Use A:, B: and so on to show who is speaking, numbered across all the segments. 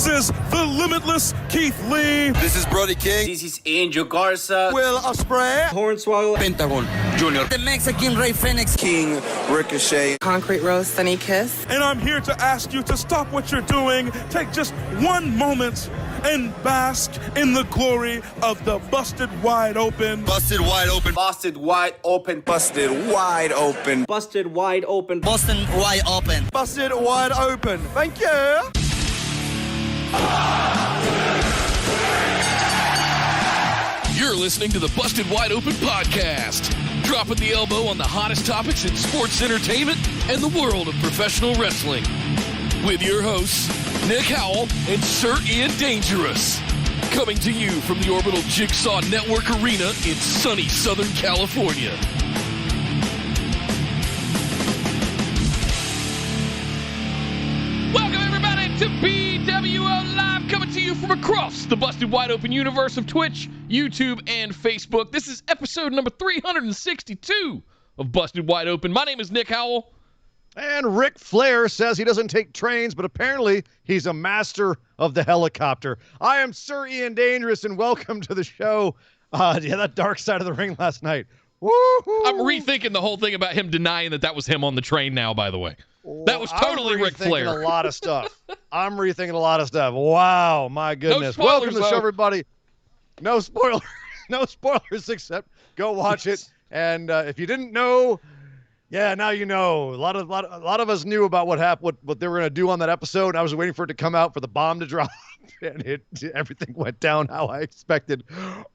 A: This is the limitless Keith Lee.
B: This is Brody King.
C: This is Angel Garza.
B: Will Ospreay.
D: Hornswoggle.
B: Pentagon Jr.
D: The Mexican Rey Fenix.
B: King Ricochet.
E: Concrete Rose, Sunny Kiss.
A: And I'm here to ask you to stop what you're doing, take just one moment, and bask in the glory of the Busted Wide Open.
B: Busted wide open.
C: Busted wide open.
B: Busted wide open.
D: Busted wide open.
F: Boston wide open.
B: Busted wide open. Thank you.
G: You're listening to the Busted Wide Open podcast, dropping the elbow on the hottest topics in sports entertainment and the world of professional wrestling. With your hosts, Nick Howell and Sir Ian Dangerous. Coming to you from the Orbital Jigsaw Network Arena in sunny Southern California. Welcome everybody to BWO Live, coming to you from across the Busted Wide Open universe of Twitch, YouTube, and Facebook. This is episode number 362 of Busted Wide Open. My name is Nick Howell.
H: And Ric Flair says he doesn't take trains, but apparently he's a master of the helicopter. I am Sir Ian Dangerous, and welcome to the show. That dark side of the ring last night. Woo-hoo.
G: I'm rethinking the whole thing about him denying that was him on the train now, by the way. That was totally Ric Flair.
H: I'm rethinking a lot of stuff. Wow, my goodness.
G: No spoilers,
H: welcome to the show, everybody. No spoilers. No spoilers, except go watch it. And if you didn't know... Yeah, now you know. A lot of us knew about what happened, what they were going to do on that episode. I was waiting for it to come out, for the bomb to drop, and everything went down how I expected.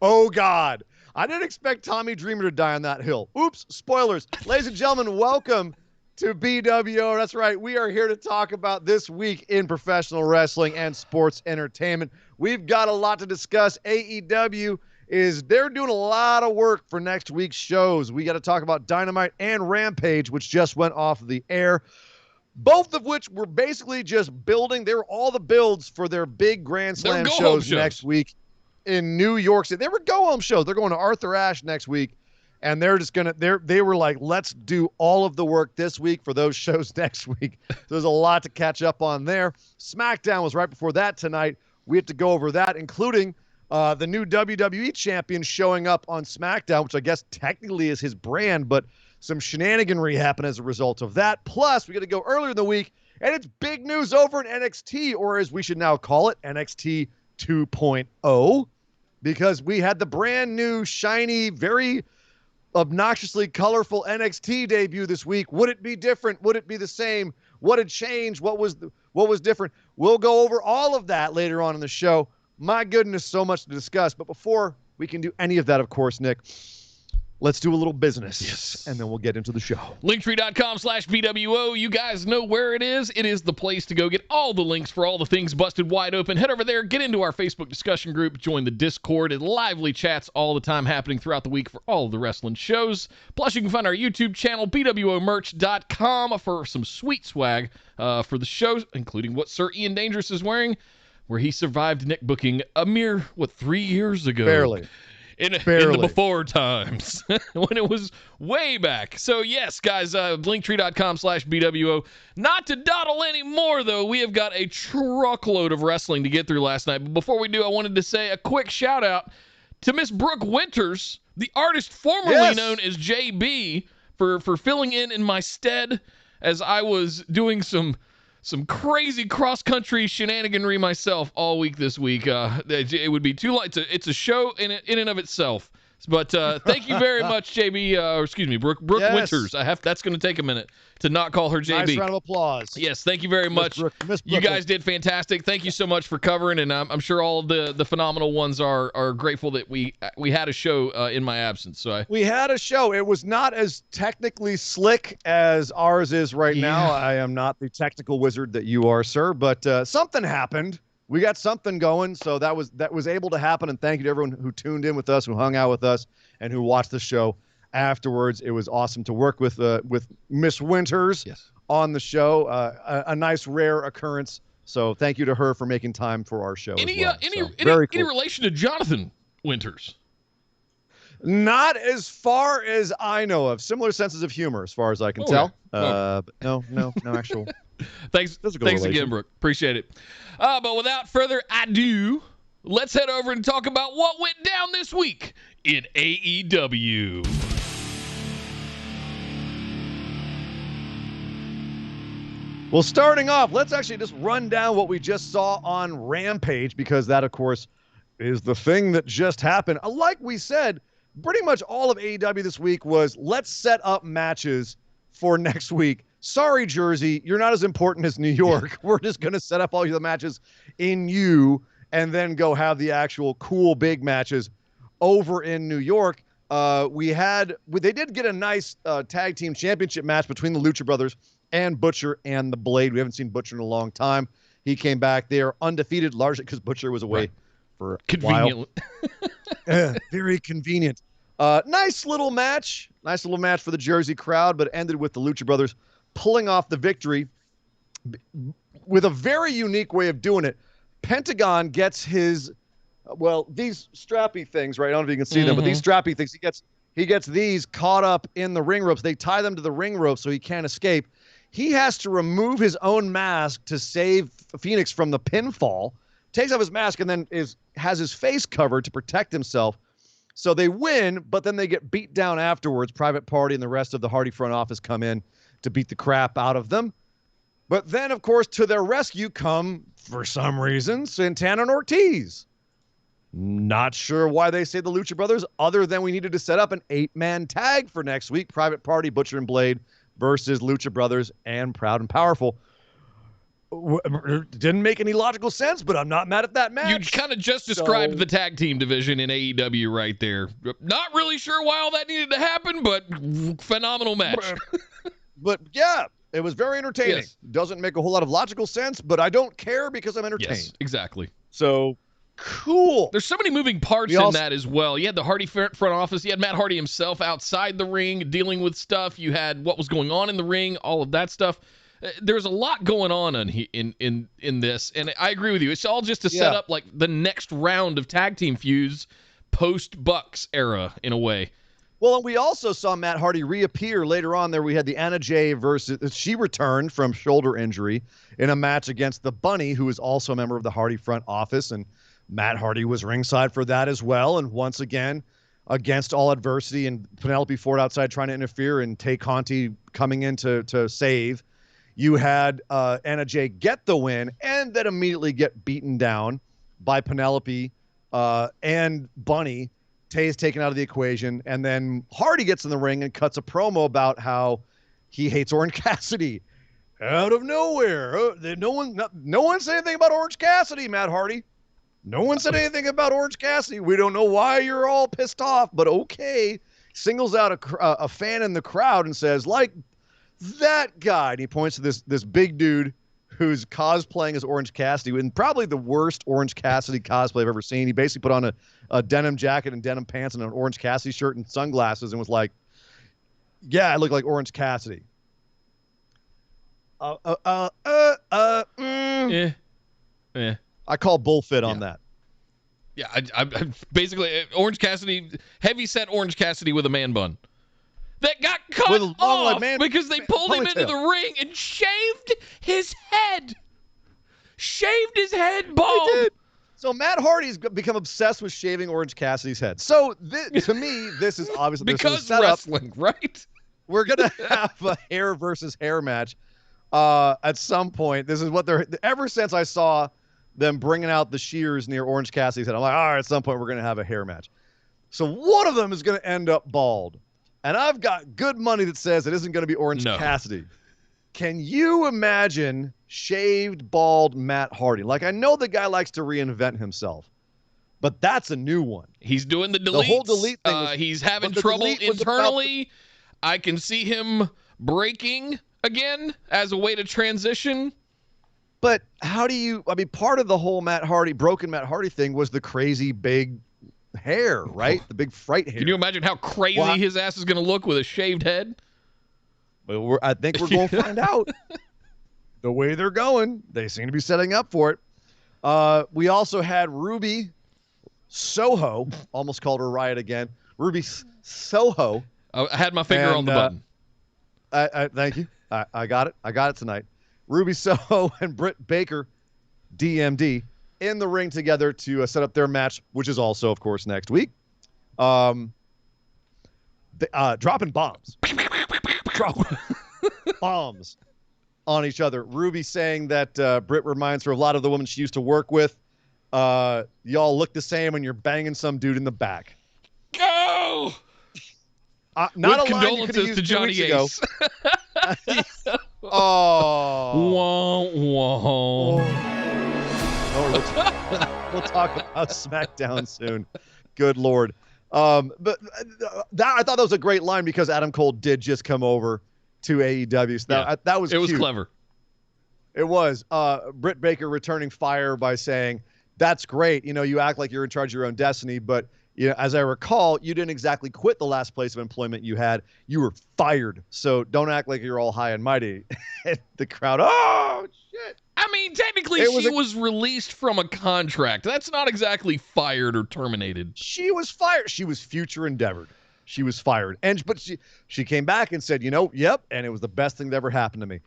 H: Oh God, I didn't expect Tommy Dreamer to die on that hill. Oops, spoilers, ladies and gentlemen. Welcome to BWO. That's right. We are here to talk about this week in professional wrestling and sports entertainment. We've got a lot to discuss. AEW. They're doing a lot of work for next week's shows. We got to talk about Dynamite and Rampage, which just went off the air, both of which were basically just building. They were all the builds for their big Grand Slam shows next week in New York City. They were go-home shows. They're going to Arthur Ashe next week, and they're just going to – they were like, let's do all of the work this week for those shows next week. There's a lot to catch up on there. Smackdown was right before that tonight. We have to go over that, including – the new WWE champion showing up on SmackDown, which I guess technically is his brand, but some shenaniganry happened as a result of that. Plus, we got to go earlier in the week, and it's big news over in NXT, or as we should now call it, NXT 2.0, because we had the brand new, shiny, very obnoxiously colorful NXT debut this week. Would it be different? Would it be the same? What had changed? What was different? We'll go over all of that later on in the show. My goodness, so much to discuss. But before we can do any of that, of course, Nick, let's do a little business.
G: Yes.
H: And then we'll get into the show.
G: Linktree.com/BWO. You guys know where it is. It is the place to go get all the links for all the things Busted Wide Open. Head over there, get into our Facebook discussion group, join the Discord, and lively chats all the time happening throughout the week for all of the wrestling shows. Plus, you can find our YouTube channel, BWOmerch.com, for some sweet swag for the shows, including what Sir Ian Dangerous is wearing, where he survived Nick booking a mere, 3 years ago?
H: Barely.
G: In the before times, when it was way back. So, yes, guys, linktree.com/BWO. Not to dawdle anymore, though. We have got a truckload of wrestling to get through last night. But before we do, I wanted to say a quick shout-out to Miss Brooke Winters, the artist formerly known as JB, for filling in my stead as I was doing some crazy cross-country shenaniganry myself all week this week. It would be too light. It's a show in and of itself. But thank you very much, JB. Brooke Winters. That's going to take a minute to not call her JB.
H: Nice round of applause.
G: Yes, thank you very much.
H: Miss
G: You guys did fantastic. Thank you so much for covering, and I'm sure all of the phenomenal ones are grateful that we had a show in my absence. We
H: had a show. It was not as technically slick as ours is right now. I am not the technical wizard that you are, sir, but something happened. We got something going, so that was able to happen, and thank you to everyone who tuned in with us, who hung out with us, and who watched the show afterwards. It was awesome to work with Miss Winters on the show. A nice, rare occurrence. So thank you to her for making time for our show. Any
G: relation to Jonathan Winters?
H: Not as far as I know of. Similar senses of humor, as far as I can tell.
G: Yeah.
H: But no actual
G: Thanks
H: relation.
G: again, Brooke. Appreciate it. But without further ado, let's head over and talk about what went down this week in AEW.
H: Well, starting off, let's actually just run down what we just saw on Rampage, because that, of course, is the thing that just happened. Like we said, pretty much all of AEW this week was let's set up matches for next week. Sorry, Jersey, you're not as important as New York. We're just going to set up all the matches in you and then go have the actual cool big matches over in New York. They did get a nice tag team championship match between the Lucha Brothers and Butcher and the Blade. We haven't seen Butcher in a long time. He came back there undefeated, largely because Butcher was away for a while. Very convenient. Nice little match for the Jersey crowd, but ended with the Lucha Brothers pulling off the victory with a very unique way of doing it. Pentagon gets his, these strappy things, right? I don't know if you can see them, but these strappy things, he gets these caught up in the ring ropes. They tie them to the ring ropes so he can't escape. He has to remove his own mask to save Phoenix from the pinfall, takes off his mask, and then has his face covered to protect himself. So they win, but then they get beat down afterwards. Private Party and the rest of the Hardy front office come in to beat the crap out of them. But then, of course, to their rescue come, for some reason, Santana and Ortiz. Not sure why they say the Lucha Brothers, other than we needed to set up an 8-man tag for next week. Private Party, Butcher and Blade versus Lucha Brothers and Proud and Powerful. Didn't make any logical sense, but I'm not mad at that match.
G: You kind of just described the tag team division in AEW right there. Not really sure why all that needed to happen, but phenomenal match.
H: But yeah, it was very entertaining. Yes. Doesn't make a whole lot of logical sense, but I don't care because I'm entertained.
G: Yes, exactly.
H: So cool.
G: There's so many moving parts in that as well. You had the Hardy front office. You had Matt Hardy himself outside the ring dealing with stuff. You had what was going on in the ring, all of that stuff. There's a lot going on in this, and I agree with you. It's all just to set up like the next round of tag team feuds post Bucks era in a way.
H: Well, and we also saw Matt Hardy reappear later on there. We had the Anna Jay she returned from shoulder injury in a match against the Bunny, who is also a member of the Hardy front office, and Matt Hardy was ringside for that as well. And once again, against all adversity, and Penelope Ford outside trying to interfere, and Tay Conti coming in to save. You had Anna Jay get the win and then immediately get beaten down by Penelope and Bunny. Tay is taken out of the equation, and then Hardy gets in the ring and cuts a promo about how he hates Orange Cassidy. Out of nowhere. No one said anything about Orange Cassidy, Matt Hardy. No one said anything about Orange Cassidy. We don't know why you're all pissed off, but okay. Singles out a fan in the crowd and says, like that guy, and he points to this big dude who's cosplaying as Orange Cassidy, and probably the worst Orange Cassidy cosplay I've ever seen. He basically put on a denim jacket and denim pants and an Orange Cassidy shirt and sunglasses and was like, yeah, I look like Orange Cassidy.
G: Yeah.
H: I call bullfit on that.
G: Yeah, I basically Orange Cassidy, heavy-set Orange Cassidy with a man bun. That got cut off because they pulled him into the ring and shaved his head. Shaved his head bald.
H: So Matt Hardy's become obsessed with shaving Orange Cassidy's head. So to me, this is obviously
G: because wrestling, right?
H: We're gonna have a hair versus hair match at some point. This is what they're. Ever since I saw them bringing out the shears near Orange Cassidy's head, I'm like, all right, at some point we're gonna have a hair match. So one of them is gonna end up bald. And I've got good money that says it isn't going to be Orange Cassidy. Can you imagine shaved, bald Matt Hardy? Like, I know the guy likes to reinvent himself, but that's a new one.
G: He's doing the deletes.
H: The whole delete thing
G: he's having trouble internally. I can see him breaking again as a way to transition.
H: But how do you – I mean, part of the whole broken Matt Hardy thing was the crazy big – hair, right? The big fright hair.
G: Can you imagine how crazy his ass is going to look with a shaved head?
H: Well, I think we're going to find out. The way they're going, they seem to be setting up for it. We also had Ruby Soho, almost called her Riot again. Ruby Soho.
G: I had my finger on the button.
H: Thank you. I got it. I got it tonight. Ruby Soho and Britt Baker, DMD, in the ring together to set up their match, which is also, of course, next week. Dropping bombs. Dropping bombs on each other. Ruby saying that Britt reminds her of a lot of the women she used to work with. Y'all look the same when you're banging some dude in the back.
G: Go!
H: Not
G: With
H: a line you could have
G: condolences
H: used
G: to
H: 2
G: Johnny
H: weeks ago.
G: Ace.
H: Oh.
G: Wah, wah.
H: We'll talk about SmackDown soon. Good Lord. But I thought that was a great line because Adam Cole did just come over to AEW. So that was
G: cute.
H: It was
G: clever.
H: It was. Britt Baker returning fire by saying, that's great. You act like you're in charge of your own destiny, but as I recall, you didn't exactly quit the last place of employment you had. You were fired. So don't act like you're all high and mighty. The crowd, oh, shit.
G: I mean, technically, she was released from a contract. That's not exactly fired or terminated.
H: She was fired. She was future endeavored. She was fired. But she came back and said, yep, and it was the best thing that ever happened to me.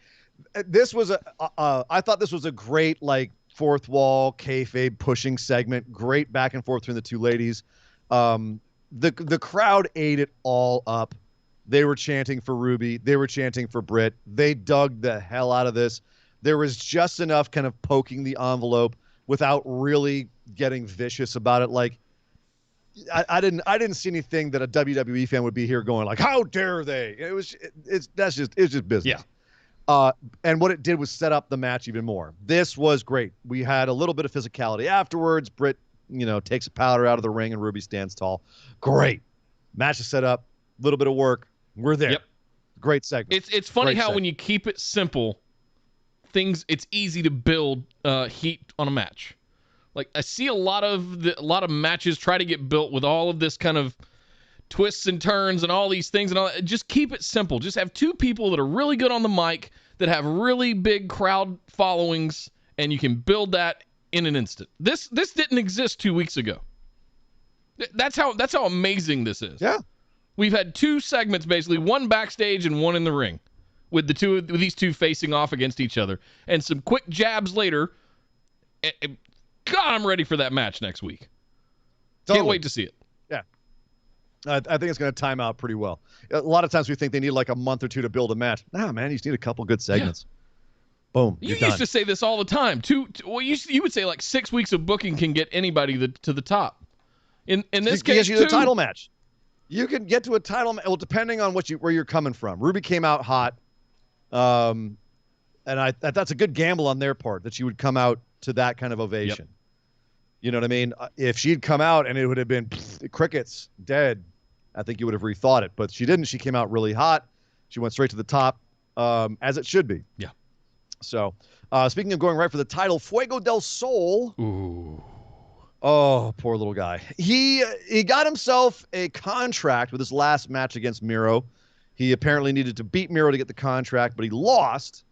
H: This was I thought this was a great, fourth wall, kayfabe pushing segment. Great back and forth between the two ladies. The crowd ate it all up. They were chanting for Ruby. They were chanting for Britt. They dug the hell out of this. There was just enough kind of poking the envelope without really getting vicious about it. I didn't see anything that a WWE fan would be here going how dare they? It's just business.
G: Yeah.
H: And what it did was set up the match even more. This was great. We had a little bit of physicality afterwards. Britt, takes a powder out of the ring and Ruby stands tall. Great. Match is set up. A little bit of work. We're there.
G: Yep.
H: Great segment.
G: It's funny
H: Great
G: how
H: segment.
G: when you keep it simple, it's easy to build heat on a match. I see a lot of matches try to get built with all of this kind of twists and turns and all these things and all. Just keep it simple. Just have two people that are really good on the mic that have really big crowd followings, and you can build that in an instant. This didn't exist 2 weeks ago. That's how amazing this is.
H: Yeah.
G: We've had two segments basically, one backstage and one in the ring, with these two facing off against each other, and some quick jabs later. God, I'm ready for that match next week.
H: Totally.
G: Can't wait to see it.
H: Yeah. I think it's going to time out pretty well. A lot of times we think they need a month or two to build a match. Nah, man, you just need a couple good segments. Yeah. Boom.
G: You used to say this all the time. You would say 6 weeks of booking can get anybody to the top. In this case,
H: you a title match. You can get to a title match. Well, depending on where you're coming from. Ruby came out hot, and that's a good gamble on their part that she would come out to that kind of ovation. Yep. You know what I mean? If she'd come out and it would have been crickets, dead, I think you would have rethought it. But she didn't. She came out really hot. She went straight to the top, as it should be.
G: Yeah.
H: So, speaking of going right for the title, Fuego del Sol.
G: Ooh.
H: Oh, poor little guy. He got himself a contract with his last match against Miro. He apparently needed to beat Miro to get the contract, but he lost,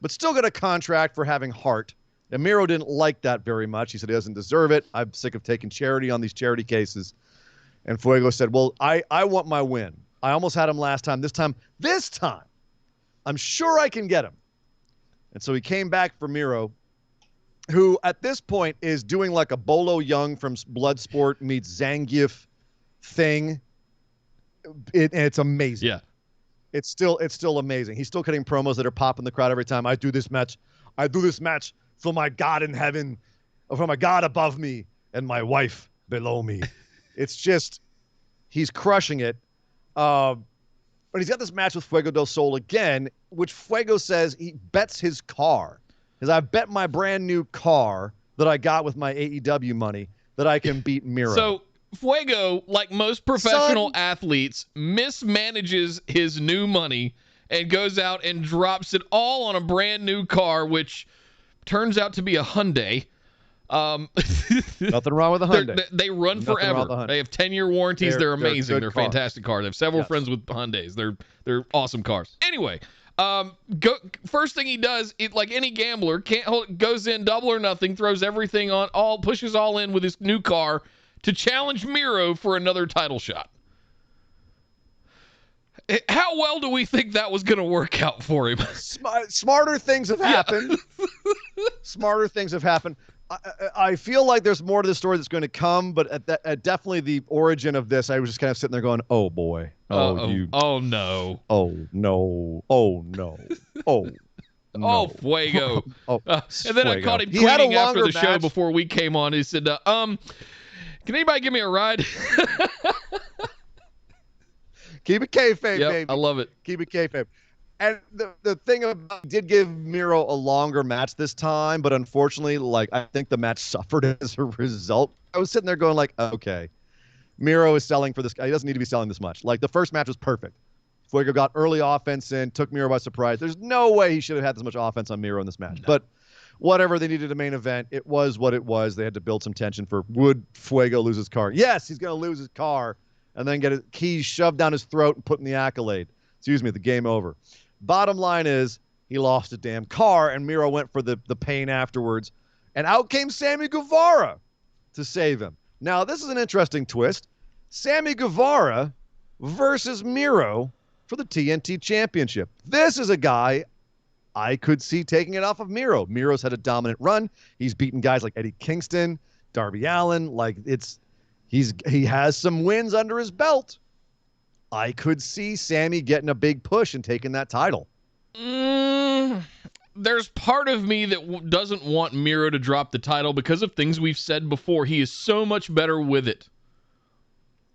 H: but still got a contract for having heart. And Miro didn't like that very much. He said he doesn't deserve it. I'm sick of taking charity on these charity cases. And Fuego said, well, I want my win. I almost had him last time. This time, I'm sure I can get him. And so he came back for Miro, who at this point is doing a Bolo Young from Bloodsport meets Zangief thing. And it's amazing.
G: Yeah.
H: It's still amazing. He's still cutting promos that are popping the crowd every time. I do this match for my God in heaven, or for my God above me and my wife below me. It's just, he's crushing it. But he's got this match with Fuego del Sol again, which Fuego says he bets his car. Because I bet my brand new car that I got with my AEW money that I can beat Miro.
G: So Fuego, like most professional athletes, mismanages his new money and goes out and drops it all on a brand new car, which turns out to be a Hyundai.
H: Nothing wrong with a Hyundai.
G: They run forever. They have 10-year warranties. They're amazing. They're fantastic cars. I have several friends with Hyundais. They're awesome cars. Anyway, first thing he does, like any gambler, goes in double or nothing, throws everything on, pushes all in with his new car to challenge Miro for another title shot. How well do we think that was going to work out for him?
H: Smarter things have happened. Smarter things have happened. I feel like there's more to the story that's going to come, but at definitely the origin of this, I was just kind of sitting there going, "Oh boy,
G: oh no,
H: oh no, oh no, oh no, oh." No.
G: Oh, Fuego. And then I caught him tweeting after the show before we came on. He said, can anybody give me a ride?
H: Keep it kayfabe,
G: yep,
H: baby.
G: I love it.
H: Keep it kayfabe. And the thing about it, did give Miro a longer match this time, but unfortunately, like, I think the match suffered as a result. I was sitting there going like, okay, Miro is selling for this guy. He doesn't need to be selling this much. Like, the first match was perfect. Fuego got early offense in, took Miro by surprise. There's no way he should have had this much offense on Miro in this match. No. But whatever, they needed a main event. It was what it was. They had to build some tension for, would Fuego lose his car? Yes, he's going to lose his car and then get his keys shoved down his throat and put in the accolade. Excuse me, the game over. Bottom line is he lost a damn car, and Miro went for the pain afterwards. And out came Sammy Guevara to save him. Now, this is an interesting twist. Sammy Guevara versus Miro for the TNT Championship. This is a guy I could see taking it off of Miro. Miro's had a dominant run. He's beaten guys like Eddie Kingston, Darby Allin. Like, he has some wins under his belt. I could see Sammy getting a big push and taking that title.
G: There's part of me that doesn't want Miro to drop the title because of things we've said before. He is so much better with it.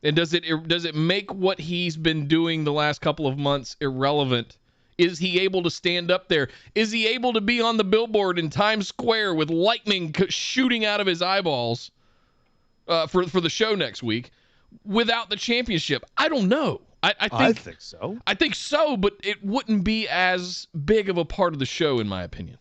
G: And does it make what he's been doing the last couple of months irrelevant? Is he able to stand up there? Is he able to be on the billboard in Times Square with lightning shooting out of his eyeballs for the show next week without the championship? I don't know. I think
H: so.
G: I think so, but it wouldn't be as big of a part of the show, in my opinion.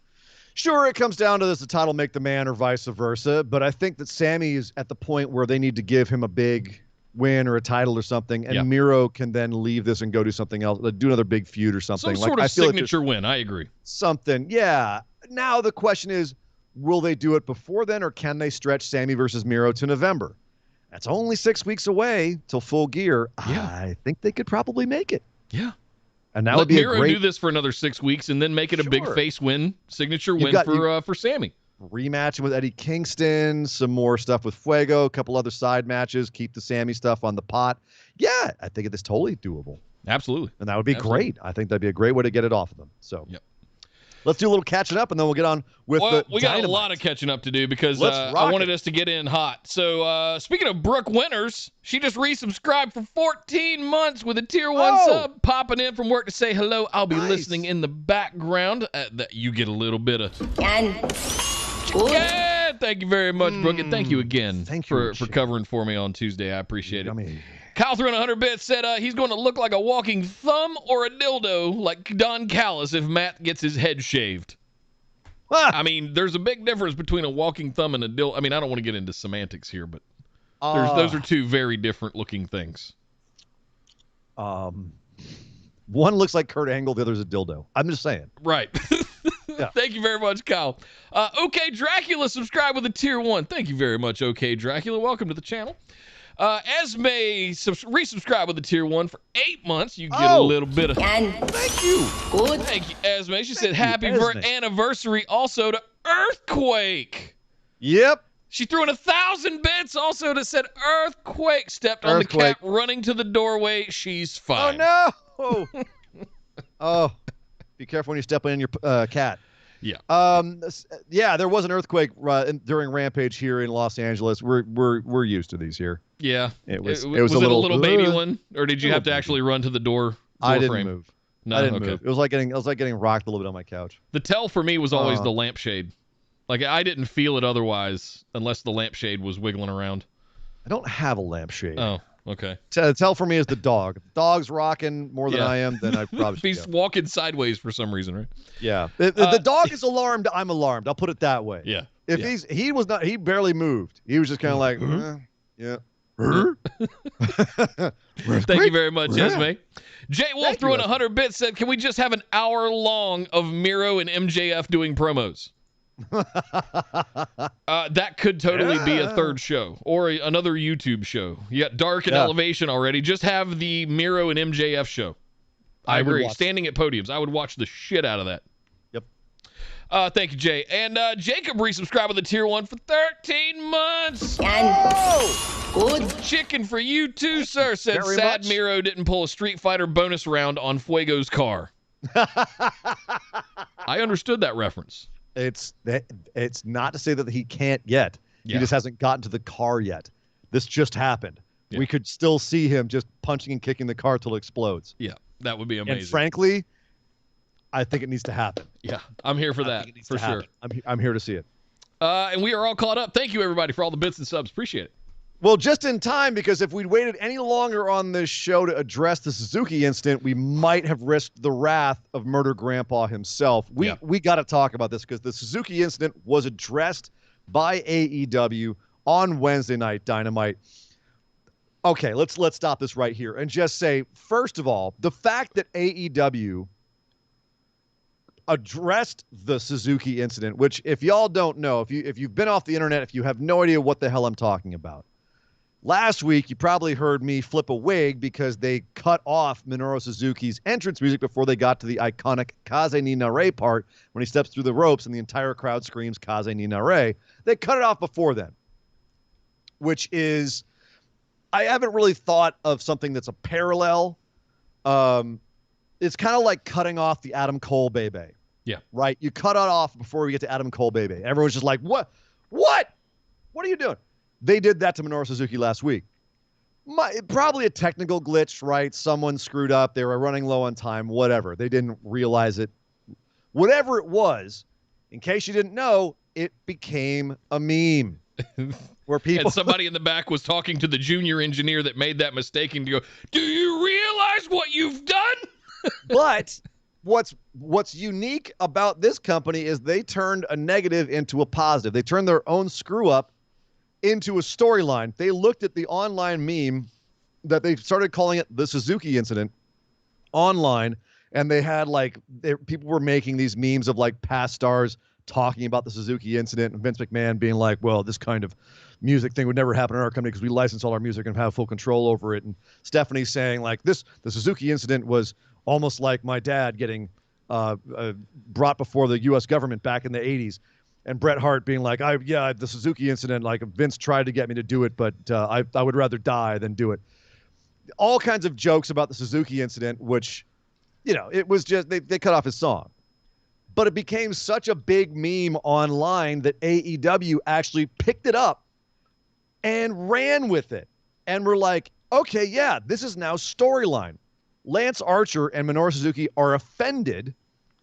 H: Sure, it comes down to does the title make the man or vice versa, but I think that Sammy is at the point where they need to give him a big win or a title or something, and Miro can then leave this and go do something else, do another big feud or something.
G: Some sort of signature win, I agree.
H: Something, yeah. Now the question is, will they do it before then, or can they stretch Sammy versus Miro to November? That's only 6 weeks away till Full Gear. Yeah. I think they could probably make it.
G: Yeah.
H: And that would be
G: Miro
H: a great...
G: do this for another 6 weeks and then make it a big face win, signature win for Sammy.
H: Rematching with Eddie Kingston, some more stuff with Fuego, a couple other side matches, keep the Sammy stuff on the pot. Yeah, I think it's totally doable.
G: Absolutely.
H: And that would be great. I think that'd be a great way to get it off of them. So let's do a little catching up, and then we'll get on with the
G: we got a lot of catching up to do because I wanted us to get in hot. So speaking of Brooke Winters, she just resubscribed for 14 months with a tier 1 sub, popping in from work to say hello. I'll be listening in the background. That you get a little bit of... Yeah, thank you very much, Brooke, and thank you again for covering for me on Tuesday. I appreciate it. Kyle threw in 100 bits, said he's going to look like a walking thumb or a dildo like Don Callis if Matt gets his head shaved. I mean, there's a big difference between a walking thumb and a dildo. I mean, I don't want to get into semantics here, but those are two very different looking things.
H: One looks like Kurt Angle, the other's a dildo. I'm just saying.
G: Right. Yeah. Thank you very much, Kyle. OK Dracula subscribe with a tier 1. Thank you very much, OK Dracula. Welcome to the channel. Esme resubscribe with a tier 1 for 8 months. You get a little bit of...
H: Thank you.
G: Good. Thank you, Esme. She said happy anniversary also to Earthquake.
H: Yep.
G: She threw in 1,000 bits also that said Earthquake. Stepped on the cat running to the doorway. She's fine.
H: Oh, no. Oh, be careful when you step on your cat.
G: Yeah.
H: Yeah, there was an earthquake during Rampage here in Los Angeles. We're used to these here.
G: Yeah.
H: It was a
G: little baby one, or did you have to actually run to the door
H: I didn't
G: frame?
H: move.
G: No,
H: I didn't move. It was like getting rocked a little bit on my couch.
G: The tell for me was always the lampshade. Like, I didn't feel it otherwise unless the lampshade was wiggling around.
H: I don't have a lampshade.
G: Oh, okay.
H: Tell for me is the dog. If the dog's rocking more than I am, then I probably should
G: He's walking sideways for some reason, right?
H: Yeah. If the dog is alarmed, I'm alarmed. I'll put it that way.
G: Yeah.
H: If he barely moved. He was just kind of like, yeah.
G: Thank you very much, Esme. Jay Wolf threw in 100 bits, said, can we just have an hour long of Miro and MJF doing promos? That could totally be a third show or another YouTube show. You got Dark and Elevation already. Just have the Miro and MJF show. I agree.
H: watch.
G: Standing at podiums. I would watch the shit out of that.
H: Yep.
G: Thank you, Jay. And Jacob resubscribed with a tier 1 for 13 months.
F: Good.
G: Chicken for you too, sir, said
H: Very
G: Sad
H: much.
G: Miro didn't pull a Street Fighter bonus round on Fuego's car. I understood that reference.
H: It's not to say that he can't yet.
G: Yeah.
H: He just hasn't gotten to the car yet. This just happened.
G: Yeah.
H: We could still see him just punching and kicking the car till it explodes.
G: Yeah, that would be amazing.
H: And frankly, I think it needs to happen.
G: Yeah, I'm here for
H: I
G: that,
H: think it needs
G: for
H: to
G: sure.
H: happen. I'm here to see it.
G: And we are all caught up. Thank you, everybody, for all the bits and subs. Appreciate it.
H: Well, just in time, because if we'd waited any longer on this show to address the Suzuki incident, we might have risked the wrath of Murder Grandpa himself. We got to talk about this because the Suzuki incident was addressed by AEW on Wednesday Night Dynamite. Okay, let's stop this right here and just say, first of all, the fact that AEW addressed the Suzuki incident, which if y'all don't know, if you've been off the internet, if you have no idea what the hell I'm talking about, last week you probably heard me flip a wig because they cut off Minoru Suzuki's entrance music before they got to the iconic Kaze ni Nare part when he steps through the ropes and the entire crowd screams Kaze ni Nare. They cut it off before then, which is, I haven't really thought of something that's a parallel. It's kind of like cutting off the Adam Cole Bebe.
G: Yeah.
H: Right? You cut it off before we get to Adam Cole Bebe. Everyone's just like, what? What are you doing? They did that to Minoru Suzuki last week. Probably a technical glitch, right? Someone screwed up. They were running low on time, whatever. They didn't realize it. Whatever it was, in case you didn't know, it became a meme. Where people
G: And somebody in the back was talking to the junior engineer that made that mistake and go, do you realize what you've done?
H: But what's unique about this company is they turned a negative into a positive. They turned their own screw up into a storyline. They looked at the online meme that they started calling it the Suzuki incident online, and they had people were making these memes of like past stars talking about the Suzuki incident and Vince McMahon being like, well, this kind of music thing would never happen in our company because we license all our music and have full control over it. And Stephanie saying like the Suzuki incident was almost like my dad getting brought before the U.S. government back in the 80s. And Bret Hart being like, the Suzuki incident, like Vince tried to get me to do it, but I would rather die than do it. All kinds of jokes about the Suzuki incident, which, it was just, they cut off his song. But it became such a big meme online that AEW actually picked it up and ran with it. And we're like, okay, yeah, this is now storyline. Lance Archer and Minoru Suzuki are offended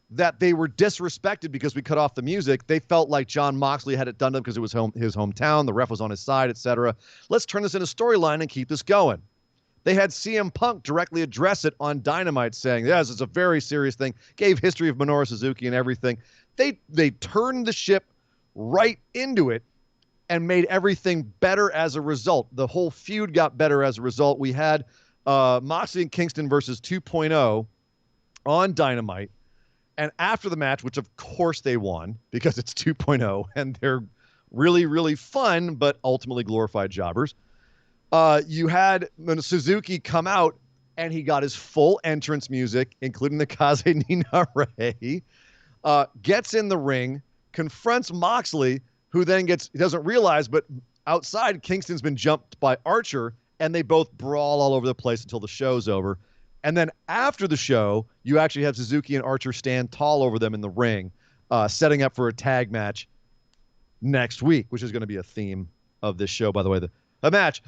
H: that they were disrespected because we cut off the music. They felt like John Moxley had it done to them because it was his hometown. The ref was on his side, etc. Let's turn this into storyline and keep this going. They had CM Punk directly address it on Dynamite saying, yes, it's a very serious thing. Gave history of Minoru Suzuki and everything. They turned the ship right into it and made everything better as a result. The whole feud got better as a result. We had Moxley and Kingston versus 2.0 on Dynamite. And after the match, which of course they won because it's 2.0 and they're really, really fun, but ultimately glorified jobbers. You had Suzuki come out and he got his full entrance music, including the Kaze ni Nare, gets in the ring, confronts Moxley, who then he doesn't realize, but outside Kingston's been jumped by Archer, and they both brawl all over the place until the show's over. And then after the show, you actually have Suzuki and Archer stand tall over them in the ring, setting up for a tag match next week, which is going to be a theme of this show, by the way. A match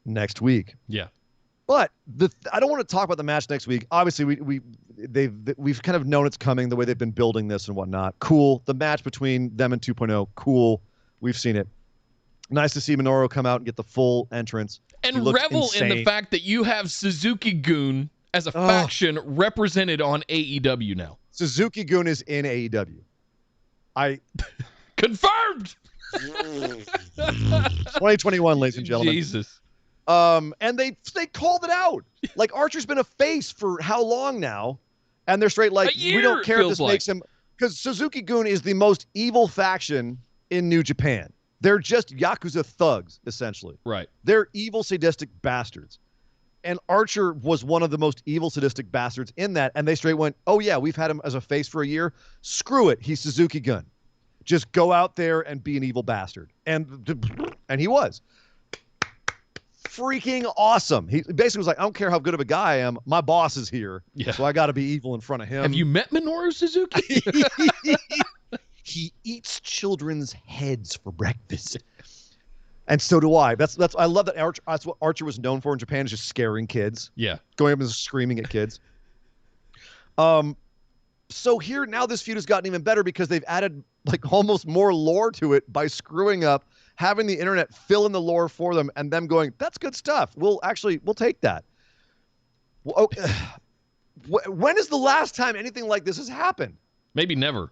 H: next week.
G: Yeah.
H: But I don't want to talk about the match next week. Obviously, we've kind of known it's coming, the way they've been building this and whatnot. Cool. The match between them and 2.0, cool. We've seen it. Nice to see Minoru come out and get the full entrance.
G: And revel in the fact that you have Suzuki-gun as a faction represented on AEW now.
H: Suzuki-gun is in AEW.
G: Confirmed!
H: 2021, ladies and gentlemen.
G: Jesus.
H: And they called it out. Like, Archer's been a face for how long now? And they're straight like, we don't care if this makes him... Because Suzuki-gun is the most evil faction in New Japan. They're just Yakuza thugs, essentially.
G: Right.
H: They're evil, sadistic bastards. And Archer was one of the most evil, sadistic bastards in that. And they straight went, oh, yeah, we've had him as a face for a year. Screw it. He's Suzuki Gun. Just go out there and be an evil bastard. And he was. Freaking awesome. He basically was like, I don't care how good of a guy I am. My boss is here. Yeah. So I got to be evil in front of him.
G: Have you met Minoru Suzuki?
H: He eats children's heads for breakfast. And so do I. I love that Archer, that's what Archer was known for in Japan, is just scaring kids.
G: Yeah.
H: Going up and screaming at kids. So here now this feud has gotten even better because they've added like almost more lore to it by screwing up, having the internet fill in the lore for them, and them going, that's good stuff. We'll take that. Well, when is the last time anything like this has happened?
G: Maybe never.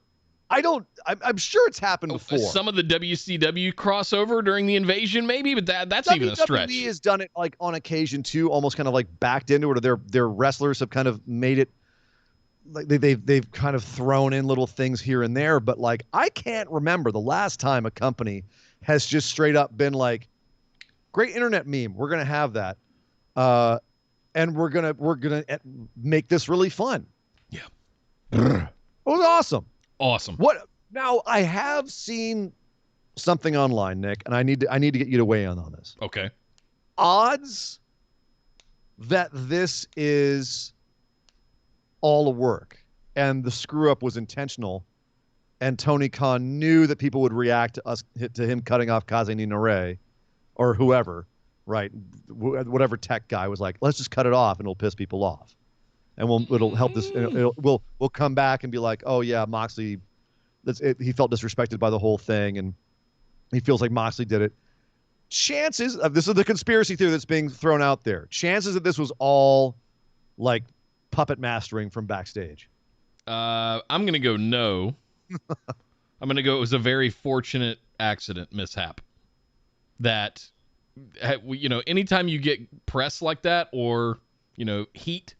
H: I'm sure it's happened before.
G: Some of the WCW crossover during the invasion, maybe, but that's even a stretch.
H: WWE has done it like on occasion too, almost kind of like backed into it, or their wrestlers have kind of made it like they've kind of thrown in little things here and there. But like I can't remember the last time a company has just straight up been like, great internet meme, we're gonna have that, and we're gonna make this really fun.
G: Yeah,
H: it was awesome.
G: Awesome.
H: What now? I have seen something online, Nick, and I need to get you to weigh in on this.
G: Okay.
H: Odds that this is all a work and the screw up was intentional, and Tony Khan knew that people would react to him cutting off Kazumi Nore or whoever, right? Whatever tech guy was like, let's just cut it off and it'll piss people off. And it'll help this. We'll come back and be like, oh yeah, Moxley, he felt disrespected by the whole thing, and he feels like Moxley did it. Chances of this is the conspiracy theory that's being thrown out there. Chances that this was all like puppet mastering from backstage.
G: I'm gonna go no. I'm gonna go. It was a very fortunate accident, mishap. That, anytime you get press like that or heat.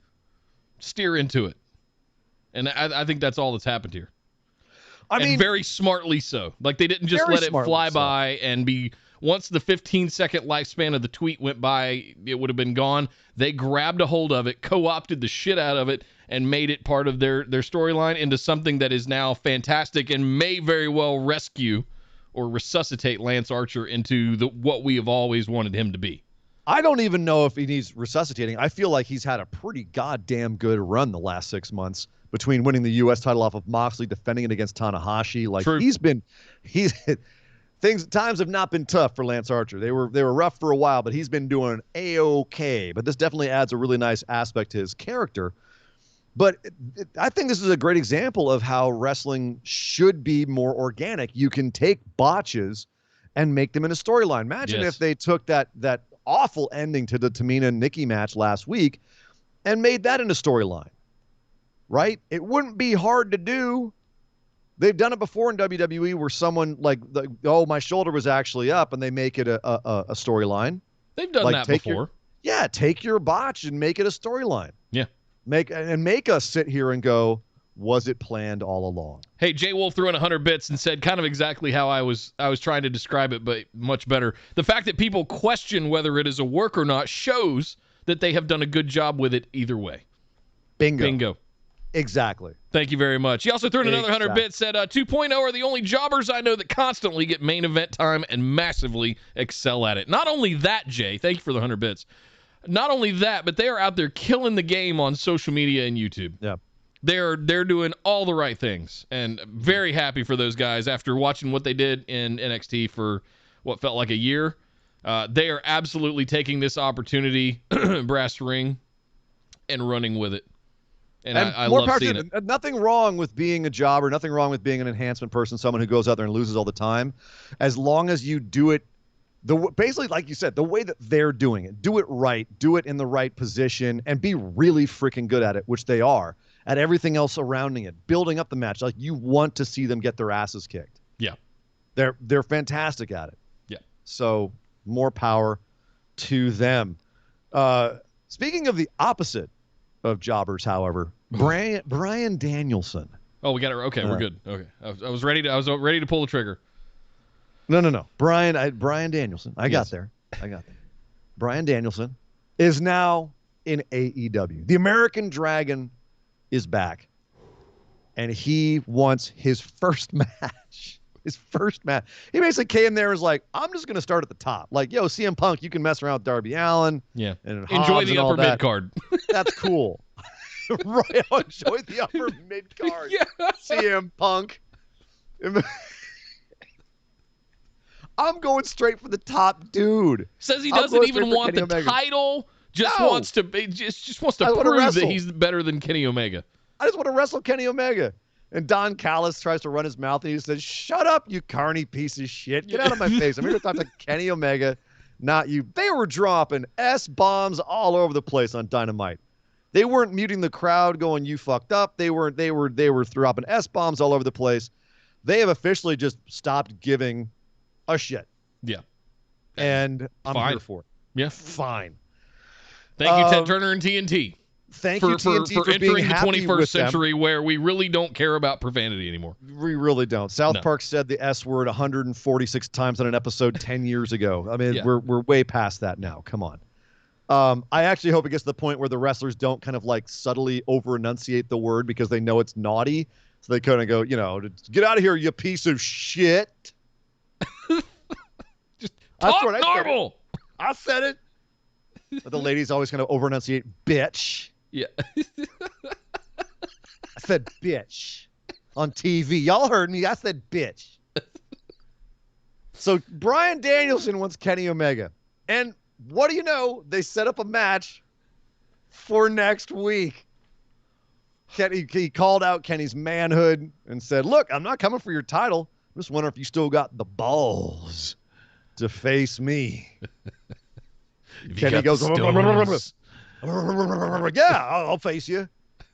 G: Steer into it. And I think that's all that's happened here. I mean, very smartly so. Like they didn't just let it fly by and be, once the 15-second lifespan of the tweet went by, it would have been gone. They grabbed a hold of it, co-opted the shit out of it, and made it part of their storyline into something that is now fantastic and may very well rescue or resuscitate Lance Archer into what we have always wanted him to be.
H: I don't even know if he needs resuscitating. I feel like he's had a pretty goddamn good run the last 6 months between winning the U.S. title off of Moxley, defending it against Tanahashi. Like
G: True.
H: times have not been tough for Lance Archer. They were rough for a while, but he's been doing A-okay. But this definitely adds a really nice aspect to his character. But I think this is a great example of how wrestling should be more organic. You can take botches and make them in a storyline. Imagine if they took that awful ending to the Tamina and Nikki match last week and made that into storyline, right? It wouldn't be hard to do. They've done it before in WWE where someone my shoulder was actually up, and they make it a storyline.
G: They've done that before.
H: Take your botch and make it a storyline.
G: Yeah.
H: Make us sit here and go, was it planned all along?
G: Hey, Jay Wolf threw in 100 bits and said kind of exactly how I was trying to describe it, but much better. The fact that people question whether it is a work or not shows that they have done a good job with it either way. Bingo.
H: Exactly.
G: Thank you very much. He also threw in another 100 bits, said 2.0 are the only jobbers I know that constantly get main event time and massively excel at it. Not only that, Jay, thank you for the 100 bits. Not only that, but they are out there killing the game on social media and YouTube.
H: Yeah.
G: They're doing all the right things, and very happy for those guys after watching what they did in NXT for what felt like a year. They are absolutely taking this opportunity, brass ring, and running with it. And I love seeing it.
H: Nothing wrong with being a jobber, nothing wrong with being an enhancement person, someone who goes out there and loses all the time, as long as you do it basically, like you said, the way that they're doing it. Do it right, do it in the right position, and be really freaking good at it, which they are. At everything else surrounding it, building up the match. Like you want to see them get their asses kicked.
G: Yeah.
H: They're fantastic at it.
G: Yeah.
H: So more power to them. Speaking of the opposite of jobbers, however, Brian Danielson.
G: Oh, we got it. Okay, we're good. Okay. I was ready to pull the trigger.
H: No. Brian Danielson. I got there. Brian Danielson is now in AEW. The American Dragon is back. And he wants his first match. His first match. He basically came there and was like, I'm just going to start at the top. Like, yo, CM Punk, you can mess around with Darby Allin.
G: Yeah.
H: And
G: enjoy the upper mid card.
H: That's cool. Right. I'll enjoy the upper mid card.
G: Yeah.
H: CM Punk. I'm going straight for the top dude.
G: Says he doesn't even want the title. Just wants to be, just wants to prove that he's better than Kenny Omega.
H: I just want to wrestle Kenny Omega. And Don Callis tries to run his mouth, and he says, shut up, you carny piece of shit. Get out of my face. I'm here to talk to Kenny Omega, not you. They were dropping S-bombs all over the place on Dynamite. They weren't muting the crowd going, you fucked up. They were dropping S-bombs all over the place. They have officially just stopped giving a shit.
G: Yeah.
H: And I'm here for it.
G: Yeah.
H: Fine.
G: Thank you, Ted Turner and TNT.
H: Thank you, TNT,
G: for
H: entering
G: the 21st century where we really don't care about profanity anymore.
H: We really don't. South Park said the S word 146 times on an episode 10 years ago. I mean, we're way past that now. Come on. I actually hope it gets to the point where the wrestlers don't kind of like subtly over-enunciate the word because they know it's naughty. So they kind of go, you know, get out of here, you piece of shit.
G: Just talk normal.
H: I said it. But the ladies always kind of over-enunciate bitch.
G: Yeah.
H: I said bitch on TV. Y'all heard me. I said bitch. So Brian Danielson wants Kenny Omega. And what do you know? They set up a match for next week. He called out Kenny's manhood and said, look, I'm not coming for your title. I'm just wondering if you still got the balls to face me. Kenny goes, yeah, I'll face you.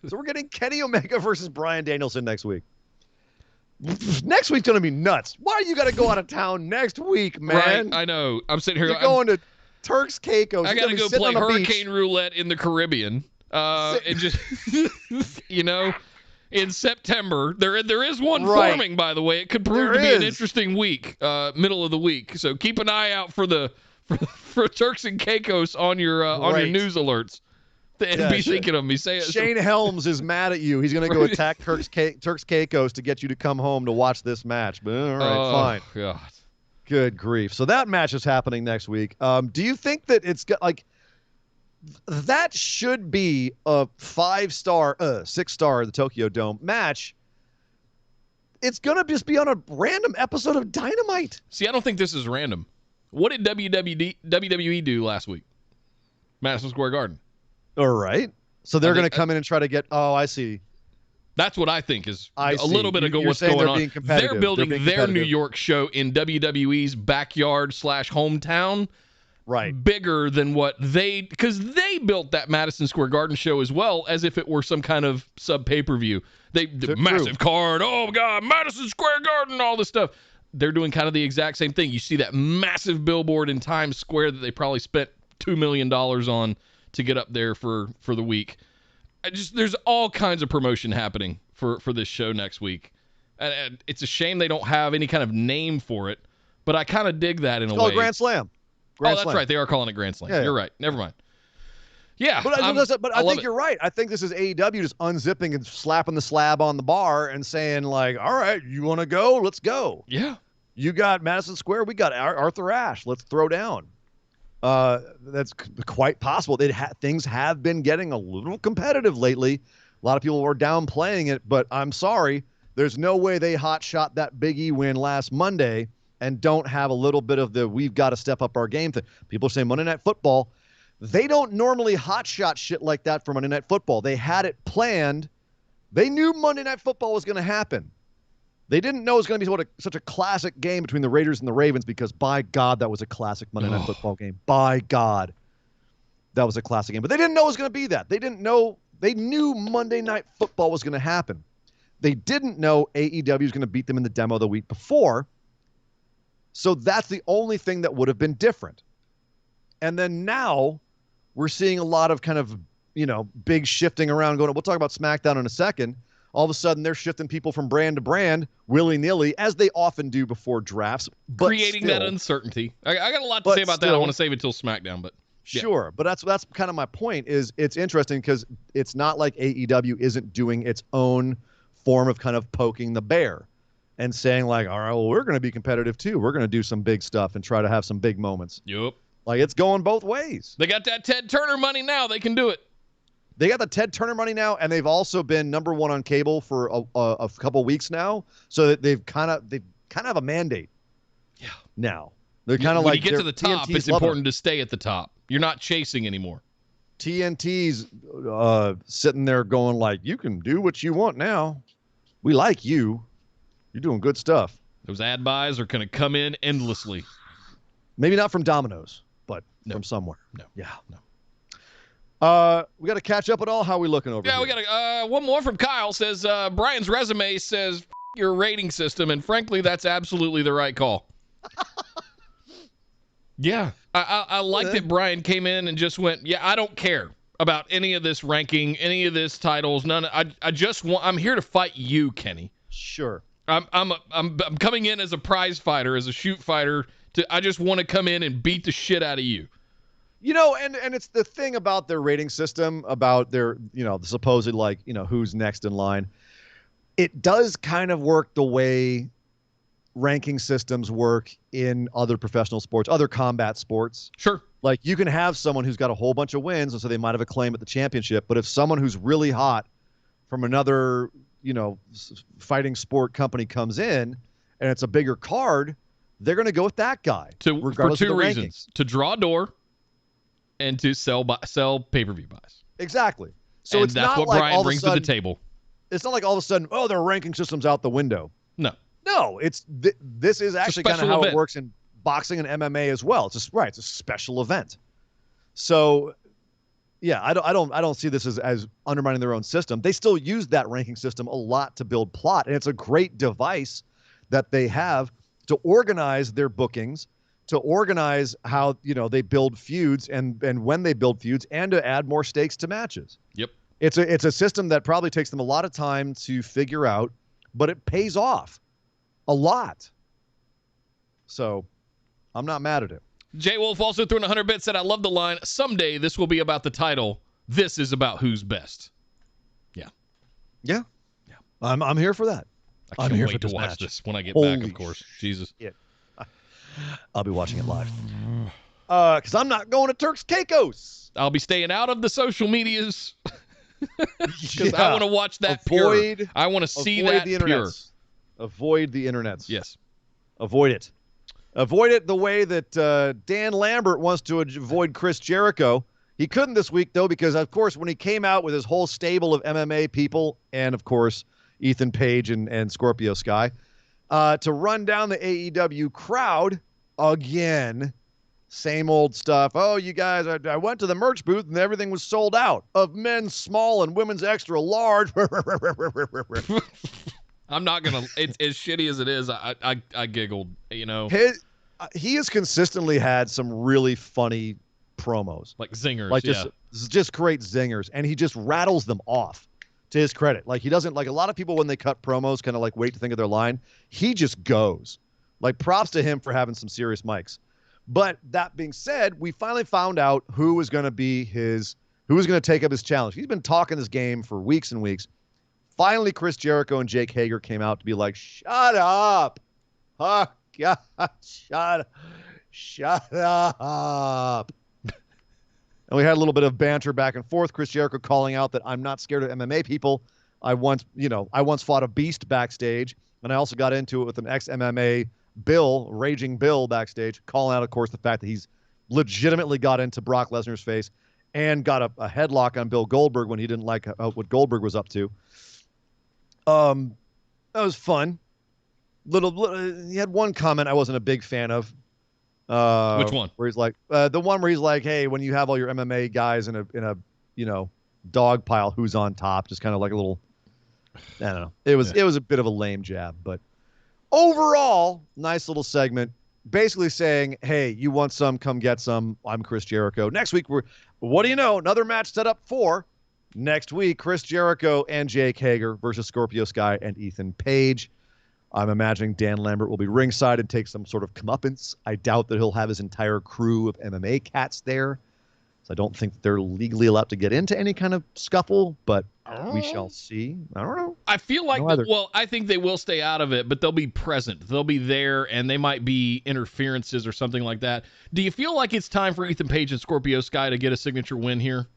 H: So we're getting Kenny Omega versus Brian Danielson next week. Next week's going to be nuts. Why you got to go out of town next week, man?
G: Right, I know. I'm sitting here.
H: You're going to Turks Caicos.
G: I got to go play Hurricane Roulette in the Caribbean. And just, you know, in September. There is one forming, by the way. It could prove to be an interesting week, middle of the week. So keep an eye out for Turks and Caicos on your news alerts. And be thinking of me.
H: Shane Helms is mad at you. He's going to go attack Turks Caicos to get you to come home to watch this match. But all right, fine.
G: God.
H: Good grief. So that match is happening next week. Do you think that it's got like that should be a 5-star, 6-star the Tokyo Dome match? It's going to just be on a random episode of Dynamite.
G: See, I don't think this is random. What did WWE do last week? Madison Square Garden.
H: All right. So they're going to come in and try to get, I see.
G: That's what I think is a little bit ago what's going on. They're building their New York show in WWE's backyard / hometown.
H: Right.
G: Bigger than what because they built that Madison Square Garden show as well as if it were some kind of sub pay-per-view. Massive card. Oh, God, Madison Square Garden, all this stuff. They're doing kind of the exact same thing. You see that massive billboard in Times Square that they probably spent $2 million on to get up there for the week. There's all kinds of promotion happening for this show next week. And it's a shame they don't have any kind of name for it, but I kind of dig that in a way.
H: It's called Grand Slam.
G: That's right. They are calling it Grand Slam. Yeah, You're right. Never mind. Yeah.
H: But I think you're right. I think this is AEW just unzipping and slapping the slab on the bar and saying, like, all right, you want to go? Let's go.
G: Yeah.
H: You got Madison Square. We got Arthur Ashe. Let's throw down. That's quite possible. Things have been getting a little competitive lately. A lot of people were downplaying it, but I'm sorry. There's no way they hotshot that Big E win last Monday and don't have a little bit of the we've got to step up our game thing. People are saying Monday Night Football. They don't normally hotshot shit like that for Monday Night Football. They had it planned. They knew Monday Night Football was going to happen. They didn't know it was going to be such a classic game between the Raiders and the Ravens because, by God, that was a classic Monday Night Football game. By God, that was a classic game. But they didn't know it was going to be that. They didn't know. They knew Monday Night Football was going to happen. They didn't know AEW was going to beat them in the demo the week before. So that's the only thing that would have been different. And then now we're seeing a lot of kind of, big shifting around going, we'll talk about SmackDown in a second. All of a sudden, they're shifting people from brand to brand willy-nilly, as they often do before drafts. But
G: creating that uncertainty. I got a lot to say about that. I want to save it till SmackDown, but
H: Sure, but that's kind of my point. Is it's interesting because it's not like AEW isn't doing its own form of kind of poking the bear and saying like, all right, well, we're going to be competitive too. We're going to do some big stuff and try to have some big moments.
G: Yep.
H: Like it's going both ways.
G: They got that Ted Turner money now. They can do it.
H: They got the Ted Turner money now, and they've also been number one on cable for a couple weeks now. So that they've kind of have a mandate. Yeah. Now they're kind of like
G: when you get to the top,
H: TNT's
G: it's important to stay at the top. You're not chasing anymore.
H: TNT's sitting there going like, you can do what you want now. We like you. You're doing good stuff.
G: Those ad buys are going to come in endlessly.
H: Maybe not from Domino's, but from somewhere.
G: No.
H: Yeah. No. We got to catch up at all? How are we looking over here?
G: Yeah, we got one more from Kyle. Says, Brian's resume says your rating system, and frankly, that's absolutely the right call. Yeah. I like that Brian came in and just went, yeah, I don't care about any of this ranking, any of this titles, none. I'm here to fight you, Kenny.
H: Sure.
G: I'm coming in as a prize fighter, as a shoot fighter. I just want to come in and beat the shit out of you.
H: You know, and it's the thing about their rating system, about their, the supposed, like, who's next in line. It does kind of work the way ranking systems work in other professional sports, other combat sports.
G: Sure.
H: Like, you can have someone who's got a whole bunch of wins, and so they might have a claim at the championship. But if someone who's really hot from another, fighting sport company comes in, and it's a bigger card, they're going to go with that guy.
G: For two reasons. To draw a door and to sell pay-per-view buys.
H: Exactly. So
G: and
H: it's
G: that's
H: not
G: what
H: like
G: Brian brings to the table.
H: It's not like all of a sudden, their ranking system's out the window. No, it's this is actually kind of how it works in boxing and MMA as well. It's a special event. So, yeah, I don't see this as undermining their own system. They still use that ranking system a lot to build plot, and it's a great device that they have to organize their bookings, to organize how they build feuds and when they build feuds, and to add more stakes to matches.
G: Yep.
H: It's a system that probably takes them a lot of time to figure out, but it pays off a lot. So I'm not mad at it.
G: Jay Wolf also threw in 100 bits, said, I love the line, someday this will be about the title. This is about who's best. Yeah.
H: I'm here for that.
G: I can't wait to watch this when I get back, of course. Jesus.
H: Yeah. I'll be watching it live. Because I'm not going to Turks Caicos.
G: I'll be staying out of the social medias. Because I want to watch that pure. I want to see that pure.
H: Avoid the internets.
G: Yes.
H: Avoid it. Avoid it the way that Dan Lambert wants to avoid Chris Jericho. He couldn't this week, though, because, of course, when he came out with his whole stable of MMA people and, of course, Ethan Page and Scorpio Sky, to run down the AEW crowd again, same old stuff. Oh, you guys, I went to the merch booth and everything was sold out of men's small and women's extra large.
G: I'm not going to, as shitty as it is, I giggled,
H: He has consistently had some really funny promos.
G: Like zingers,
H: like just great zingers. And he just rattles them off, to his credit. Like, he doesn't, like a lot of people when they cut promos kind of like wait to think of their line. He just goes. Like, props to him for having some serious mics. But that being said, we finally found out who was going to take up his challenge. He's been talking this game for weeks and weeks. Finally, Chris Jericho and Jake Hager came out to be like, shut up. Oh, God, shut up. And we had a little bit of banter back and forth. Chris Jericho calling out that I'm not scared of MMA people. I once fought a beast backstage, and I also got into it with an ex-MMA Raging Bill backstage, calling out, of course, the fact that he's legitimately got into Brock Lesnar's face and got a headlock on Bill Goldberg when he didn't like what Goldberg was up to. That was fun. He had one comment I wasn't a big fan of.
G: Which one?
H: Where he's like, the one where he's like, hey, when you have all your MMA guys in a dog pile, who's on top? Just kind of like a little, I don't know. It was a bit of a lame jab, but overall, nice little segment. Basically saying, hey, you want some, come get some. I'm Chris Jericho. Next week, what do you know? Another match set up for next week. Chris Jericho and Jake Hager versus Scorpio Sky and Ethan Page. I'm imagining Dan Lambert will be ringside and take some sort of comeuppance. I doubt that he'll have his entire crew of MMA cats there. So I don't think they're legally allowed to get into any kind of scuffle, but we shall see. I don't know.
G: I feel like, I think they will stay out of it, but they'll be present. They'll be there, and they might be interferences or something like that. Do you feel like it's time for Ethan Page and Scorpio Sky to get a signature win here?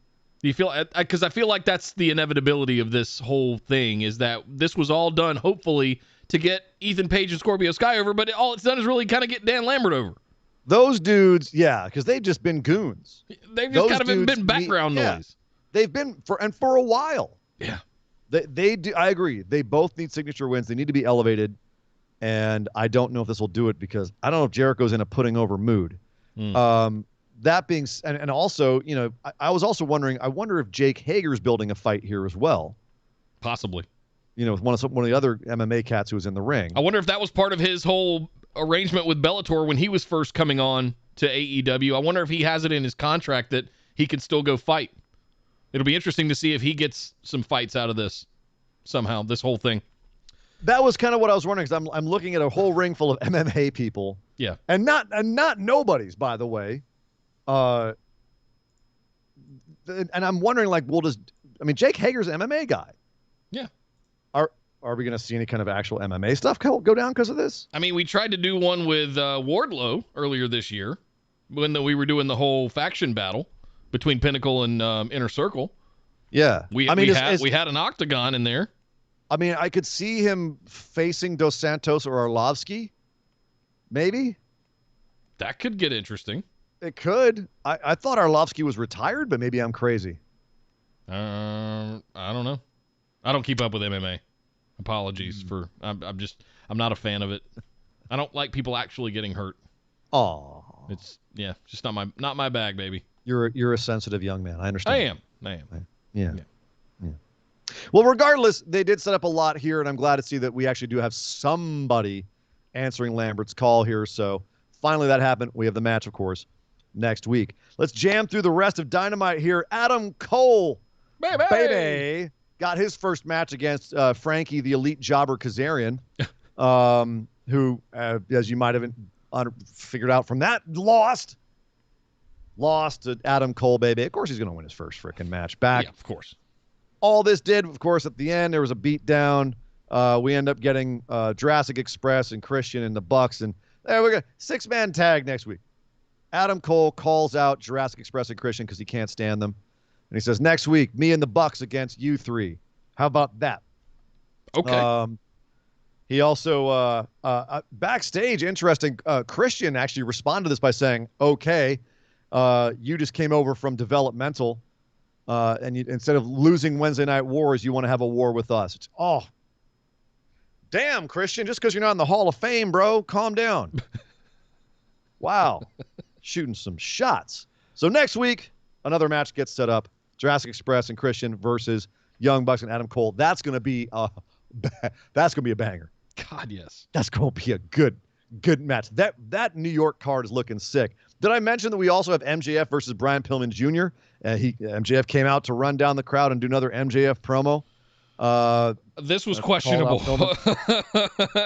G: Do you feel, because I feel like that's the inevitability of this whole thing, is that this was all done, hopefully, to get Ethan Page and Scorpio Sky over, but all it's done is really kind of get Dan Lambert over.
H: Those dudes, yeah, because they've just been goons.
G: They've just kind of been background noise.
H: They've been for a while.
G: Yeah.
H: They do. I agree. They both need signature wins. They need to be elevated, and I don't know if this will do it because I don't know if Jericho's in a putting over mood. That being and also, you know, I was also wondering. I wonder if Jake Hager's building a fight here as well.
G: Possibly.
H: You know, with one of the other MMA cats who was in the ring.
G: I wonder if that was part of his whole arrangement with Bellator when he was first coming on to AEW. I wonder if he has it in his contract that he can still go fight. It'll be interesting to see if he gets some fights out of this somehow, this whole thing.
H: That was kind of what I was wondering, because I'm looking at a whole ring full of MMA people.
G: Yeah.
H: And not nobodies, by the way. And I'm wondering, like, Jake Hager's an MMA guy.
G: Yeah.
H: Are we going to see any kind of actual MMA stuff go down because of this?
G: I mean, we tried to do one with Wardlow earlier this year when we were doing the whole faction battle between Pinnacle and Inner Circle.
H: Yeah.
G: We had an octagon in there.
H: I mean, I could see him facing Dos Santos or Arlovsky. Maybe.
G: That could get interesting.
H: It could. I thought Arlovsky was retired, but maybe I'm crazy.
G: I don't know. I don't keep up with MMA. Apologies for I'm not a fan of it. I don't like people actually getting hurt.
H: Oh.
G: It's just not my bag, baby.
H: You're a sensitive young man. I understand.
G: I am.
H: Yeah. Well, regardless, they did set up a lot here, and I'm glad to see that we actually do have somebody answering Lambert's call here. So finally that happened. We have the match, of course, next week. Let's jam through the rest of Dynamite here. Adam Cole, baby, got his first match against Frankie, the Elite Jobber Kazarian, who, as you might have figured out from that, lost to Adam Cole, baby. Of course he's going to win his first freaking match back.
G: Yeah, of course.
H: All this did, of course, at the end, there was a beatdown. We end up getting Jurassic Express and Christian and the Bucks, and there we go. 6-man tag next week. Adam Cole calls out Jurassic Express and Christian because he can't stand them. And he says, next week, me and the Bucks against you three. How about that?
G: Okay.
H: He also, backstage, interesting, Christian actually responded to this by saying, okay, you just came over from developmental, and instead of losing Wednesday Night Wars, you want to have a war with us. Damn, Christian, just because you're not in the Hall of Fame, bro, calm down. Wow. Shooting some shots. So next week, another match gets set up. Jurassic Express and Christian versus Young Bucks and Adam Cole. That's going to be a banger.
G: God, yes.
H: That's going to be a good match. That New York card is looking sick. Did I mention that we also have MJF versus Brian Pilman Jr.? MJF came out to run down the crowd and do another MJF promo.
G: This was questionable.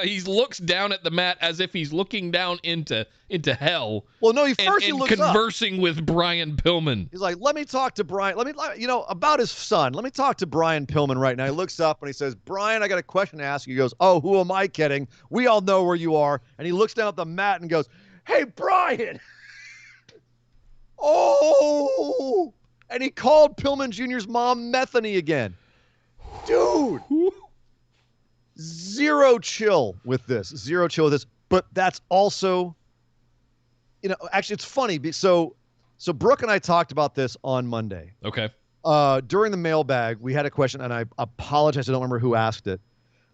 G: He looks down at the mat as if he's looking down into hell.
H: Well, no, he looks
G: conversing
H: up
G: with Brian Pillman.
H: He's like, let me talk to Brian. About his son. Let me talk to Brian Pillman right now. He looks up and he says, Brian, I got a question to ask you. He goes, oh, who am I kidding? We all know where you are. And he looks down at the mat and goes, hey, Brian. Oh. And he called Pillman Jr.'s mom Methany again. Dude, zero chill with this. But that's also, actually it's funny. So Brooke and I talked about this on Monday.
G: Okay.
H: During the mailbag, we had a question, and I apologize, I don't remember who asked it,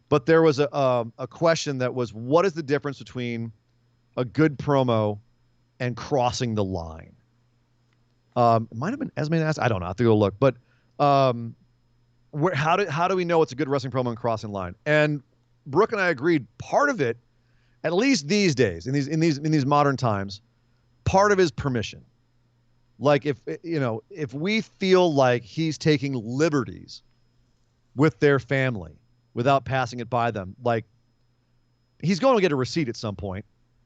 H: but there was a question that was, what is the difference between a good promo and crossing the line? It might have been Esme asked. I don't know. I have to go look, but how do we know it's a good wrestling promo and crossing line? And Brooke and I agreed part of it, at least these days, in these modern times, part of it is permission. Like if we feel like he's taking liberties with their family without passing it by them, like he's going to get a receipt at some point,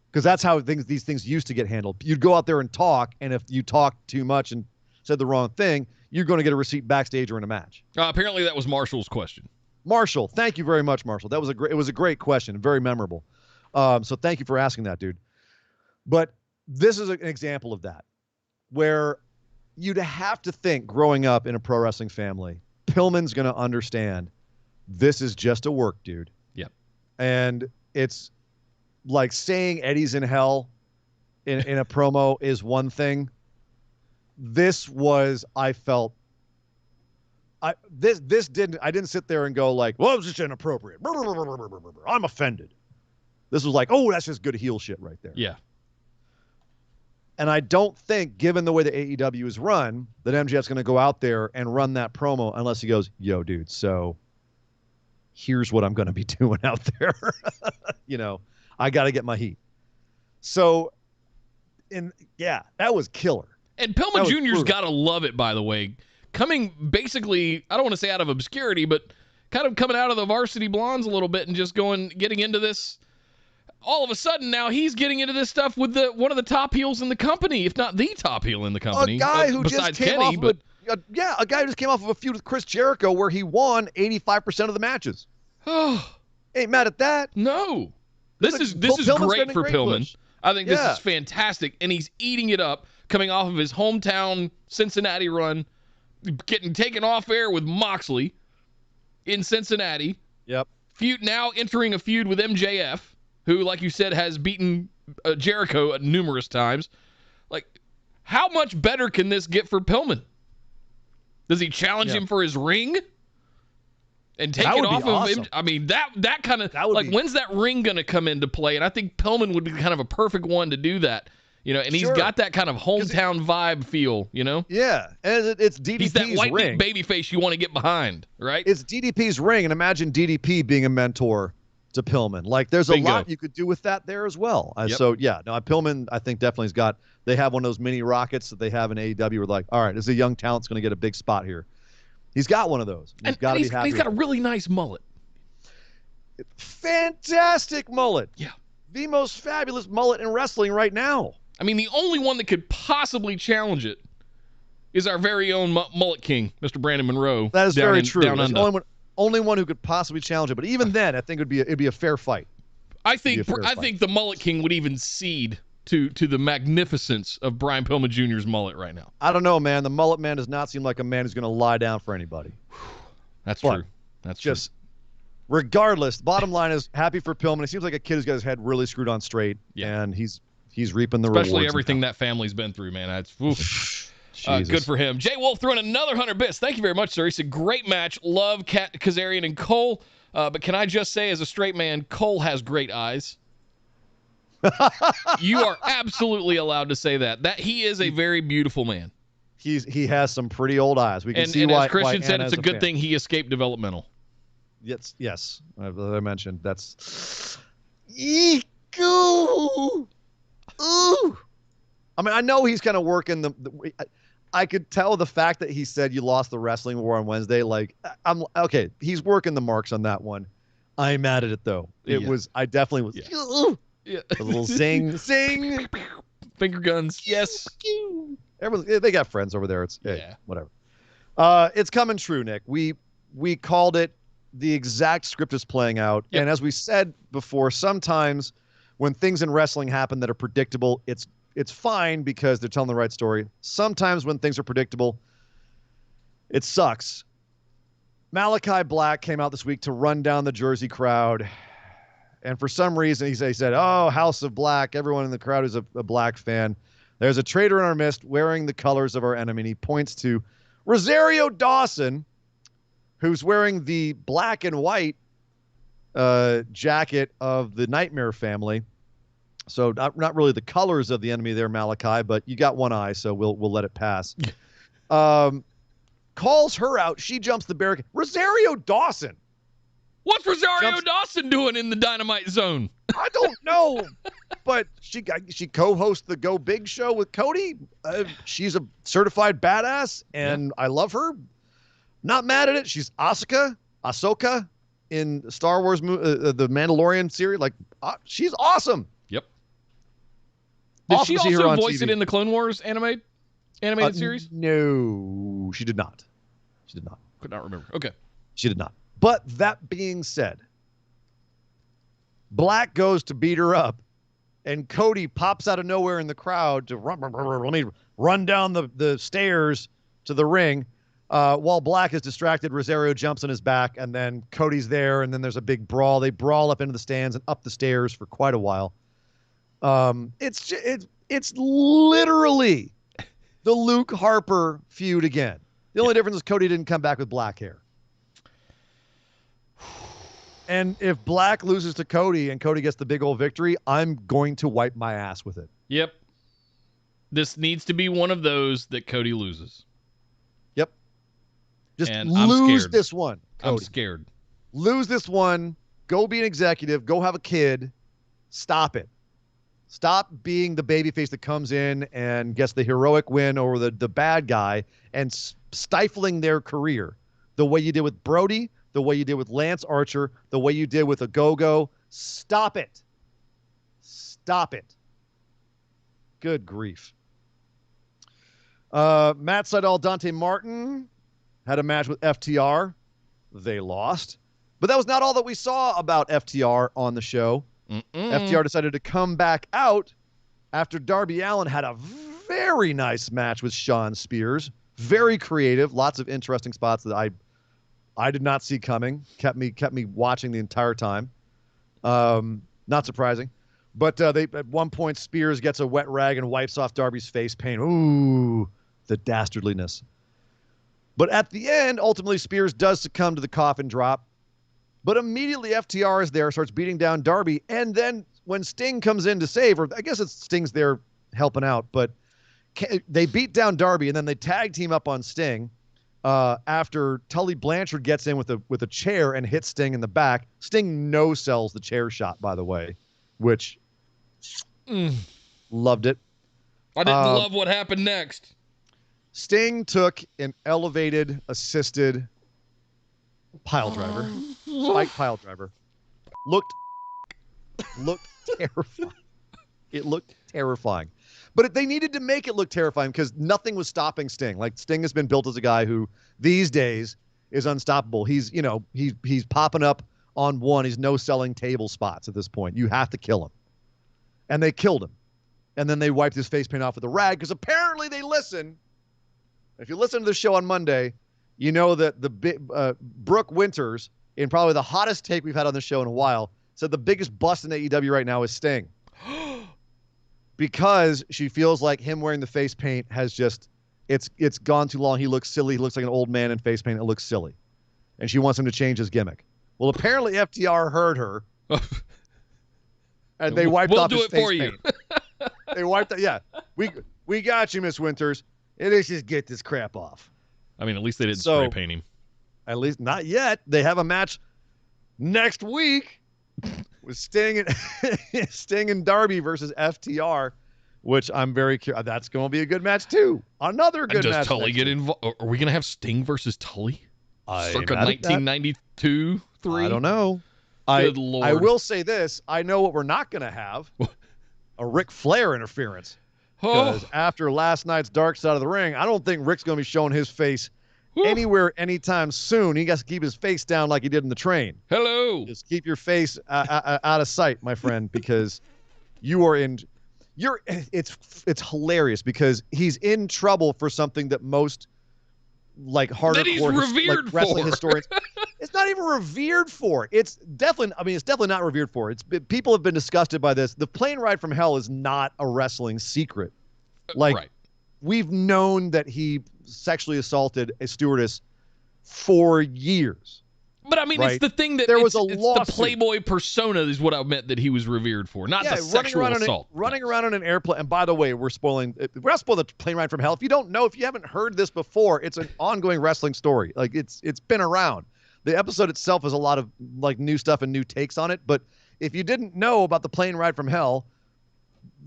H: because that's how these things used to get handled. You'd go out there and talk, and if you talk too much and said the wrong thing, you're going to get a receipt backstage or in a match.
G: Apparently that was Marshall's question.
H: Marshall, thank you very much, Marshall. It was a great question, very memorable. So thank you for asking that, dude. But this is an example of that, where you'd have to think, growing up in a pro wrestling family, Pillman's going to understand this is just a work, dude.
G: Yep.
H: And it's like saying Eddie's in hell in a promo is one thing. This was, I didn't sit there and go like, well, it was just inappropriate. I'm offended. This was like, oh, that's just good heel shit right there.
G: Yeah.
H: And I don't think, given the way the AEW is run, that MJF's going to go out there and run that promo unless he goes, yo, dude, so here's what I'm going to be doing out there. I got to get my heat. So, that was killer.
G: And Pillman Jr.'s got to love it, by the way. Coming basically, I don't want to say out of obscurity, but kind of coming out of the Varsity Blondes a little bit and just getting into this. All of a sudden, now he's getting into this stuff with one of the top heels in the company, if not the top heel in the company.
H: A guy who
G: besides
H: just came
G: Kenny,
H: off a guy who just came off of a feud with Chris Jericho where he won 85% of the matches. Ain't mad at that.
G: No. This is great for Pillman. Push. I think this is fantastic, and he's eating it up, coming off of his hometown Cincinnati run, getting taken off air with Moxley in Cincinnati.
H: Yep.
G: Now entering a feud with MJF, who, like you said, has beaten Jericho numerous times. Like, how much better can this get for Pillman? Does he challenge him for his ring? And take it off of him? I mean, that kind of, like, when's that ring going to come into play? And I think Pillman would be kind of a perfect one to do that. And he's got that kind of hometown vibe feel,
H: Yeah, and it's DDP's ring.
G: He's that white baby face you want to get behind, right?
H: It's DDP's ring, and imagine DDP being a mentor to Pillman. Like, there's a lot you could do with that there as well. Pillman, I think, definitely they have one of those mini rockets that they have in AEW where, like, all right, this is a young talent's going to get a big spot here. He's got one of those. He's got
G: a really nice mullet.
H: Fantastic mullet.
G: Yeah.
H: The most fabulous mullet in wrestling right now.
G: I mean, the only one that could possibly challenge it is our very own mullet king, Mr. Brandon Monroe.
H: That is very true. That's the only one who could possibly challenge it. But even then, I think it'd be a fair fight.
G: I think the mullet king would even cede to the magnificence of Brian Pilman Jr.'s mullet right now.
H: I don't know, man. The mullet man does not seem like a man who's going to lie down for anybody.
G: That's true.
H: Regardless, the bottom line is happy for Pillman. It seems like a kid who's got his head really screwed on straight, and he's reaping the rewards.
G: Especially everything that family's been through, man. That's good for him. Jay Wolf throwing another 100 bits. Thank you very much, sir. He said, great match. Love Kazarian and Cole. But can I just say, as a straight man, Cole has great eyes. You are absolutely allowed to say that. That he is a very beautiful man.
H: He has some pretty old eyes. We can see
G: and
H: why.
G: As Christian said, it's a good thing he escaped developmental.
H: Yes. As I mentioned, that's. Ooh. I mean, I know he's kind of working I could tell the fact that he said you lost the wrestling war on Wednesday. Like, I'm okay. He's working the marks on that one. I'm mad at it though. I definitely was.
G: Yeah.
H: A little zing.
G: Finger guns. Yes.
H: They got friends over there. Whatever. It's coming true, Nick. We called it. The exact script is playing out. Yep. And as we said before, sometimes when things in wrestling happen that are predictable, it's fine because they're telling the right story. Sometimes when things are predictable, it sucks. Malachi Black came out this week to run down the Jersey crowd. And for some reason, he said, oh, House of Black. Everyone in the crowd is a Black fan. There's a traitor in our midst wearing the colors of our enemy. And he points to Rosario Dawson, who's wearing the black and white jacket of the Nightmare family. So not really the colors of the enemy there, Malachi, but you got one eye, so we'll let it pass. Calls her out. She jumps the barricade. Rosario Dawson.
G: What's Rosario Dawson doing in the Dynamite Zone?
H: I don't know, but she co-hosts the Go Big show with Cody. She's a certified badass, and I love her. Not mad at it. She's Ahsoka in Star Wars, the Mandalorian series. Like, she's awesome.
G: Yep. Did she also voice it in the Clone Wars anime? animated series?
H: No, she did not. She did not.
G: Could not remember. Okay.
H: She did not. But that being said, Black goes to beat her up, and Cody pops out of nowhere in the crowd to run down the stairs to the ring. While Black is distracted, Rosario jumps on his back, and then Cody's there, and then there's a big brawl. They brawl up into the stands and up the stairs for quite a while. It's literally the Luke Harper feud again. The only difference is Cody didn't come back with black hair. And if Black loses to Cody and Cody gets the big old victory, I'm going to wipe my ass with it.
G: Yep. This needs to be one of those that Cody loses.
H: Yep. Just
G: And
H: lose this one, Cody.
G: I'm scared.
H: Lose this one. Go be an executive. Go have a kid. Stop it. Stop being the babyface that comes in and gets the heroic win over the bad guy and stifling their career the way you did with Brody, the way you did with Lance Archer, the way you did with Ogogo. Stop it. Stop it. Good grief. Matt Sydal, Dante Martin had a match with FTR. They lost. But that was not all that we saw about FTR on the show. FTR decided to come back out after Darby Allin had a very nice match with Shawn Spears. Very creative. Lots of interesting spots that I did not see coming. Kept me watching the entire time. Not surprising. But they at one point, Spears gets a wet rag and wipes off Darby's face paint. Ooh, the dastardliness. But at the end, ultimately, Spears does succumb to the coffin drop. But immediately FTR is there, starts beating down Darby. And then when Sting comes in to save, or I guess it's Sting's there helping out, but they beat down Darby and then they tag team up on Sting after Tully Blanchard gets in with a chair and hits Sting in the back. Sting no-sells the chair shot, by the way, which loved it.
G: I didn't love what happened next.
H: Sting took an elevated, assisted pile driver. Spike pile driver. Looked terrifying. It looked terrifying. But they needed to make it look terrifying because nothing was stopping Sting. Like, Sting has been built as a guy who these days is unstoppable. He's popping up on one. He's no-selling table spots at this point. You have to kill him. And they killed him. And then they wiped his face paint off with a rag because apparently they listen. If you listen to the show on Monday, you know that Brooke Winters, in probably the hottest take we've had on the show in a while, said the biggest bust in AEW right now is Sting. Because she feels like him wearing the face paint has just, it's gone too long. He looks silly. He looks like an old man in face paint. It looks silly. And she wants him to change his gimmick. Well, apparently FTR heard her. And they wiped off his face paint. We'll do it for you. They wiped it. Yeah. We got you, Miss Winters. Let's just get this crap off.
G: I mean, at least they didn't spray paint him.
H: At least not yet. They have a match next week with Sting and Darby versus FTR, which I'm very curious. That's going to be a good match too. Another good match.
G: Does Tully get involved? Are we going to have Sting versus Tully? Circa 1992, 3?
H: I don't know.
G: Good Lord.
H: I will say this. I know what we're not going to have. A Ric Flair interference. Because after last night's Dark Side of the Ring, I don't think Rick's going to be showing his face anywhere anytime soon. He has to keep his face down like he did in the train.
G: Hello.
H: Just keep your face out of sight, my friend, because it's hilarious because he's in trouble for something that most hardcore wrestling historians. It's not even revered for. It's definitely not revered for. People have been disgusted by this. The plane ride from hell is not a wrestling secret. Right. We've known that he sexually assaulted a stewardess for years.
G: But I mean,
H: right?
G: It's the thing that
H: there was a lawsuit.
G: The Playboy persona is what I meant that he was revered for, not the sexual assault.
H: Running around on an airplane. And by the way, we're not spoiling the plane ride from hell. If you don't know, if you haven't heard this before, it's an ongoing wrestling story. Like it's been around. The episode itself is a lot of new stuff and new takes on it. But if you didn't know about the plane ride from hell,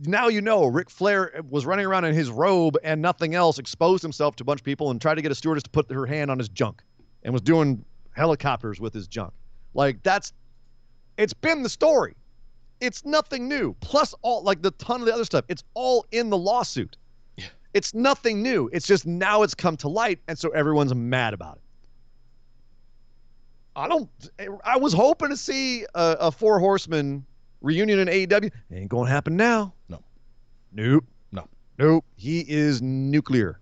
H: now you know. Ric Flair was running around in his robe and nothing else, exposed himself to a bunch of people and tried to get a stewardess to put her hand on his junk and was doing helicopters with his junk. It's been the story. It's nothing new. Plus the ton of the other stuff. It's all in the lawsuit. Yeah. It's nothing new. It's just now it's come to light, and so everyone's mad about it. I was hoping to see a Four Horsemen reunion in AEW. Ain't going to happen now. Nope. He is nuclear.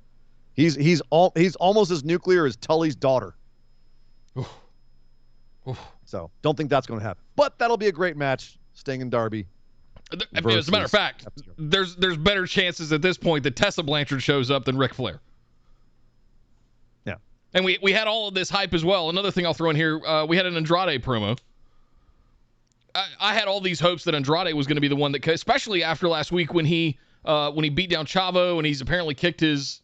H: He's almost as nuclear as Tully's daughter. So don't think that's going to happen. But that'll be a great match. Sting and Darby.
G: As a matter of fact, there's better chances at this point that Tessa Blanchard shows up than Ric Flair.
H: Yeah.
G: And we had all of this hype as well. Another thing I'll throw in here, we had an Andrade promo. I had all these hopes that Andrade was going to be the one that, especially after last week when he beat down Chavo and he's apparently kicked his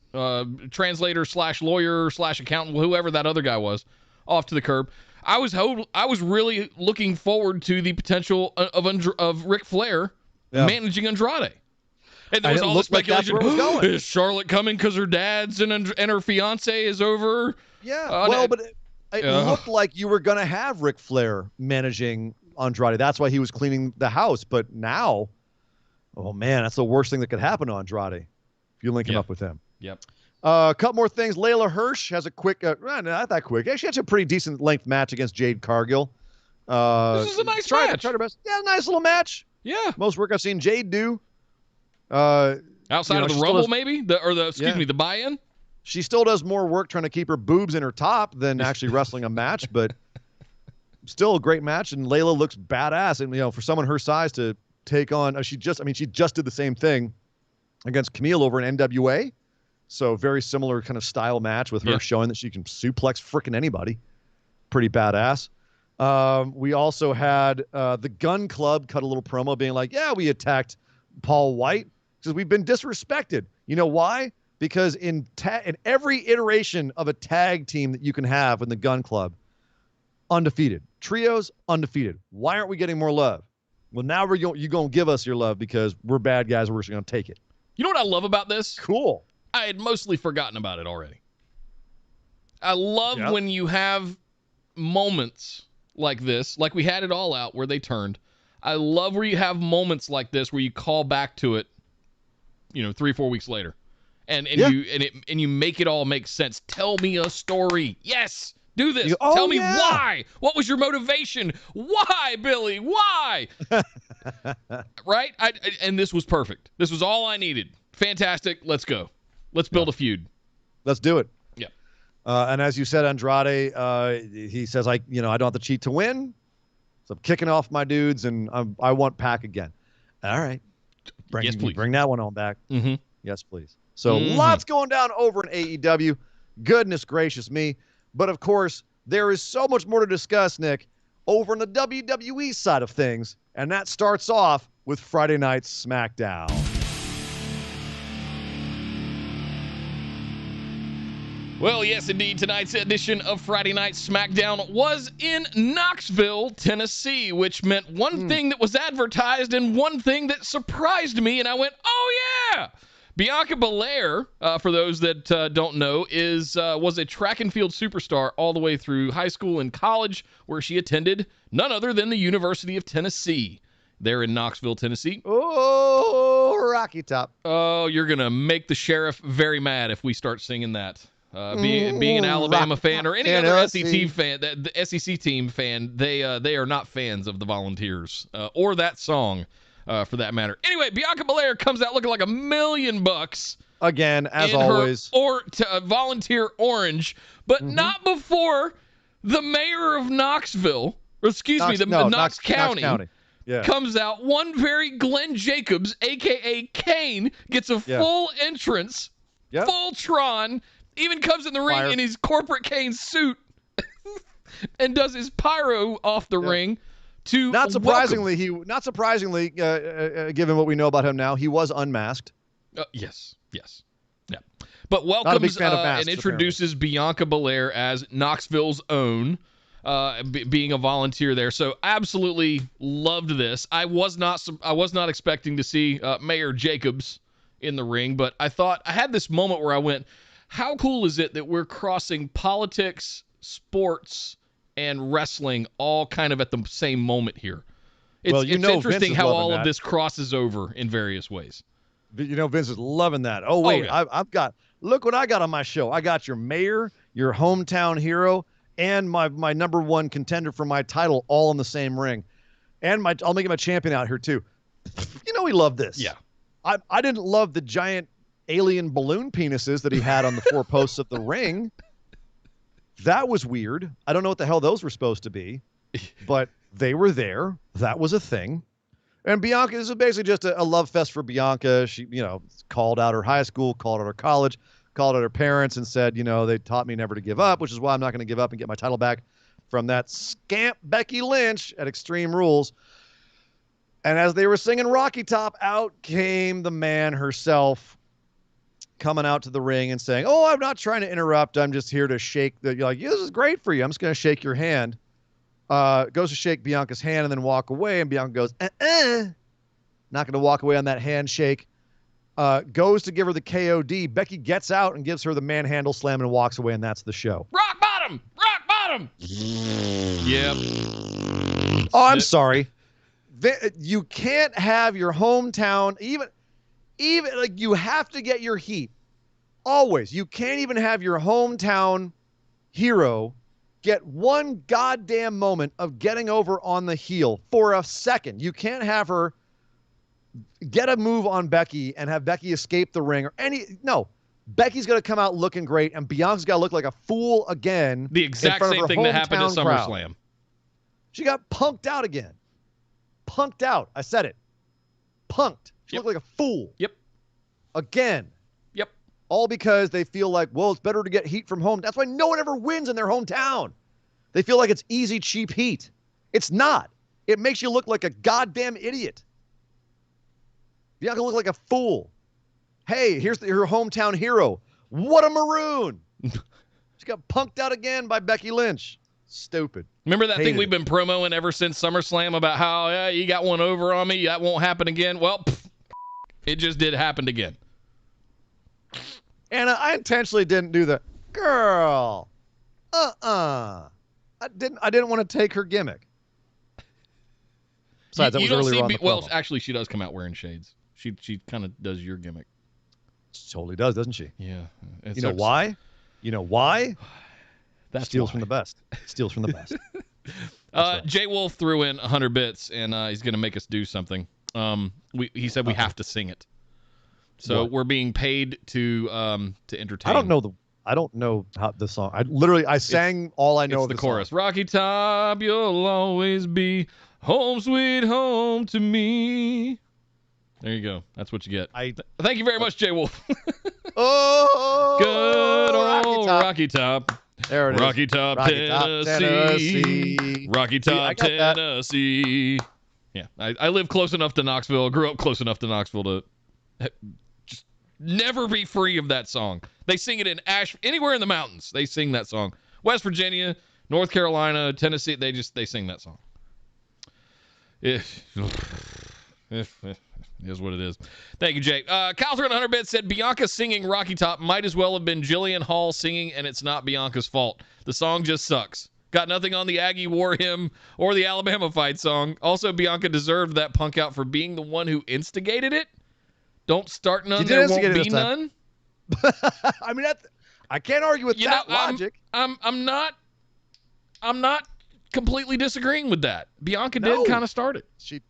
G: translator / lawyer / accountant, whoever that other guy was, off to the curb. I was really looking forward to the potential of Ric Flair managing Andrade. And there was all the speculation, is Charlotte coming because her dad's and her fiance is over?
H: Yeah, but it looked like you were going to have Ric Flair managing Andrade. That's why he was cleaning the house. But now, oh man, that's the worst thing that could happen to Andrade if you link him up with him.
G: Yep.
H: A couple more things. Layla Hirsch has a quick, not that quick. Actually, had a pretty decent length match against Jade Cargill.
G: This is a nice match.
H: Tried her best. Yeah, nice little match.
G: Yeah.
H: Most work I've seen Jade do.
G: Outside of the Rumble, maybe? The buy-in?
H: She still does more work trying to keep her boobs in her top than actually wrestling a match, but still a great match. And Layla looks badass. And, for someone her size to take on, she just did the same thing against Camille over in NWA. So very similar kind of style match with her showing that she can suplex frickin' anybody. Pretty badass. We also had the Gun Club cut a little promo being like, yeah, we attacked Paul White because we've been disrespected. You know why? Because in every iteration of a tag team that you can have in the Gun Club, undefeated. Trios, undefeated. Why aren't we getting more love? Well, now you're going to give us your love because we're bad guys. We're just going to take it.
G: You know what I love about this?
H: Cool.
G: I had mostly forgotten about it already. I love when you have moments like this, like we had it All Out where they turned. I love where you have moments like this where you call back to it, 3-4 weeks later, and you make it all make sense. Tell me a story. Yes, do this. Tell me why. What was your motivation? Why, Billy? Why? Right? And this was perfect. This was all I needed. Fantastic. Let's go. Let's build a feud.
H: Let's do it.
G: Yeah.
H: And as you said, Andrade, he says, I don't have to cheat to win. So I'm kicking off my dudes, and I want Pac again. All right.
G: Yes, please.
H: Bring that one on back.
G: Mm-hmm.
H: Yes, please. So lots going down over in AEW. Goodness gracious me. But, of course, there is so much more to discuss, Nick, over in the WWE side of things. And that starts off with Friday night's Smackdown.
G: Well, yes, indeed. Tonight's edition of Friday Night SmackDown was in Knoxville, Tennessee, which meant one thing that was advertised and one thing that surprised me, and I went, oh, yeah! Bianca Belair, for those that don't know, was a track and field superstar all the way through high school and college, where she attended none other than the University of Tennessee. There in Knoxville, Tennessee.
H: Oh, Rocky Top.
G: Oh, you're going to make the sheriff very mad if we start singing that. Being an Alabama fan or any other SEC fan, the SEC team fan, they are not fans of the Volunteers or that song, for that matter. Anyway, Bianca Belair comes out looking like $1 million
H: again, as always,
G: or Volunteer orange, but not before the mayor of Knoxville, or Knox County. Yeah. Comes out. One very Glenn Jacobs, a.k.a. Kane, gets a full entrance, full Tron, even comes in the ring in his corporate Kane suit and does his pyro off the ring to
H: Not surprisingly, given what we know about him now, he was unmasked.
G: Yes. Yeah. But welcomes and introduces Bianca Belair as Knoxville's own. Being a volunteer there, so absolutely loved this. I was not expecting to see Mayor Jacobs in the ring, but I had this moment where I went, how cool is it that we're crossing politics, sports, and wrestling all kind of at the same moment here? It's interesting how all of this crosses over in various ways.
H: Vince is loving that. Oh, wait,
G: yeah.
H: Look what I got on my show. I got your mayor, your hometown hero, and my number one contender for my title all in the same ring. And I'll make him a champion out here, too. We love this.
G: Yeah.
H: I didn't love the giant alien balloon penises that he had on the four posts of the ring. That was weird. I don't know what the hell those were supposed to be, but they were there. That was a thing. And Bianca, this is basically just a love fest for Bianca. She, called out her high school, called out her college, called out her parents and said, they taught me never to give up, which is why I'm not going to give up and get my title back from that scamp Becky Lynch at Extreme Rules. And as they were singing Rocky Top, out came the man herself, coming out to the ring and saying, "Oh, I'm not trying to interrupt. I'm just here to shake the." You're like, "Yeah, this is great for you. I'm just going to shake your hand." Goes to shake Bianca's hand and then walk away, and Bianca goes, not going to walk away on that handshake. Goes to give her the KOD. Becky gets out and gives her the manhandle slam and walks away, and that's the show.
G: Rock bottom! Rock bottom! Yep.
H: Oh, I'm sorry. You can't have your hometown, even like you have to get your heat. Always. You can't even have your hometown hero get one goddamn moment of getting over on the heel for a second. You can't have her get a move on Becky and have Becky escape the ring no. Becky's going to come out looking great, and Bianca's got to look like a fool again.
G: The exact same thing that happened at SummerSlam.
H: Crowd. She got punked out again. Punked out. I said it. Punked. She looked like a fool.
G: Yep.
H: Again.
G: Yep.
H: All because they feel like, well, it's better to get heat from home. That's why no one ever wins in their hometown. They feel like it's easy, cheap heat. It's not. It makes you look like a goddamn idiot. Bianca look like a fool. Hey, here's her hometown hero. What a maroon. She got punked out again by Becky Lynch. Stupid.
G: Remember that thing we've been promoting ever since SummerSlam about how you got one over on me, that won't happen again? Well, it just did happen again.
H: And I intentionally didn't do the girl. I didn't want to take her gimmick. Besides, that was earlier on the promo.
G: Well, actually, she does come out wearing shades. She kind of does your gimmick.
H: She totally does, doesn't she?
G: Yeah.
H: You know why?
G: That's
H: steals
G: why.
H: from the best. Steals from the best.
G: Right. Jay Wolf threw in 100 bits, and he's going to make us do something. He said we have to sing it. So we're being paid to entertain.
H: I don't know how the song. I sang all I know of
G: the chorus. Song. Rocky Top, you'll always be home sweet home to me. There you go. That's what you get. Thank you very much, Jay Wolf. Good old Rocky Top.
H: There it is.
G: Rocky Top, Tennessee. Rocky Top, Tennessee. Yeah, I live close enough to Knoxville, grew up close enough to Knoxville to just never be free of that song. They sing it in anywhere in the mountains. They sing that song. West Virginia, North Carolina, Tennessee, they sing that song. It is what it is. Thank you, Jake. Catherine 100 bits said Bianca singing Rocky Top might as well have been Jillian Hall singing, and it's not Bianca's fault. The song just sucks. Got nothing on the Aggie War Hymn or the Alabama Fight song. Also, Bianca deserved that punk out for being the one who instigated it. Don't start none, there won't be none.
H: I mean, I can't argue with that logic.
G: I'm not completely disagreeing with that. Bianca did kind of start it.
H: She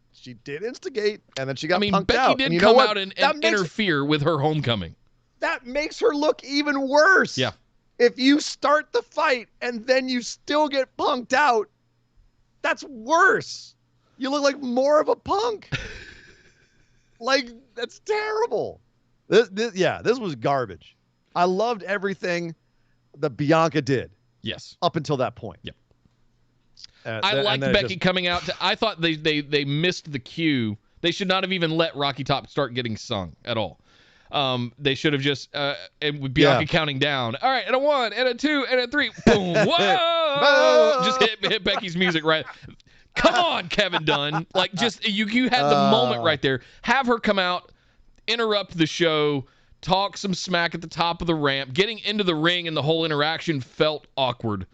H: did instigate, and then she got punked
G: Becky
H: out.
G: Becky did
H: and
G: come out and interfere with her homecoming.
H: That makes her look even worse.
G: Yeah.
H: If you start the fight and then you still get punked out, that's worse. You look like more of a punk. Like, that's terrible. This was garbage. I loved everything that Bianca did.
G: Yes.
H: Up until that point.
G: Yep. I liked Becky
H: just
G: coming out. I thought they missed the cue. They should not have even let Rocky Top start getting sung at all. They should have just and with Bianca counting down. All right, and a 1, and a 2, and a 3. Boom! Whoa! Just hit Becky's music right. Come on, Kevin Dunn. Like, just you had the moment right there. Have her come out, interrupt the show, talk some smack at the top of the ramp. Getting into the ring and the whole interaction felt awkward.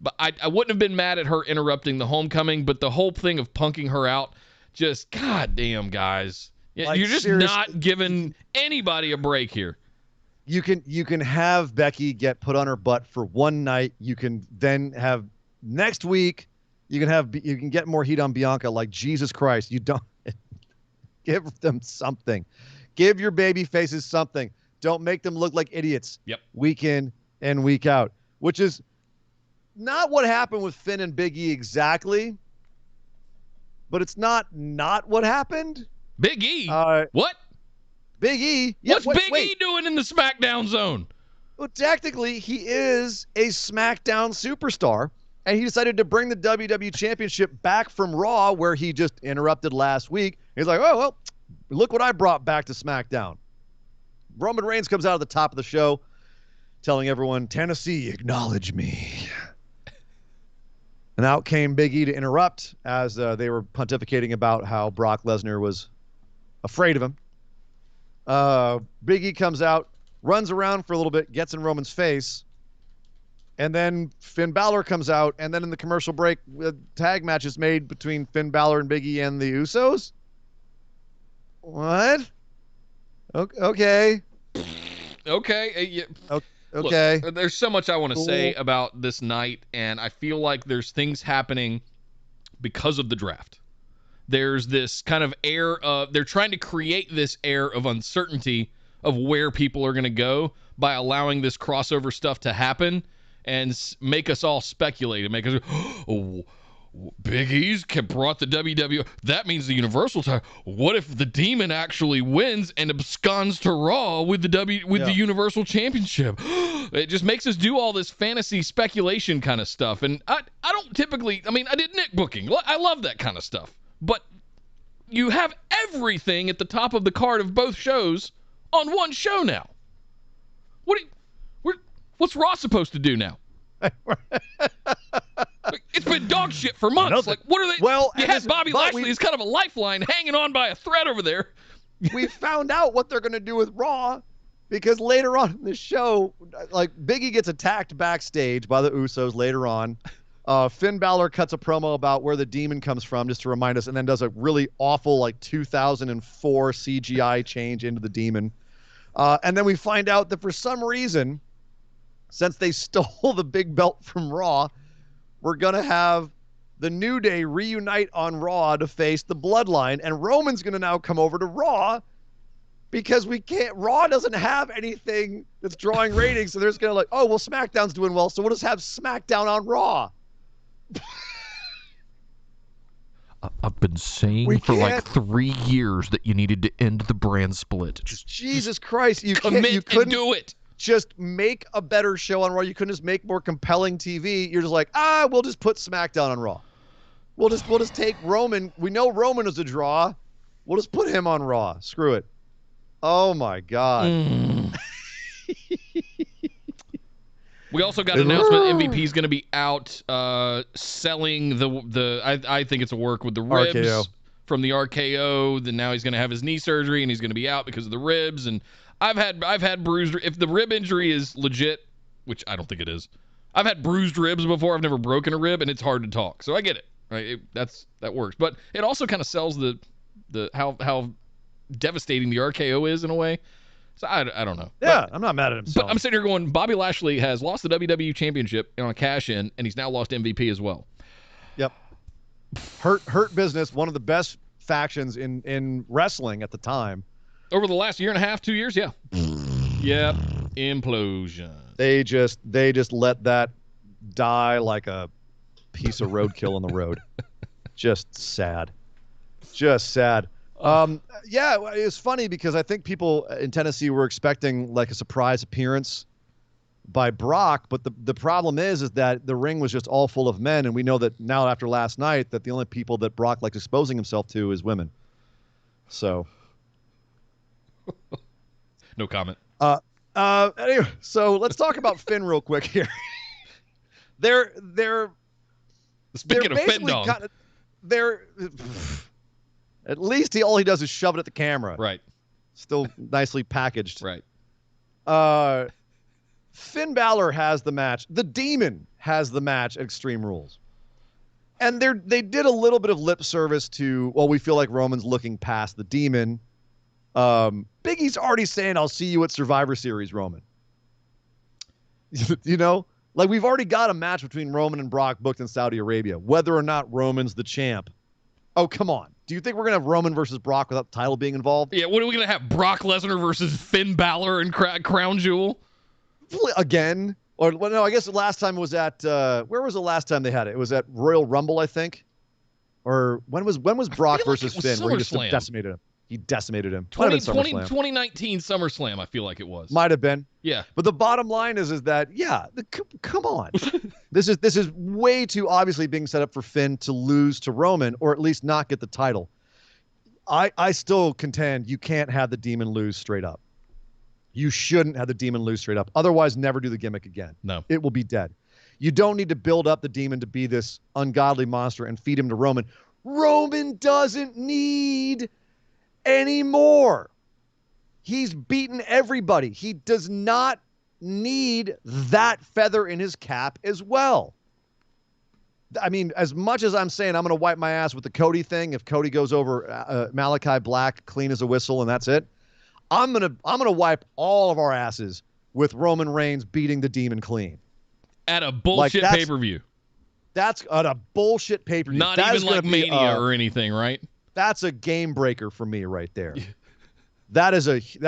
G: But I wouldn't have been mad at her interrupting the homecoming, but the whole thing of punking her out, just goddamn, guys. Yeah,
H: Like,
G: you're just
H: seriously,
G: not giving anybody a break here.
H: You can have Becky get put on her butt for one night. You can then have next week. You can get more heat on Bianca. Like, Jesus Christ, you don't give them something. Give your baby faces something. Don't make them look like idiots.
G: Yep.
H: Week in and week out, which is not what happened with Finn and Big E exactly, but it's not what happened.
G: Big E? What?
H: Big E? Yeah,
G: What's Big E doing in the SmackDown zone?
H: Well, technically, he is a SmackDown superstar, and he decided to bring the WWE Championship back from Raw, where he just interrupted last week. He's like, oh, well, look what I brought back to SmackDown. Roman Reigns comes out at the top of the show telling everyone, Tennessee, acknowledge me. And out came Big E to interrupt as they were pontificating about how Brock Lesnar was afraid of him. Big E comes out, runs around for a little bit, gets in Roman's face, and then Finn Balor comes out, and then in the commercial break, a tag match is made between Finn Balor and Big E and the Usos? What? Okay.
G: Okay. Yeah.
H: Okay.
G: Look, there's so much I want to say about this night, and I feel like there's things happening because of the draft. There's this kind of air of, they're trying to create this air of uncertainty of where people are going to go by allowing this crossover stuff to happen and make us all speculate and make us, oh, Big E's brought the WWE. That means the Universal title. What if the Demon actually wins and absconds to Raw with the Universal Championship? It just makes us do all this fantasy speculation kind of stuff. And I don't typically, I did Nick booking. I love that kind of stuff. But you have everything at the top of the card of both shows on one show now. What's Raw supposed to do now? It's been dog shit for months. Like, what are they?
H: Well,
G: you had Bobby Lashley as kind of a lifeline hanging on by a thread over there.
H: We found out what they're going to do with Raw because later on in the show, like, Big E gets attacked backstage by the Usos later on. Finn Balor cuts a promo about where the Demon comes from just to remind us, and then does a really awful, like, 2004 CGI change into the Demon. And then we find out that for some reason, since they stole the big belt from Raw, we're going to have the New Day reunite on Raw to face the Bloodline, and Roman's going to now come over to Raw because Raw doesn't have anything that's drawing ratings, so they're just going to like, oh, well, SmackDown's doing well, so we'll just have SmackDown on Raw.
I: I've been saying for like 3 years that you needed to end the brand split.
H: Jesus Christ, you
G: couldn't do it.
H: Just make a better show on Raw. You couldn't just make more compelling TV. You're just like, we'll just put SmackDown on Raw. We'll just take Roman. We know Roman is a draw. We'll just put him on Raw. Screw it. Oh my God.
G: We also got an announcement MVP is going to be out selling I think it's a work with the ribs
H: RKO.
G: From the RKO. Then now he's going to have his knee surgery and he's going to be out because of the ribs. And I've had bruised. If the rib injury is legit, which I don't think it is, I've had bruised ribs before. I've never broken a rib, and it's hard to talk. So I get it. Right? That works. But it also kind of sells the how devastating the RKO is in a way. So I don't know.
H: Yeah, I'm not mad at him.
G: But I'm sitting here going, Bobby Lashley has lost the WWE Championship on a cash-in, and he's now lost MVP as well.
H: Yep. Hurt Business, one of the best factions in wrestling at the time.
G: Over the last year and a half, 2 years, yeah. Yep. Implosion.
H: They just let that die like a piece of roadkill on the road. Just sad. Just sad. Yeah, it's funny because I think people in Tennessee were expecting like a surprise appearance by Brock, but the problem is that the ring was just all full of men, and we know that now after last night that the only people that Brock likes exposing himself to is women. So
G: no comment.
H: Anyway, so let's talk about Finn real quick here. They're
G: Speaking of Finn Dong.
H: At least all he does is shove it at the camera.
G: Right.
H: Still nicely packaged.
G: Right.
H: Finn Balor has the match. The Demon has the match at Extreme Rules. And they did a little bit of lip service to, well, we feel like Roman's looking past the Demon. Big E's already saying, I'll see you at Survivor Series, Roman. You know? Like, we've already got a match between Roman and Brock booked in Saudi Arabia. Whether or not Roman's the champ. Oh, come on. Do you think we're going to have Roman versus Brock without the title being involved?
G: Yeah, what are we going to have? Brock Lesnar versus Finn Balor and Crown Jewel?
H: Again? Or, well, no, I guess the last time was at, where was the last time they had it? It was at Royal Rumble, I think. Or when was Brock versus Finn where he just decimated him? He decimated him.
G: 2019 SummerSlam, I feel like it was.
H: Might have been.
G: Yeah.
H: But the bottom line is that, come on. This is way too obviously being set up for Finn to lose to Roman, or at least not get the title. I still contend you can't have the Demon lose straight up. You shouldn't have the Demon lose straight up. Otherwise, never do the gimmick again. No. It will be dead. You don't need to build up the Demon to be this ungodly monster and feed him to Roman. Roman doesn't need any more. He's beaten everybody. He does not need that feather in his cap as well. I mean, as much as I'm saying I'm going to wipe my ass with the Cody thing, if Cody goes over Malachi Black clean as a whistle and that's it, I'm gonna wipe all of our asses with Roman Reigns beating the Demon clean
G: at a bullshit pay-per-view.
H: That's at a bullshit pay-per-view.
G: Not even like Mania or anything, right?
H: That's a game breaker for me right there. That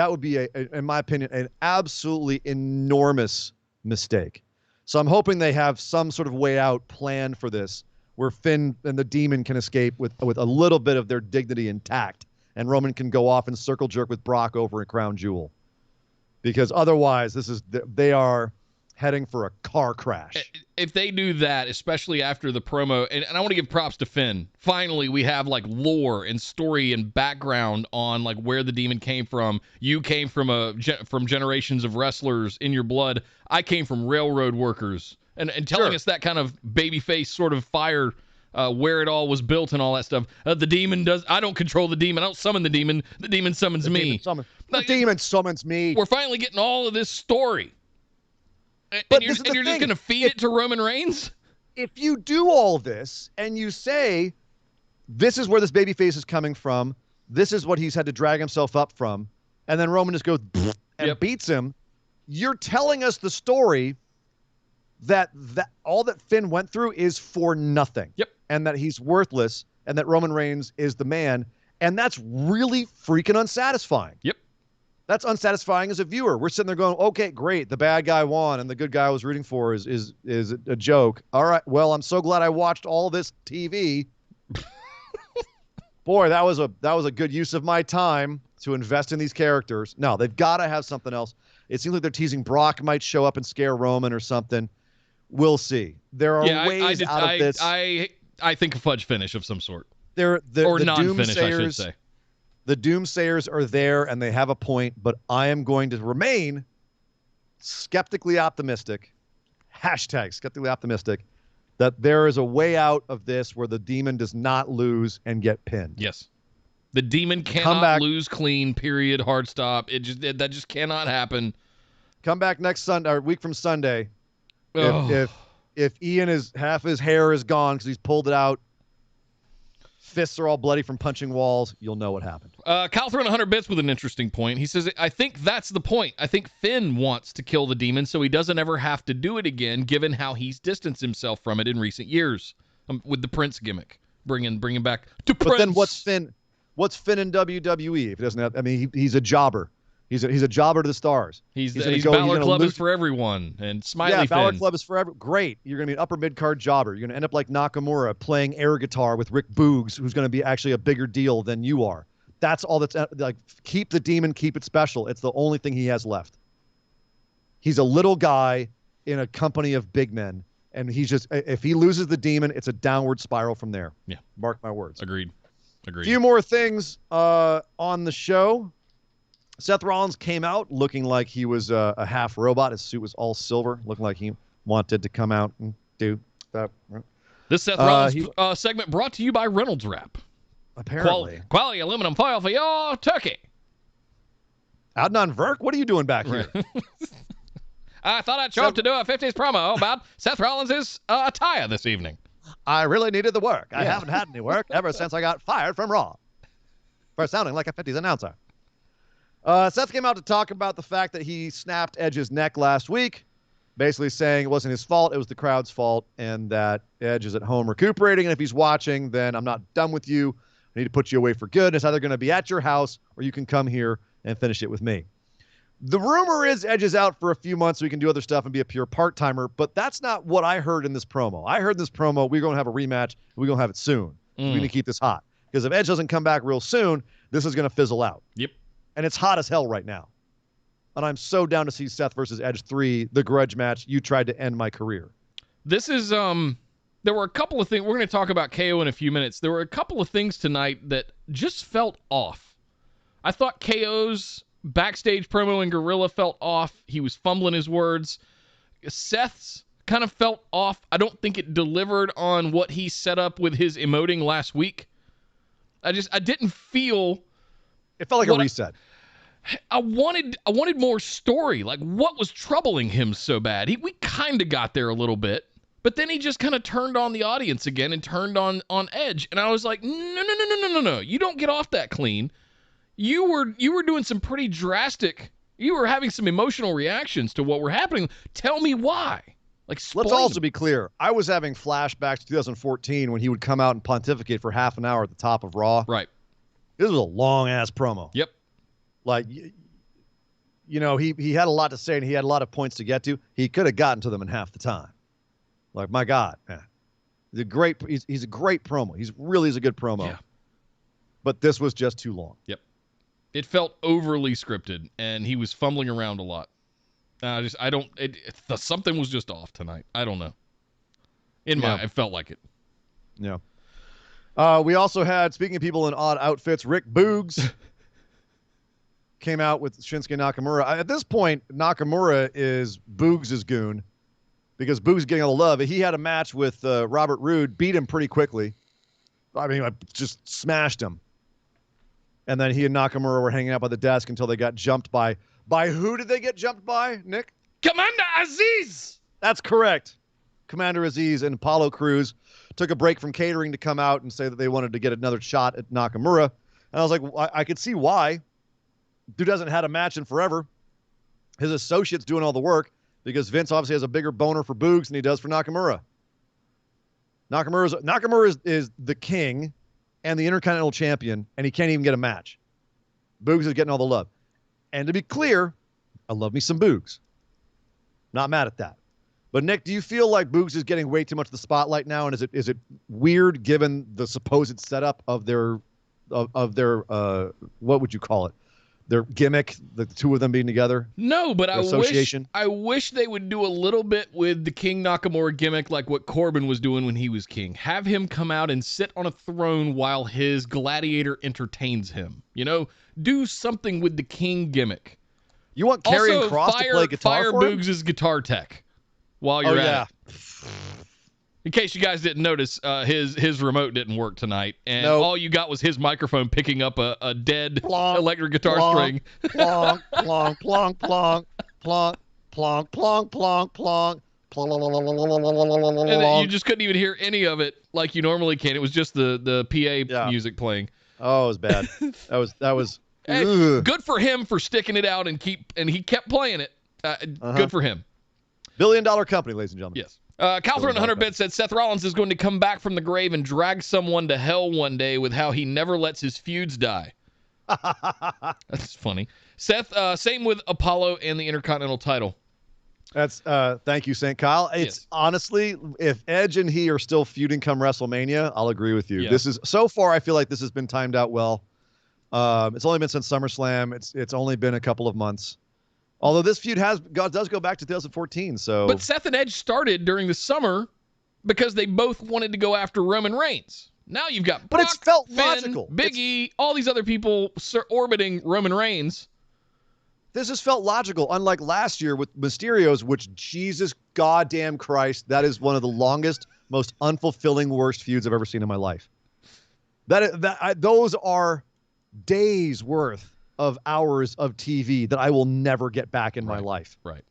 H: would be in my opinion, an absolutely enormous mistake. So I'm hoping they have some sort of way out planned for this, where Finn and the Demon can escape with a little bit of their dignity intact, and Roman can go off and circle jerk with Brock over a Crown Jewel. Because otherwise, they are heading for a car crash.
G: If they do that, especially after the promo, and I want to give props to Finn. Finally, we have like lore and story and background on like where the Demon came from. You came from generations of wrestlers in your blood. I came from railroad workers, and telling us that kind of babyface sort of fire. Where it all was built and all that stuff. The Demon I don't control the Demon. I don't summon the Demon. The Demon summons me.
H: The Demon summons me.
G: We're finally getting all of this story. And you're just going to feed it to Roman Reigns?
H: If you do all this and you say, this is where this babyface is coming from, this is what he's had to drag himself up from, and then Roman just goes and beats him, you're telling us the story that all that Finn went through is for nothing.
G: Yep.
H: And that he's worthless, and that Roman Reigns is the man, and that's really freaking unsatisfying.
G: Yep.
H: That's unsatisfying as a viewer. We're sitting there going, okay, great, the bad guy won, and the good guy I was rooting for is a joke. All right, well, I'm so glad I watched all this TV. Boy, that was a good use of my time to invest in these characters. No, they've got to have something else. It seems like they're teasing Brock might show up and scare Roman or something. We'll see. There are ways out of this.
G: I think a fudge finish of some sort.
H: Or
G: non-finish, I should say.
H: The Doomsayers are there, and they have a point, but I am going to remain skeptically optimistic, #skeptically optimistic, that there is a way out of this where the Demon does not lose and get pinned.
G: Yes. The Demon cannot lose clean, period, hard stop. That just cannot happen.
H: Come back next Sunday, or week from Sunday. If Ian half his hair is gone because he's pulled it out, fists are all bloody from punching walls, you'll know what happened.
G: Kyle throwing 100 bits with an interesting point. He says, I think that's the point. I think Finn wants to kill the Demon so he doesn't ever have to do it again, given how he's distanced himself from it in recent years with the Prince gimmick. Bringing back to Prince.
H: But then what's Finn in WWE if he doesn't have? I mean, he's a jobber. He's a jobber to the stars.
G: He's Balor Club is for everyone, and Smiley Finn.
H: Balor Club is for everyone. Great. You're going to be an upper mid-card jobber. You're going to end up like Nakamura playing air guitar with Rick Boogs, who's going to be actually a bigger deal than you are. That's all that's like, keep the Demon, keep it special. It's the only thing he has left. He's a little guy in a company of big men, and he's just, if he loses the Demon, it's a downward spiral from there.
G: Yeah.
H: Mark my words.
G: Agreed.
H: A few more things on the show. Seth Rollins came out looking like he was a half robot. His suit was all silver, looking like he wanted to come out and do that.
G: This Seth Rollins segment brought to you by Reynolds Wrap.
H: Apparently.
G: Quality aluminum foil for your turkey.
H: Adnan Virk, what are you doing back here?
G: I thought I'd show up to do a 50s promo about Seth Rollins' attire this evening.
H: I really needed the work. I haven't had any work ever since I got fired from Raw for sounding like a 50s announcer. Seth came out to talk about the fact that he snapped Edge's neck last week, basically saying it wasn't his fault, it was the crowd's fault, and that Edge is at home recuperating, and if he's watching, then I'm not done with you. I need to put you away for good. It's either going to be at your house or you can come here and finish it with me. The rumor is Edge is out for a few months so he can do other stuff and be a pure part-timer, but that's not what I heard in this promo. I heard in this promo, we're going to have a rematch, and we're going to have it soon. We're going to keep this hot. Because if Edge doesn't come back real soon, this is going to fizzle out.
G: Yep.
H: And it's hot as hell right now. And I'm so down to see Seth versus Edge 3, the grudge match. You tried to end my career.
G: This is, there were a couple of things. We're going to talk about KO in a few minutes. There were a couple of things tonight that just felt off. I thought KO's backstage promo in Gorilla felt off. He was fumbling his words. Seth's kind of felt off. I don't think it delivered on what he set up with his emoting last week. I didn't feel...
H: It felt like a reset.
G: I wanted more story. Like, what was troubling him so bad? We kind of got there a little bit, but then he just kind of turned on the audience again and turned on Edge. And I was like, no. You don't get off that clean. You were doing some pretty drastic. You were having some emotional reactions to what were happening. Tell me why. Like, explain.
H: Let's also be clear. I was having flashbacks to 2014 when he would come out and pontificate for half an hour at the top of Raw.
G: Right.
H: This was a long-ass promo.
G: Yep.
H: Like, you know, he had a lot to say and he had a lot of points to get to. He could have gotten to them in half the time. Like, my God, man. He's a great promo. He's a good promo.
G: Yeah.
H: But this was just too long.
G: Yep. It felt overly scripted, and he was fumbling around a lot. Something was just off tonight. I don't know. It felt like it.
H: Yeah. We also had, speaking of people in odd outfits, Rick Boogs came out with Shinsuke Nakamura. At this point, Nakamura is Boogs' goon because Boogs is getting all the love. He had a match with Robert Roode, beat him pretty quickly. I mean, I just smashed him. And then he and Nakamura were hanging out by the desk until they got jumped by who did they get jumped by, Nick?
G: Commander Aziz!
H: That's correct. Commander Aziz and Apollo Crews took a break from catering to come out and say that they wanted to get another shot at Nakamura. And I was like, I could see why. Dude hasn't had a match in forever. His associate's doing all the work because Vince obviously has a bigger boner for Boogs than he does for Nakamura. Nakamura is the king and the Intercontinental Champion, and he can't even get a match. Boogs is getting all the love. And to be clear, I love me some Boogs. Not mad at that. But Nick, do you feel like Boogs is getting way too much of the spotlight now? And is it weird given the supposed setup of their what would you call it? Their gimmick, the two of them being together?
G: No, but
H: I
G: wish they would do a little bit with the King Nakamura gimmick like what Corbin was doing when he was king. Have him come out and sit on a throne while his gladiator entertains him. You know, do something with the King gimmick.
H: You want Karrion Kross to play guitar
G: fire
H: for him?
G: Boogs' guitar tech while you're at it. In case you guys didn't notice, his remote didn't work tonight, and all you got was his microphone picking up a dead electric guitar string.
H: Plonk, plonk, plonk, plonk, plonk, plonk, plonk, plonk, plonk, plonk.
G: And you just couldn't even hear any of it like you normally can. It was just the PA music playing.
H: Oh, it was bad. That was.
G: Good for him for sticking it out and he kept playing it. Good for him.
H: $1 billion company, ladies and gentlemen.
G: Yes. Calthorne 100 Bits said Seth Rollins is going to come back from the grave and drag someone to hell one day with how he never lets his feuds die. That's funny. Seth, same with Apollo and the Intercontinental title.
H: That's thank you, St. Kyle. It's honestly, if Edge and he are still feuding come WrestleMania, I'll agree with you.
G: Yeah.
H: This is so far. I feel like this has been timed out well. It's only been since SummerSlam. It's only been a couple of months. Although this feud does go back to 2014. So,
G: but Seth and Edge started during the summer because they both wanted to go after Roman Reigns. Now you've got Brock,
H: but it's felt
G: Finn,
H: logical.
G: Big E, all these other people orbiting Roman Reigns.
H: This has felt logical, unlike last year with Mysterio's, which, Jesus goddamn Christ, that is one of the longest, most unfulfilling, worst feuds I've ever seen in my life. Those are days worth of hours of TV that I will never get back in my life.
G: Right.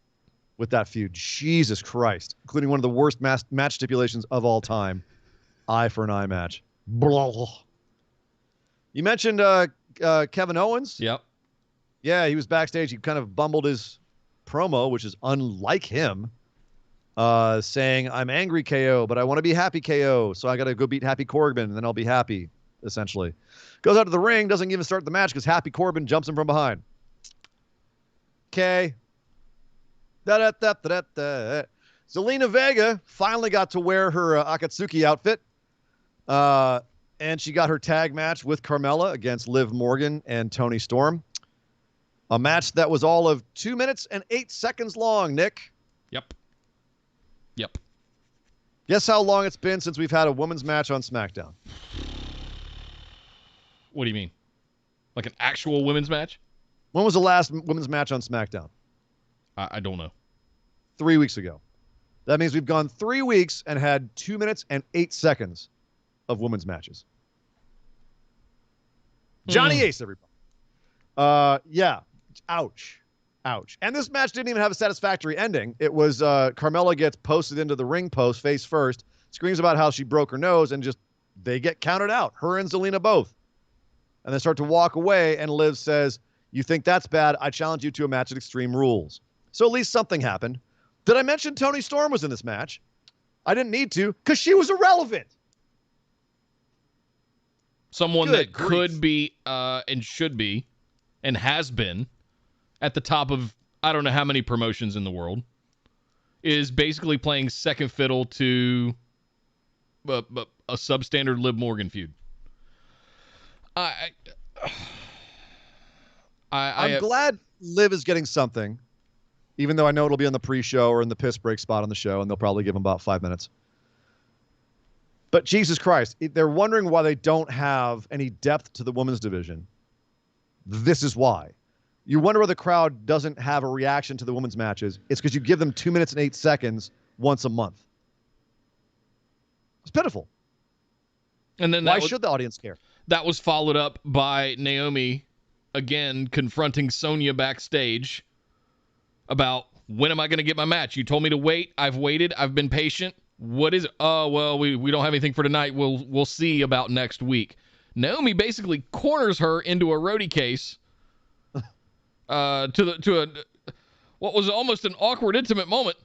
H: With that feud. Jesus Christ. Including one of the worst match stipulations of all time. Eye for an eye match. Blah. You mentioned Kevin Owens.
G: Yep.
H: Yeah, he was backstage. He kind of bumbled his promo, which is unlike him, saying, I'm angry KO, but I want to be happy KO, so I got to go beat Happy Corbin, and then I'll be happy, essentially. Goes out to the ring, doesn't even start the match because Happy Corbin jumps him from behind. Okay. Zelina Vega finally got to wear her Akatsuki outfit, and she got her tag match with Carmella against Liv Morgan and Toni Storm. A match that was all of 2 minutes and 8 seconds long, Nick.
G: Yep.
H: Guess how long it's been since we've had a women's match on SmackDown?
G: What do you mean? Like an actual women's match?
H: When was the last women's match on SmackDown?
G: I don't know.
H: 3 weeks ago. That means we've gone 3 weeks and had 2 minutes and 8 seconds of women's matches. Johnny Ace, everybody. Yeah. Ouch. And this match didn't even have a satisfactory ending. It was Carmella gets posted into the ring post face first, screams about how she broke her nose, and just they get counted out. Her and Zelina both. And they start to walk away, and Liv says, you think that's bad? I challenge you to a match at Extreme Rules. So at least something happened. Did I mention Toni Storm was in this match? I didn't need to, because she was irrelevant.
G: Someone that could be and should be and has been at the top of I don't know how many promotions in the world is basically playing second fiddle to a substandard Liv Morgan feud. I'm
H: glad Liv is getting something, even though I know it'll be on the pre-show or in the piss break spot on the show, and they'll probably give him about 5 minutes. But Jesus Christ, they're wondering why they don't have any depth to the women's division. This is why. You wonder why the crowd doesn't have a reaction to the women's matches. It's because you give them 2 minutes and 8 seconds once a month. It's pitiful.
G: And then
H: why should the audience care?
G: That was followed up by Naomi again confronting Sonya backstage about when am I going to get my match? You told me to wait. I've waited. I've been patient. What is it? Oh, well, we don't have anything for tonight. We'll see about next week. Naomi basically corners her into a roadie case to what was almost an awkward intimate moment,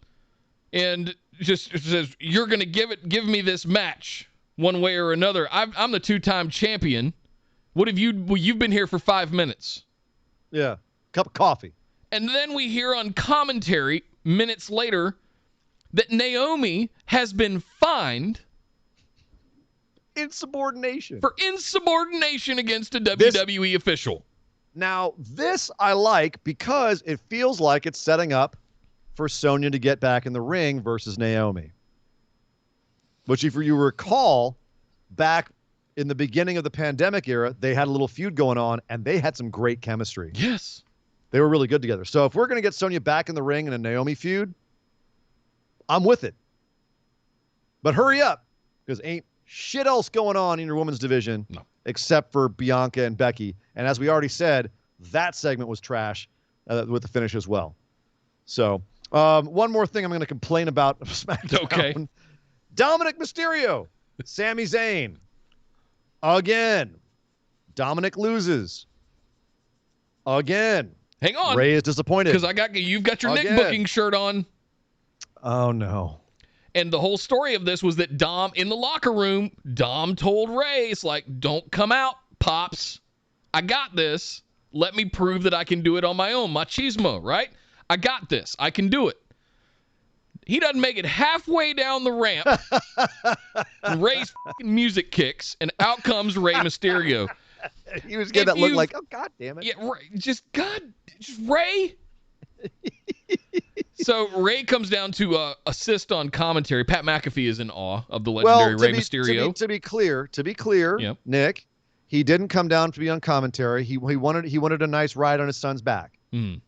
G: and just says, you're going to give me this match one way or another. I'm the 2-time champion. What have you've been here for 5 minutes?
H: Yeah. Cup of coffee.
G: And then we hear on commentary minutes later that Naomi has been fined
H: insubordination
G: against a WWE official.
H: Now, this I like because it feels like it's setting up for Sonya to get back in the ring versus Naomi. Which, if you recall, back in the beginning of the pandemic era, they had a little feud going on, and they had some great chemistry.
G: Yes.
H: They were really good together. So if we're going to get Sonya back in the ring in a Naomi feud, I'm with it. But hurry up, because ain't shit else going on in your women's division except for Bianca and Becky. And as we already said, that segment was trash with the finish as well. So one more thing I'm going to complain about SmackDown.
G: Okay.
H: Dominic Mysterio, Sami Zayn. Again. Dominic loses. Again.
G: Hang on.
H: Ray is disappointed.
G: Because you've got your Nick booking shirt on.
H: Oh, no.
G: And the whole story of this was that Dom, in the locker room, Dom told Ray, it's like, don't come out, Pops. I got this. Let me prove that I can do it on my own. Machismo, right? I got this. I can do it. He doesn't make it halfway down the ramp. Ray's music kicks, and out comes Rey Mysterio.
H: He was getting that look like, oh, God damn it.
G: Yeah, just Ray. So Ray comes down to assist on commentary. Pat McAfee is in awe of the legendary Rey Mysterio.
H: To be clear, yep. Nick, he didn't come down to be on commentary. He wanted a nice ride on his son's back.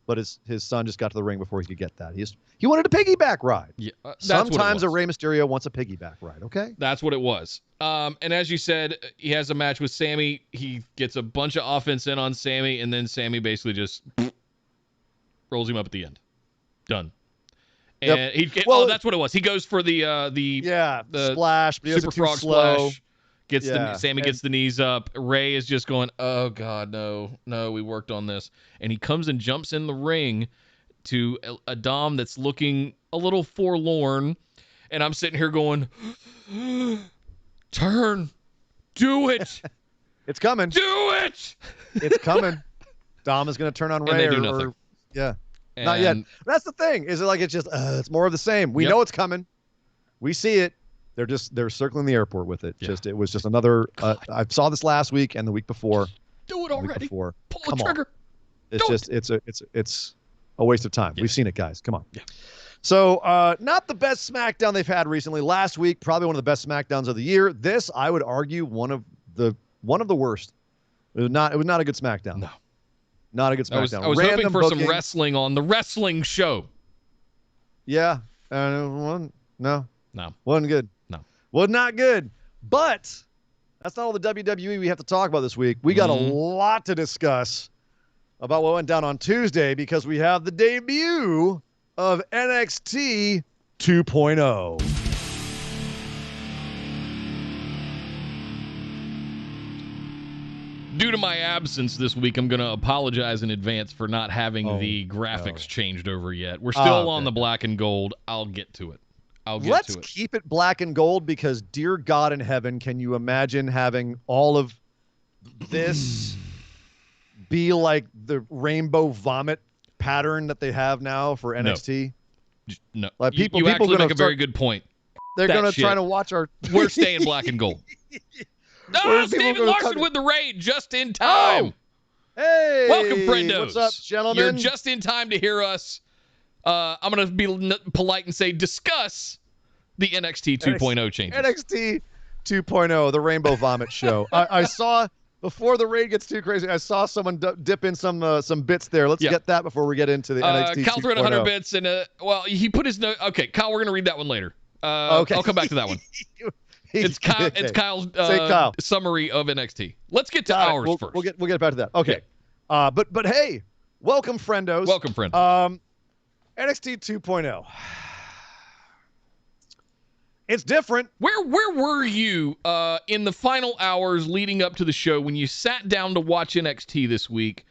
H: But his son just got to the ring before he could get that. He wanted a piggyback ride. Yeah, sometimes a Rey Mysterio wants a piggyback ride, okay?
G: That's what it was. And as you said, he has a match with Sammy. He gets a bunch of offense in on Sammy, and then Sammy basically just rolls him up at the end. Done. And that's what it was. He goes for the
H: splash, but
G: Super Frog splash. Sammy gets the knees up. Ray is just going, oh, God, no, we worked on this. And he comes and jumps in the ring to a Dom that's looking a little forlorn. And I'm sitting here going, turn. Do it.
H: It's coming.
G: Do it.
H: It's coming. Dom is going to turn on Ray.
G: And they do nothing.
H: Not yet. That's the thing. Is it like it's more of the same? We know it's coming. We see it. They're circling the airport with it.
G: Yeah.
H: It was just another. I saw this last week and the week before.
G: Do it already. Pull the trigger.
H: It's a waste of time.
G: Yeah.
H: We've seen it, guys. Come on.
G: Yeah.
H: So not the best SmackDown they've had recently. Last week, probably one of the best SmackDowns of the year. This, I would argue, one of the worst. It was not a good SmackDown.
G: No.
H: Not a good SmackDown.
G: I was hoping for some wrestling on the wrestling show.
H: Yeah. No. Wasn't good.
G: No.
H: Was not good. But that's not all the WWE we have to talk about this week. We got a lot to discuss about what went down on Tuesday because we have the debut of NXT 2.0.
G: Due to my absence this week, I'm going to apologize in advance for not having the graphics changed over yet. We're still on the black and gold. I'll get to it.
H: Let's keep it black and gold because, dear God in heaven, can you imagine having all of this be like the rainbow vomit pattern that they have now for NXT?
G: No.
H: Like
G: you actually make a very good point.
H: They're going to try to watch our...
G: We're staying black and gold. No, Steven Larson with the raid just in time.
H: Oh. Hey.
G: Welcome, friendos.
H: What's up, gentlemen?
G: You're just in time to hear us. I'm going to be polite and say discuss the NXT 2.0 changes.
H: NXT 2.0, the Rainbow Vomit Show. I saw, before the raid gets too crazy, I saw someone dip in some bits there. Let's get that before we get into the NXT 2.0.
G: Kyle threw in 100 bits, and he put his note. Okay, Kyle, we're going to read that one later. Okay. I'll come back to that one. It's Kyle's
H: Kyle.
G: summary of NXT. Let's get to ours first.
H: We'll get back to that. Okay. Yeah. But hey, welcome, friendos.
G: Welcome, friendos.
H: NXT 2.0. It's different.
G: Where were you in the final hours leading up to the show when you sat down to watch NXT this week?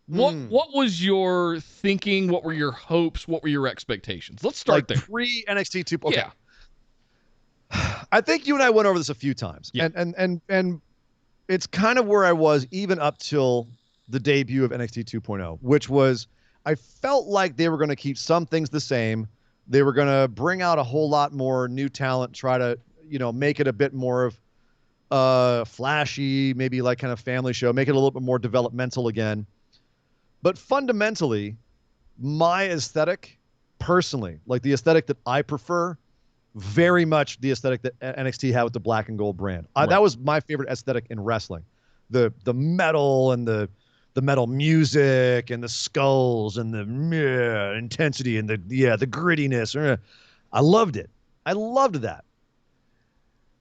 G: What was your thinking? What were your hopes? What were your expectations? Let's start there.
H: Pre NXT 2.0. Okay.
G: Yeah.
H: I think you and I went over this a few times.
G: Yeah.
H: And it's kind of where I was even up till the debut of NXT 2.0, which was I felt like they were going to keep some things the same. They were going to bring out a whole lot more new talent, try to, make it a bit more of flashy, maybe like kind of family show, make it a little bit more developmental again. But fundamentally, my aesthetic, personally, like the aesthetic that I prefer, very much the aesthetic that NXT had with the black and gold brand. Right. That was my favorite aesthetic in wrestling. The metal and the metal music and the skulls and the intensity and the grittiness. I loved it. I loved that.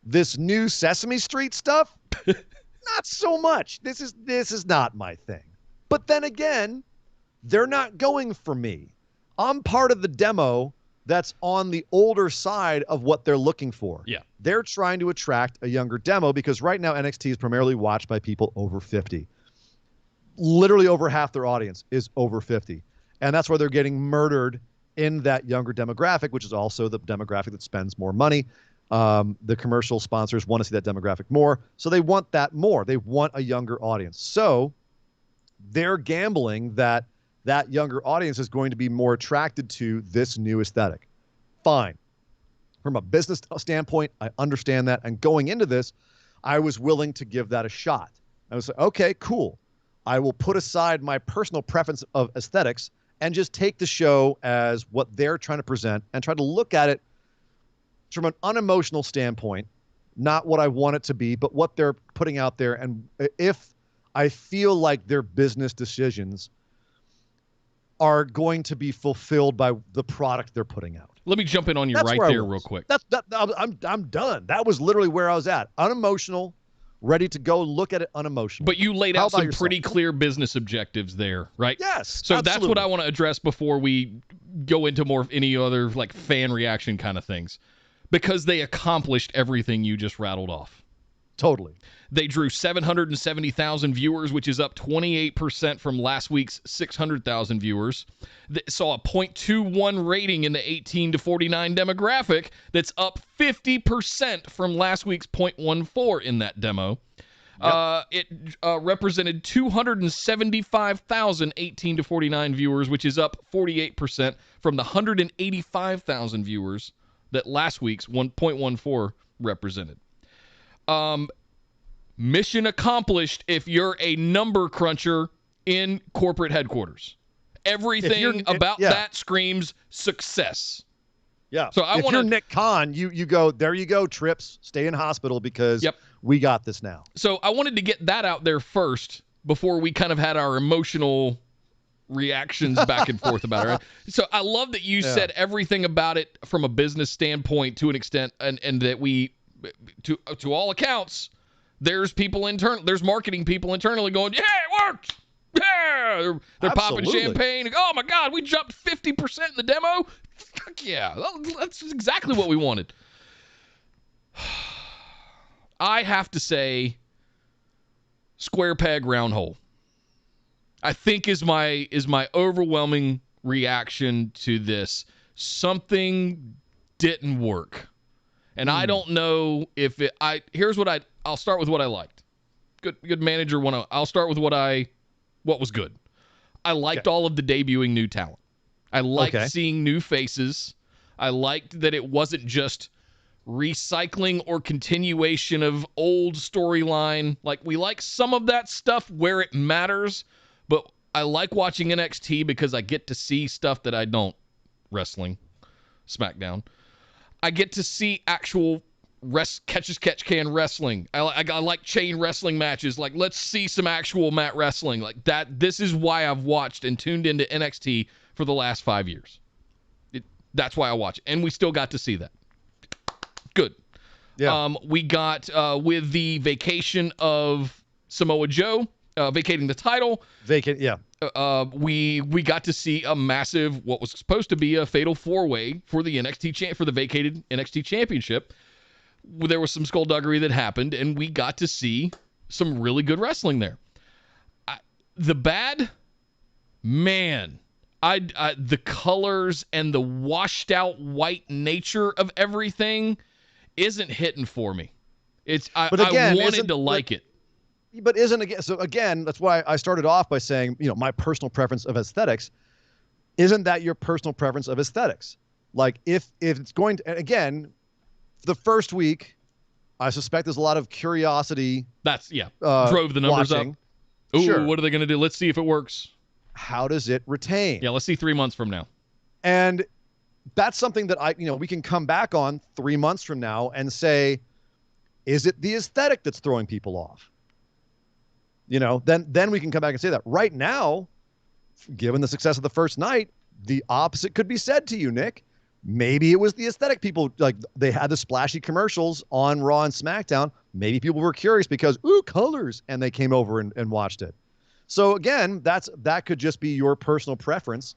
H: This new Sesame Street stuff, not so much. This is not my thing. But then again, they're not going for me. I'm part of the demo that's on the older side of what they're looking for.
G: Yeah.
H: They're trying to attract a younger demo because right now NXT is primarily watched by people over 50. Literally over half their audience is over 50. And that's why they're getting murdered in that younger demographic, which is also the demographic that spends more money. The commercial sponsors want to see that demographic more. So they want that more. They want a younger audience. So they're gambling that younger audience is going to be more attracted to this new aesthetic. Fine. From a business standpoint, I understand that. And going into this, I was willing to give that a shot. I was like, okay, cool. I will put aside my personal preference of aesthetics and just take the show as what they're trying to present and try to look at it from an unemotional standpoint, not what I want it to be, but what they're putting out there. And if I feel like their business decisions are going to be fulfilled by the product they're putting out.
G: Let me jump in on you right there real quick.
H: I'm done. That was literally where I was at. Unemotional, ready to go look at it unemotional.
G: But you laid out some pretty clear business objectives there, right?
H: Yes.
G: So
H: absolutely.
G: That's what I want to address before we go into more any other like fan reaction kind of things. Because they accomplished everything you just rattled off.
H: Totally.
G: They drew 770,000 viewers, which is up 28% from last week's 600,000 viewers. They saw a .21 rating in the 18 to 49 demographic. That's up 50% from last week's .14 in that demo. Yep. It represented 275,000 18 to 49 viewers, which is up 48% from the 185,000 viewers that last week's 1.14 represented. Mission accomplished if you're a number cruncher in corporate headquarters. Everything about that screams success.
H: Yeah.
G: So
H: if you're Nick Khan, you go, there you go, Trips, stay in hospital because we got this now.
G: So I wanted to get that out there first before we kind of had our emotional reactions back and forth about it. Right? So I love that you said everything about it from a business standpoint to an extent, and that we, to all accounts, there's marketing people internally going, yeah, it worked. Yeah, they're popping champagne. Oh my God, we jumped 50% in the demo. Fuck yeah, that's exactly what we wanted. I have to say, square peg, round hole, I think is my overwhelming reaction to this. Something didn't work, and I don't know if it. Here's what I'll start with what I liked. Good manager. I'll start with what was good. I liked all of the debuting new talent. I liked seeing new faces. I liked that it wasn't just recycling or continuation of old storyline. Like, we like some of that stuff where it matters, but I like watching NXT because I get to see stuff that I don't. Wrestling, Smackdown. I get to see actual catch-as-catch-can wrestling. I like chain wrestling matches. Like, let's see some actual mat wrestling. Like that. This is why I've watched and tuned into NXT for the last 5 years. That's why I watch it. And we still got to see that. Good. Yeah. We got, with the vacation of Samoa Joe, vacating the title. We got to see a massive, what was supposed to be a fatal 4-way for the for the vacated NXT championship. There was some skullduggery that happened, and we got to see some really good wrestling there. The bad, man, the colors and the washed out white nature of everything isn't hitting for me. I wanted to like it.
H: But that's why I started off by saying, my personal preference of aesthetics. Isn't that your personal preference of aesthetics? Like, if it's going to, again, the first week, I suspect there's a lot of curiosity.
G: Drove the numbers
H: watching.
G: up. Ooh, sure. What are they going to do? Let's see if it works.
H: How does it retain?
G: Yeah, let's see 3 months from now.
H: And that's something that we can come back on 3 months from now and say, is it the aesthetic that's throwing people off? Then we can come back and say that. Right now, given the success of the first night, the opposite could be said to you, Nick. Maybe it was the aesthetic. People, like, they had the splashy commercials on Raw and SmackDown. Maybe people were curious because, colors, and they came over and watched it. So again, that could just be your personal preference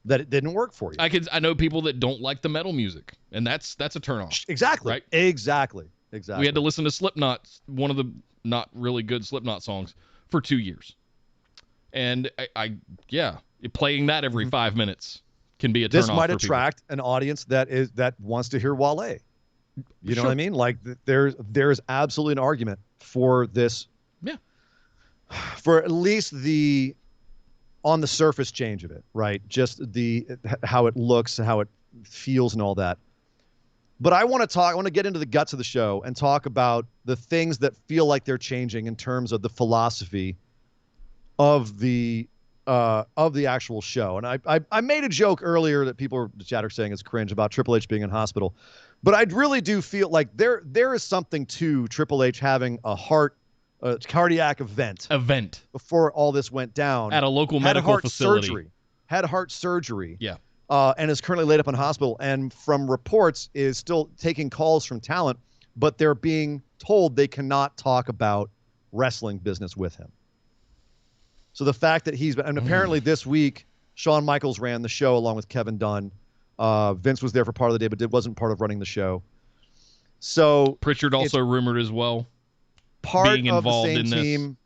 H: that it didn't work for you.
G: I know people that don't like the metal music, and that's a turnoff.
H: Exactly.
G: Right?
H: Exactly.
G: We had to listen to Slipknot, one of the not really good Slipknot songs, for 2 years. And playing that every 5 minutes can be a turnoff.
H: This might attract an audience that wants to hear Wale. You know what I mean? Like, there's absolutely an argument for this.
G: Yeah.
H: For at least the on the surface change of it, right? Just how it looks and how it feels and all that. But I want to get into the guts of the show and talk about the things that feel like they're changing in terms of the philosophy of the actual show. And I made a joke earlier that the chat are saying is cringe about Triple H being in hospital. But I really do feel like there is something to Triple H having a cardiac event before all this went down
G: at a local medical facility.
H: Had heart surgery.
G: Yeah.
H: And is currently laid up in hospital, and from reports is still taking calls from talent, but they're being told they cannot talk about wrestling business with him. So the fact that and apparently this week, Shawn Michaels ran the show along with Kevin Dunn. Vince was there for part of the day, but wasn't part of running the show. So
G: Pritchard also rumored as well.
H: part
G: being
H: of the
G: involved
H: same
G: in this.
H: team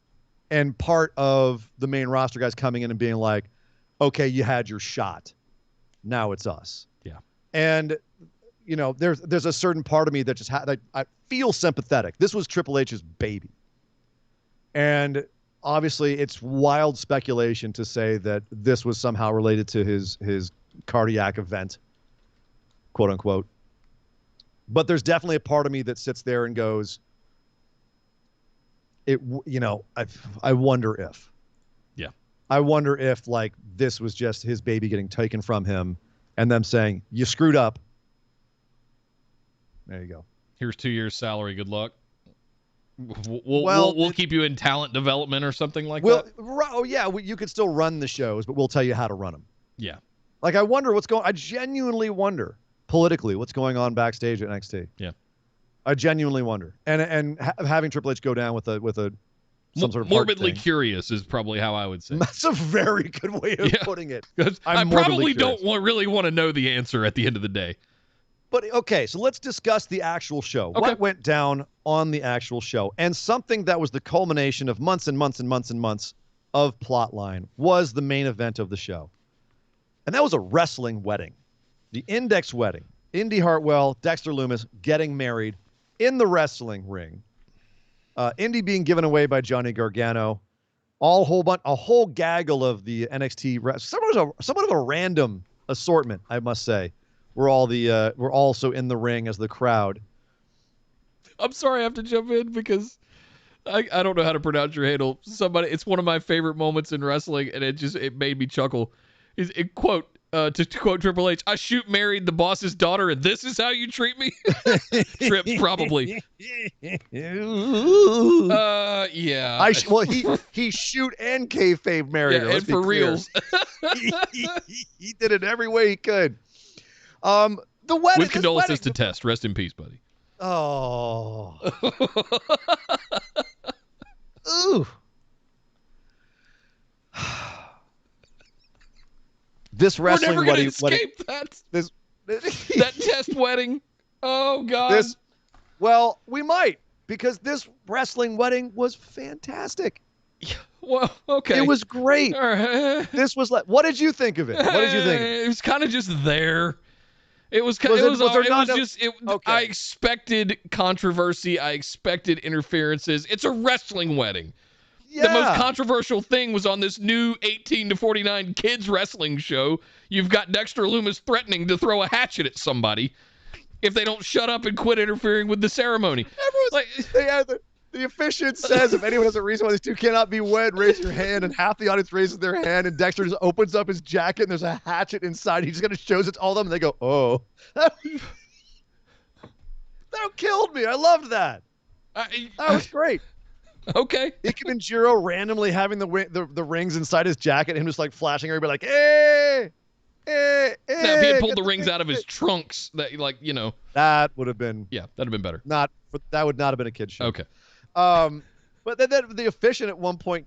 H: and part of the main roster guys coming in and being like, okay, you had your shot. Now it's us.
G: Yeah.
H: And, there's a certain part of me that just I feel sympathetic. This was Triple H's baby. And obviously it's wild speculation to say that this was somehow related to his cardiac event, quote unquote. But there's definitely a part of me that sits there and goes, I wonder if.
G: Yeah.
H: I wonder if like this was just his baby getting taken from him and them saying, you screwed up. There you go.
G: Here's 2 years salary. Good luck. We'll keep you in talent development or something like that.
H: Oh yeah, you could still run the shows, but we'll tell you how to run them.
G: Yeah.
H: Like I genuinely wonder politically what's going on backstage at NXT.
G: Yeah.
H: I genuinely wonder. And having Triple H go down with some sort of
G: morbidly curious is probably how I would say.
H: That's a very good way of putting it.
G: I probably don't really want to know the answer at the end of the day.
H: But okay, so let's discuss the actual show.
G: Okay.
H: What went down on the actual show? And something that was the culmination of months and months and months and months of plotline was the main event of the show. And that was a wrestling wedding. The Index wedding. Indy Hartwell, Dexter Lumis getting married in the wrestling ring. Indy being given away by Johnny Gargano. A whole gaggle of the NXT. Somewhat of a random assortment, I must say. We're also in the ring as the crowd.
G: I'm sorry I have to jump in because I don't know how to pronounce your handle. It's one of my favorite moments in wrestling, and it made me chuckle. To quote Triple H, "I shoot married the boss's daughter, and this is how you treat me." Trip probably. Yeah.
H: He shoot and kayfabe married her.
G: And for reals.
H: He did it every way he could. The wedding.
G: With condolences to Test. Rest in peace, buddy.
H: Oh. Ooh. This wrestling
G: wedding. We're never
H: wedding.
G: gonna escape that test wedding. Oh God.
H: Well, we might, because this wrestling wedding was fantastic.
G: Well, okay.
H: It was great. This was like, what did you think of it?
G: It was kind of just there. I expected controversy. I expected interferences. It's a wrestling wedding. Yeah. The most controversial thing was on this new 18 to 49 kids wrestling show. You've got Dexter Lumis threatening to throw a hatchet at somebody if they don't shut up and quit interfering with the ceremony.
H: The officiant says, if anyone has a reason why these two cannot be wed, raise your hand, and half the audience raises their hand, and Dexter just opens up his jacket, and there's a hatchet inside. He just kind of shows it to all of them, and they go, oh. That killed me. I loved that. That was great.
G: Okay.
H: Ikemen Jiro randomly having the rings inside his jacket, and him just like flashing everybody like, hey, hey, hey.
G: Now, if he had pulled the rings out of his trunks, that
H: that would have been.
G: Yeah, that'd have been better.
H: That would not have been a kid's show.
G: Okay.
H: But then the officiant at one point,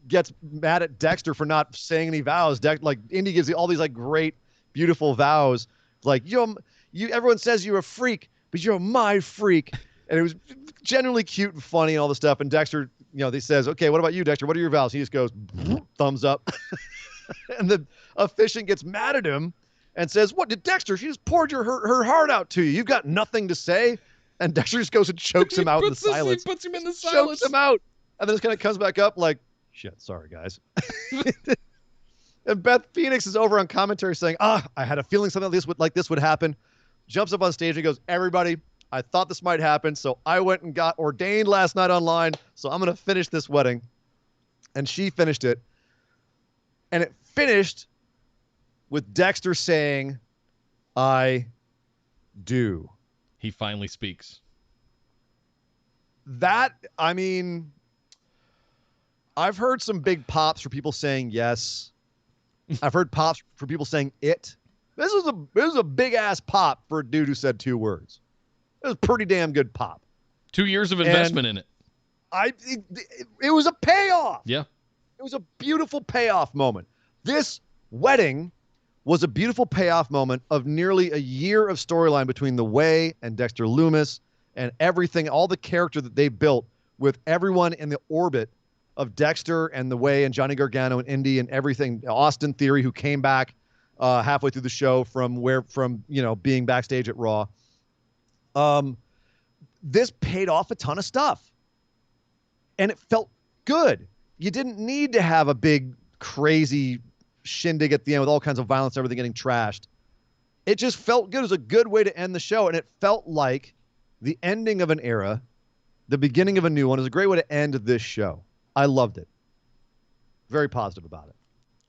H: gets mad at Dexter for not saying any vows. Indy gives all these like great, beautiful vows. Like everyone says you're a freak, but you're my freak. And it was genuinely cute and funny and all this stuff. And Dexter, he says, okay, what about you, Dexter? What are your vows? He just goes, thumbs up. And the officiant gets mad at him and says, what did Dexter? She just poured her heart out to you. You've got nothing to say. And Dexter just goes and chokes him out in the silence.
G: He puts him in the silence.
H: Chokes him out. And then just kind of comes back up like, shit, sorry, guys. And Beth Phoenix is over on commentary saying, I had a feeling something like this would happen. Jumps up on stage and goes, everybody, I thought this might happen, so I went and got ordained last night online, so I'm going to finish this wedding. And she finished it. And it finished with Dexter saying, I do.
G: He finally speaks.
H: I've heard some big pops for people saying yes. I've heard pops for people saying it. This was a big-ass pop for a dude who said 2 words. It was a pretty damn good pop.
G: 2 years of investment in it.
H: It was a payoff.
G: Yeah.
H: It was a beautiful payoff moment. This wedding was a beautiful payoff moment of nearly a year of storyline between The Way and Dexter Lumis and everything, all the character that they built with everyone in the orbit of Dexter and the Way and Johnny Gargano and Indy and everything. Austin Theory, who came back halfway through the show from being backstage at Raw. This paid off a ton of stuff, and it felt good. You didn't need to have a big, crazy shindig at the end with all kinds of violence, everything getting trashed. It just felt good. It was a good way to end the show, and it felt like the ending of an era, the beginning of a new one. It was a great way to end this show. I loved it. Very positive about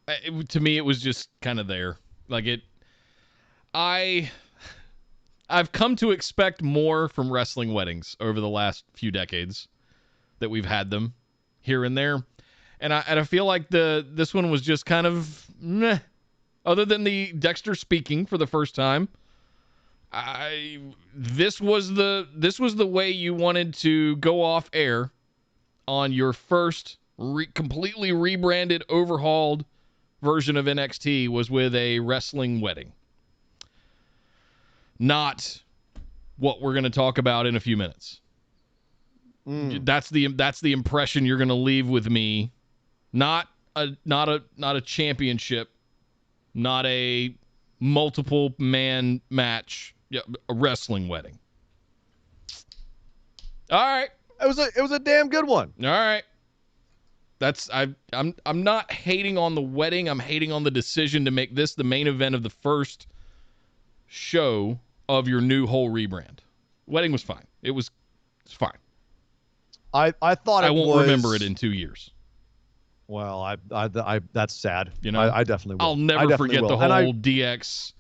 H: it.
G: To me, it was just kind of there. I've come to expect more from wrestling weddings over the last few decades that we've had them here and there. And I feel like this one was just kind of meh. Other than the Dexter speaking for the first time, this was the way you wanted to go off air on your first completely rebranded, overhauled version of NXT, was with a wrestling wedding. Not what we're going to talk about in a few minutes. That's the impression you're going to leave with me. Not a championship, not a multiple man match, a wrestling wedding. All right.
H: It was a damn good one.
G: All right. I'm not hating on the wedding. I'm hating on the decision to make this the main event of the first show of your new whole rebrand. Wedding was fine. It's fine.
H: I thought
G: I won't remember it in 2 years.
H: Well, I that's sad. I definitely will.
G: I'll never forget the whole DX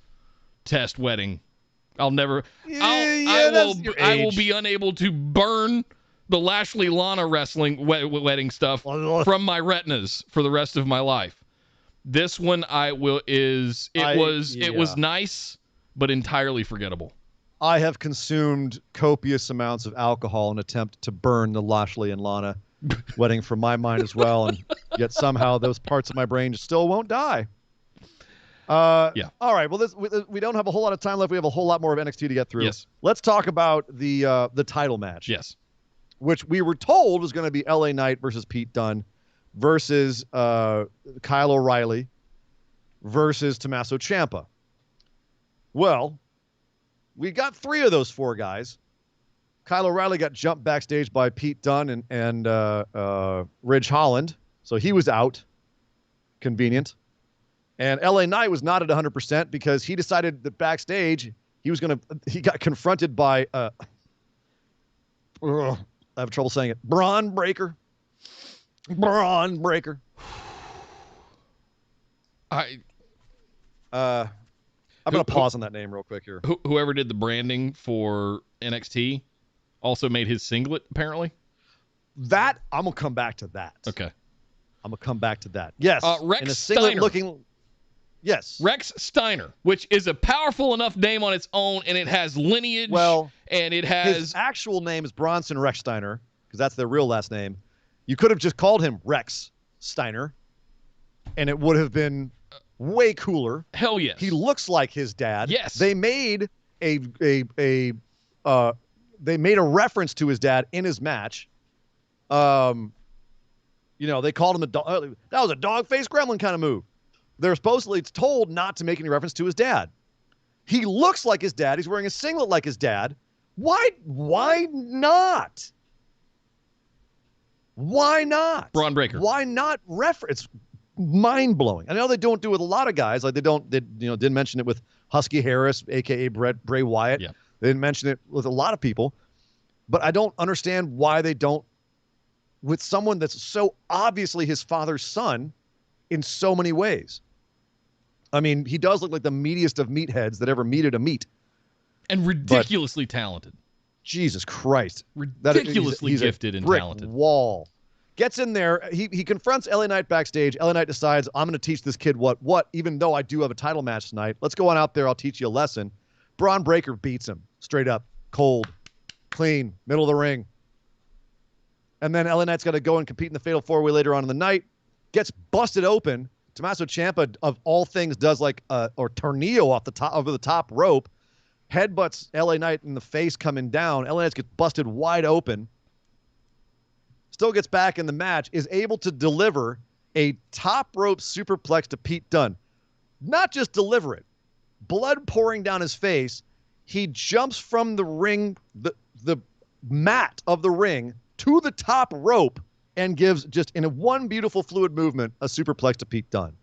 G: test wedding. I'll never. I will be unable to burn the Lashley Lana wrestling wedding stuff from my retinas for the rest of my life. This one it was nice, but entirely forgettable.
H: I have consumed copious amounts of alcohol in an attempt to burn the Lashley and Lana wedding from my mind as well, and yet somehow those parts of my brain still won't die. Yeah. All right. Well, we don't have a whole lot of time left. We have a whole lot more of NXT to get through.
G: Yes.
H: Let's talk about the title match.
G: Yes.
H: Which we were told was going to be LA Knight versus Pete Dunne versus Kyle O'Reilly versus Tommaso Ciampa. Well, we got 3 of those 4 guys. Kyle O'Reilly got jumped backstage by Pete Dunne and Ridge Holland, so he was out. Convenient. And LA Knight was not at 100% because he decided that backstage he got confronted by I have trouble saying it. Braun Breaker. I'm going to pause on that name real quick here.
G: Whoever did the branding for NXT also made his singlet, apparently.
H: That, I'm going to come back to that.
G: Okay.
H: I'm going to come back to that. Yes.
G: Rex
H: in a singlet
G: Steiner.
H: looking. Yes.
G: Rex Steiner, which is a powerful enough name on its own, and it has lineage.
H: Well,
G: and it has.
H: His actual name is Bronson Rex Steiner, because that's their real last name. You could have just called him Rex Steiner, and it would have been way cooler.
G: Hell yes.
H: He looks like his dad.
G: Yes.
H: They made a reference to his dad in his match. They called him that was a dog-faced gremlin kind of move. They're supposedly told not to make any reference to his dad. He looks like his dad. He's wearing a singlet like his dad. Why not? Why not?
G: Braun Breaker.
H: Why not reference? It's mind-blowing. I know they don't do it with a lot of guys. Like they didn't mention it with Husky Harris, a.k.a. Bray Wyatt.
G: Yeah.
H: They didn't mention it with a lot of people. But I don't understand why they don't with someone that's so obviously his father's son in so many ways. I mean, he does look like the meatiest of meatheads that ever meated a meat.
G: And ridiculously talented.
H: Jesus Christ.
G: Ridiculously
H: he's
G: gifted and
H: brick
G: talented.
H: Wall. Gets in there. He confronts LA Knight backstage. LA Knight decides, I'm going to teach this kid what, even though I do have a title match tonight. Let's go on out there. I'll teach you a lesson. Braun Breaker beats him straight up, cold, clean, middle of the ring. And then LA Knight's got to go and compete in the Fatal 4-Way later on in the night. Gets busted open. Tommaso Ciampa, of all things, does like or tornado over the top rope. Headbutts LA Knight in the face coming down. LA Knight gets busted wide open. still gets back in the match, is able to deliver a top rope superplex to Pete Dunne. Not just deliver it, blood pouring down his face. He jumps from the ring, the mat of the ring, to the top rope and gives, just in a one beautiful fluid movement, a superplex to Pete Dunne.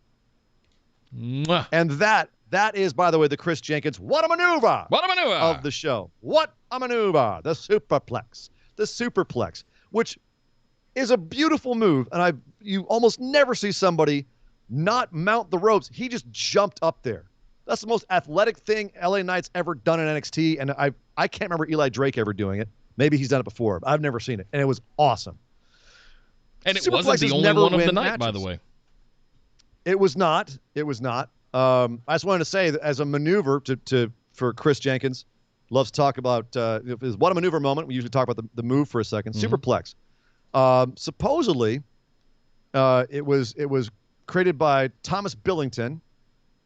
G: Mwah.
H: And that is, by the way, the Chris Jenkins "What a Maneuver" of the show. What a maneuver! The superplex, which is a beautiful move, and you almost never see somebody not mount the ropes. He just jumped up there. That's the most athletic thing LA Knight's ever done in NXT, and I can't remember Eli Drake ever doing it. Maybe he's done it before, but I've never seen it, and it was awesome.
G: And it wasn't the only one of the night, by the way.
H: It was not. I just wanted to say that as a maneuver for Chris Jenkins, loves to talk about what a maneuver moment. We usually talk about the move for a second. Superplex. Supposedly, it was created by Thomas Billington,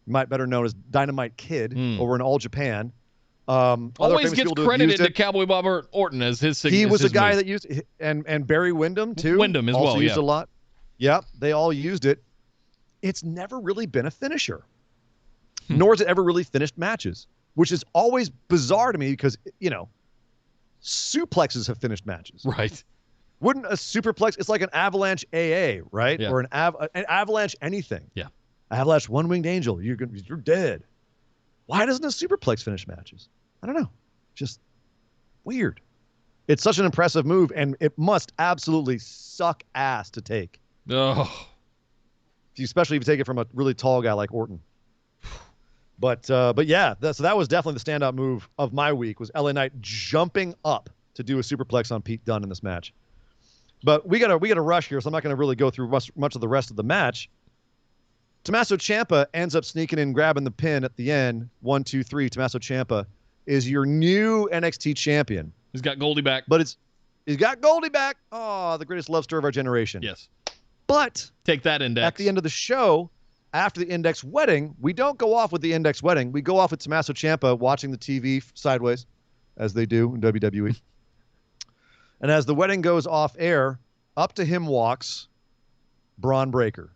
H: might better known as Dynamite Kid, over in All Japan.
G: Always gets credited to Cowboy Bob Orton as his signature.
H: He was the guy that used it, and Barry Windham too.
G: Windham as
H: also
G: well,
H: used a lot. Yep, they all used it. It's never really been a finisher, nor has it ever really finished matches, which is always bizarre to me because, suplexes have finished matches.
G: Right.
H: Wouldn't a superplex, it's like an avalanche AA, right?
G: Yeah.
H: Or an avalanche anything.
G: Yeah.
H: Avalanche one-winged angel, you're dead. Why doesn't a superplex finish matches? I don't know. Just weird. It's such an impressive move, and it must absolutely suck ass to take.
G: Oh.
H: Especially if you take it from a really tall guy like Orton. But yeah, so that was definitely the standout move of my week, was LA Knight jumping up to do a superplex on Pete Dunne in this match. But we gotta rush here, so I'm not gonna really go through much of the rest of the match. Tommaso Ciampa ends up sneaking in, grabbing the pin at the end. 1, 2, 3. Tommaso Ciampa is your new NXT champion.
G: He's got Goldie back.
H: But he's got Goldie back. Oh, the greatest love story of our generation.
G: Yes.
H: But
G: take that, Index.
H: At the end of the show, after the Index wedding, we don't go off with the Index wedding. We go off with Tommaso Ciampa watching the TV sideways, as they do in WWE. And as the wedding goes off air, up to him walks Braun Breaker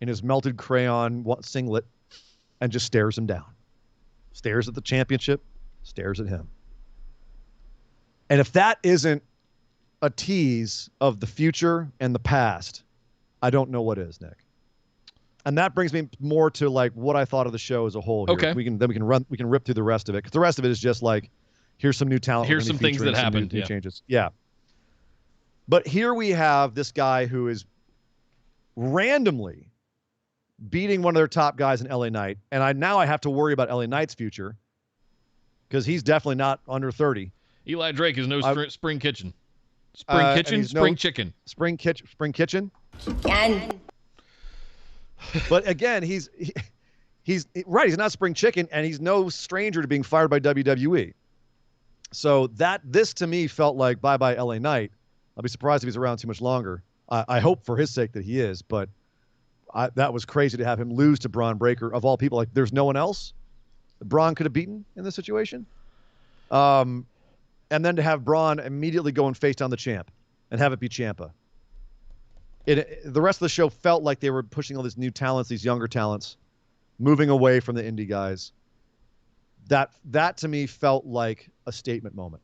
H: in his melted crayon singlet and just stares him down. Stares at the championship, stares at him. And if that isn't a tease of the future and the past, I don't know what is, Nick. And that brings me more to like what I thought of the show as a whole. Here.
G: Okay.
H: We can rip through the rest of it, because the rest of it is just like, here's some new talent.
G: Here's some things that happened.
H: New changes. Yeah. But here we have this guy who is randomly beating one of their top guys in LA Knight, and I have to worry about LA Knight's future, because he's definitely not under 30.
G: Eli Drake is no spring kitchen. Spring chicken.
H: Spring kitchen. But again, he's right. He's not spring chicken, and he's no stranger to being fired by WWE. So this to me felt like bye-bye LA Knight. I'll be surprised if he's around too much longer. I hope for his sake that he is, but that was crazy to have him lose to Braun Breaker, of all people. Like, there's no one else that Braun could have beaten in this situation. And then to have Braun immediately go and face down the champ and have it be Ciampa. The rest of the show felt like they were pushing all these new talents, these younger talents, moving away from the indie guys. That to me felt like a statement moment.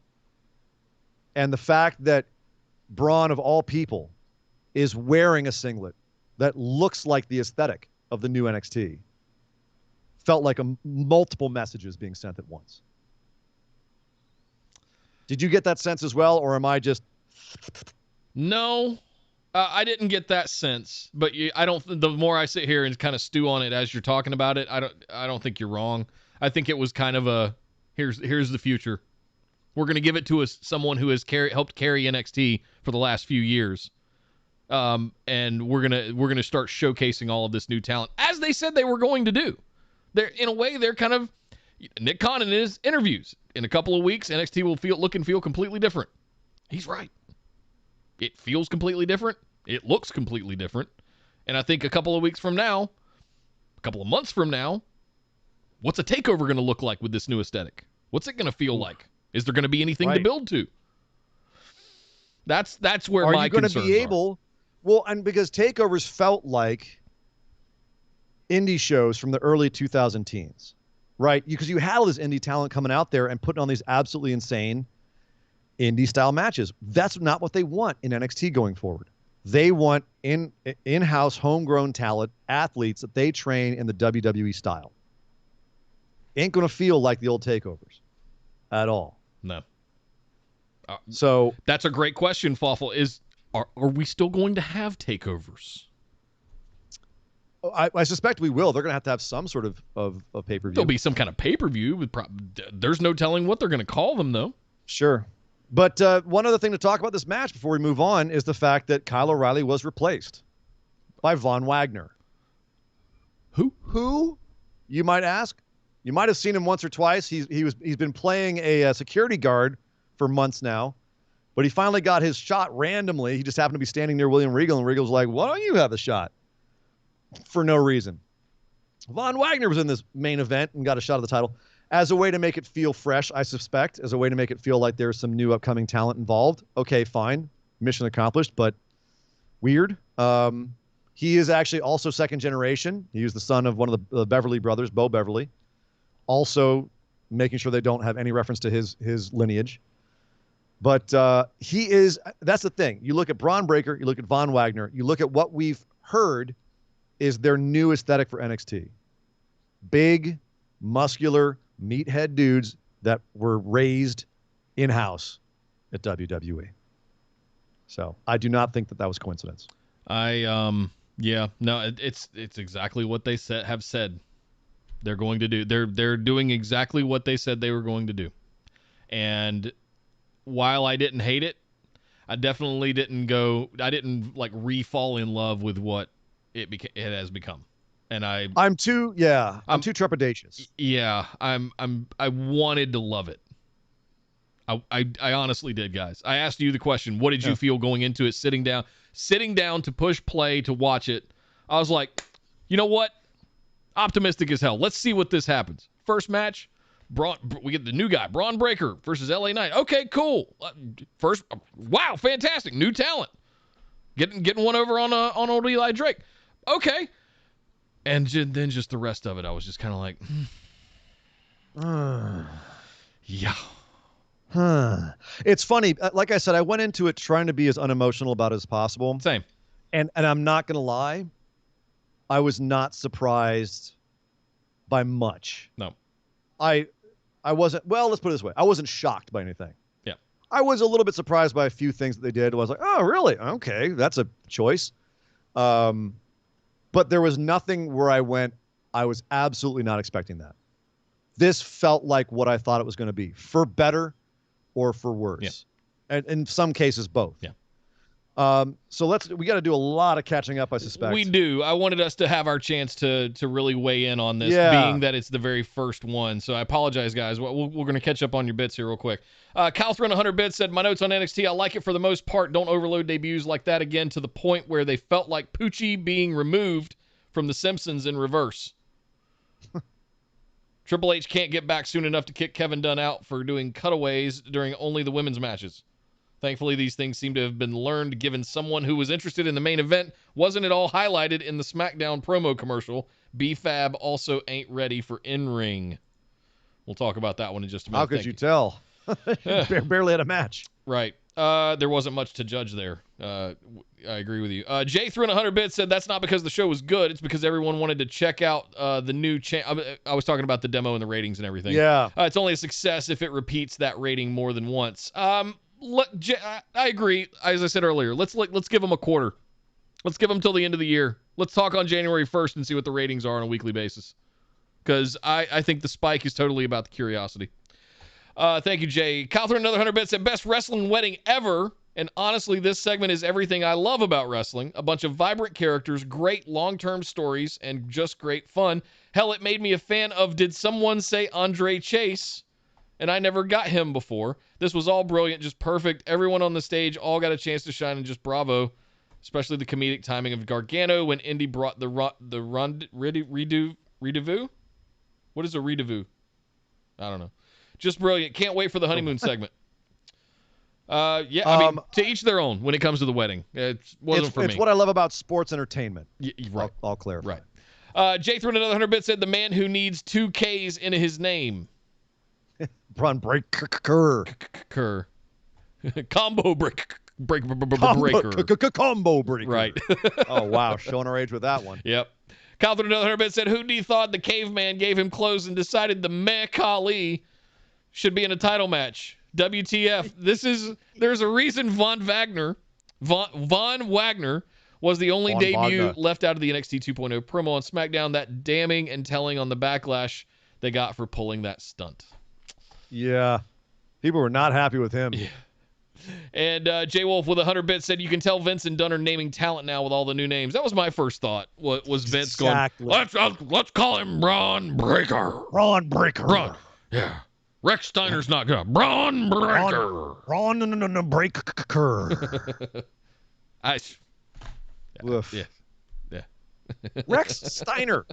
H: And the fact that Braun, of all people, is wearing a singlet that looks like the aesthetic of the new NXT felt like multiple messages being sent at once. Did you get that sense as well, or am I just...
G: No, I didn't get that sense, but I don't. The more I sit here and kind of stew on it as you're talking about it, I don't think you're wrong. I think it was kind of a here's the future. We're going to give it to someone who has helped carry NXT for the last few years, and we're gonna start showcasing all of this new talent, as they said they were going to do. They're kind of Nick Khan in his interviews. In a couple of weeks, NXT will feel completely different. He's right. It feels completely different. It looks completely different. And I think a couple of weeks from now, a couple of months from now, what's a takeover going to look like with this new aesthetic? What's it going to feel like? Is there going to be anything to build to? That's where
H: Are
G: my
H: you going to
G: concerns
H: be
G: are.
H: able? Well, and because takeovers felt like indie shows from the early 2000 teens, right? Because you had all this indie talent coming out there and putting on these absolutely insane indie style matches. That's not what they want in NXT going forward. They want in-house homegrown talent, athletes that they train in the WWE style. Ain't going to feel like the old takeovers at all.
G: No.
H: So
G: that's a great question, Fawful. Are we still going to have takeovers?
H: I suspect we will. They're going to have some sort of pay-per-view.
G: There'll be some kind of pay-per-view. There's no telling what they're going to call them, though.
H: Sure. But one other thing to talk about this match before we move on is the fact that Kyle O'Reilly was replaced by Von Wagner. Who? You might ask. You might have seen him once or twice. He's been playing a security guard for months now, but he finally got his shot randomly. He just happened to be standing near William Regal, and Regal was like, "Why don't you have a shot?" For no reason. Von Wagner was in this main event and got a shot at the title as a way to make it feel fresh, I suspect, as a way to make it feel like there's some new upcoming talent involved. Okay, fine. Mission accomplished, but weird. He is actually also second generation. He was the son of one of the Beverly brothers, Bo Beverly. Also making sure they don't have any reference to his lineage. But that's the thing. You look at Braun Breaker, you look at Von Wagner, you look at what we've heard is their new aesthetic for NXT. Big, muscular, meathead dudes that were raised in-house at WWE. So I do not think that was coincidence.
G: It's exactly what they have said they're going to do. They're doing exactly what they said they were going to do. And while I didn't hate it, I definitely didn't like re-fall in love with what it has become. And I'm too trepidatious. Yeah, I wanted to love it. I honestly did, guys. I asked you the question, what did you feel going into it, sitting down to push play to watch it? I was like, you know what? Optimistic as hell. Let's see what this happens. First match, we get the new guy, Braun Breaker versus LA Knight. Okay, cool. Wow, fantastic. New talent. Getting one over on old Eli Drake. Okay. And then just the rest of it, I was just kind of like, yeah.
H: It's funny. Like I said, I went into it trying to be as unemotional about it as possible.
G: Same.
H: And I'm not going to lie. I was not surprised by much.
G: No.
H: I wasn't, well, let's put it this way. I wasn't shocked by anything.
G: Yeah.
H: I was a little bit surprised by a few things that they did. I was like, oh, really? Okay, that's a choice. But there was nothing where I went, I was absolutely not expecting that. This felt like what I thought it was going to be, for better or for worse.
G: Yeah.
H: And in some cases, both.
G: Yeah.
H: So we got to do a lot of catching up, I suspect.
G: We do. I wanted us to have our chance to really weigh in on this, being that it's the very first one. So I apologize, guys. We're going to catch up on your bits here real quick. Kyle Thrun 100 bits said, my notes on NXT, I like it for the most part. Don't overload debuts like that again to the point where they felt like Poochie being removed from The Simpsons in reverse. Triple H can't get back soon enough to kick Kevin Dunn out for doing cutaways during only the women's matches. Thankfully, these things seem to have been learned given someone who was interested in the main event wasn't at all highlighted in the Smackdown promo commercial. B-Fab also ain't ready for in-ring. We'll talk about that one in just a minute.
H: How could you tell? Barely had a match.
G: Right. There wasn't much to judge there. I agree with you. Jay Thrun 100 bits said that's not because the show was good. It's because everyone wanted to check out the new I was talking about the demo and the ratings and everything.
H: Yeah.
G: It's only a success if it repeats that rating more than once. I agree. As I said earlier, let's give them a quarter. Let's give them till the end of the year. Let's talk on January 1st and see what the ratings are on a weekly basis. Because I think the spike is totally about the curiosity. Thank you, Jay. Calther, another 100 bits, said best wrestling wedding ever. And honestly, this segment is everything I love about wrestling. A bunch of vibrant characters, great long-term stories, and just great fun. Hell, it made me a fan of Did Someone Say Andre Chase? And I never got him before. This was all brilliant, just perfect. Everyone on the stage all got a chance to shine, and just bravo. Especially the comedic timing of Gargano when Indy brought the rendezvous? What is a rendezvous? I don't know. Just brilliant. Can't wait for the honeymoon segment. Yeah, I mean, to each their own when it comes to the wedding. It wasn't for me.
H: It's what I love about sports entertainment.
G: Right.
H: I'll clarify.
G: Right. Jay threw in another 100 bit, said the man who needs 2 Ks in his name.
H: Braun Breaker.
G: Combo breaker.
H: Combo breaker.
G: Right.
H: Oh, wow. Showing our age with that one.
G: Yep. Kyle threw another 100 bit, said who thought the caveman gave him clothes and decided the Meh Khali should be in a title match? WTF. There's a reason Von Wagner was the only debut left out of the NXT 2.0 promo on Smackdown. That damning and telling on the backlash they got for pulling that stunt.
H: Yeah. People were not happy with him.
G: Yeah. And Jay Wolf with 100 bits said you can tell Vince and Dunn are naming talent now with all the new names. That was my first thought. What was Vince going? Let's call him Braun Breaker.
H: Braun Breaker.
G: Braun. Yeah. Rex Steiner's not good. Braun Breaker.
H: Braun Breaker.
G: Yeah.
H: Rex Steiner.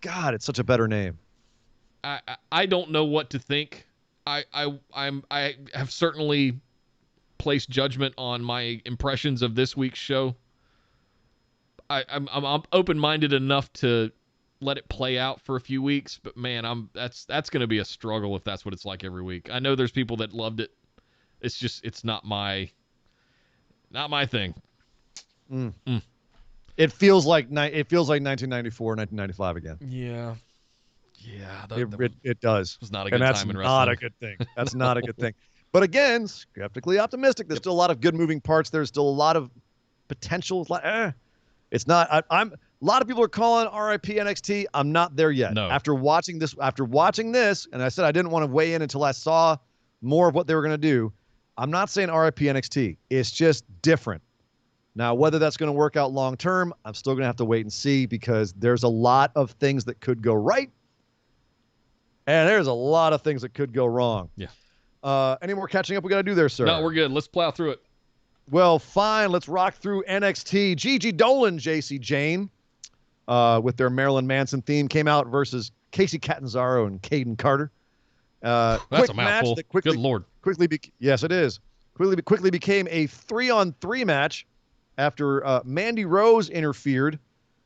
H: God, it's such a better name.
G: I don't know what to think. I have certainly placed judgment on my impressions of this week's show. I'm open-minded enough to let it play out for a few weeks, but man, that's going to be a struggle if that's what it's like every week. I know there's people that loved it. It's not my thing.
H: It feels like 1994, 1995 again.
G: Yeah.
H: It does.
G: Was not a good time in wrestling.
H: Not a good thing. That's not a good thing. But again, skeptically optimistic. There's still a lot of good moving parts. There's still a lot of potential. It's like, it's not. A lot of people are calling RIP NXT. I'm not there yet.
G: No.
H: After watching this, and I said I didn't want to weigh in until I saw more of what they were going to do. I'm not saying RIP NXT. It's just different. Now, whether that's going to work out long term, I'm still going to have to wait and see because there's a lot of things that could go right. And there's a lot of things that could go wrong.
G: Yeah.
H: Any more catching up we got to do there, sir?
G: No, we're good. Let's plow through it.
H: Well, fine. Let's rock through NXT. Gigi Dolan, JC Jane, with their Marilyn Manson theme, came out versus Casey Catanzaro and Caden Carter.
G: That's a mouthful. Good Lord.
H: Yes, it is. Quickly became a 3-on-3 match after Mandy Rose interfered,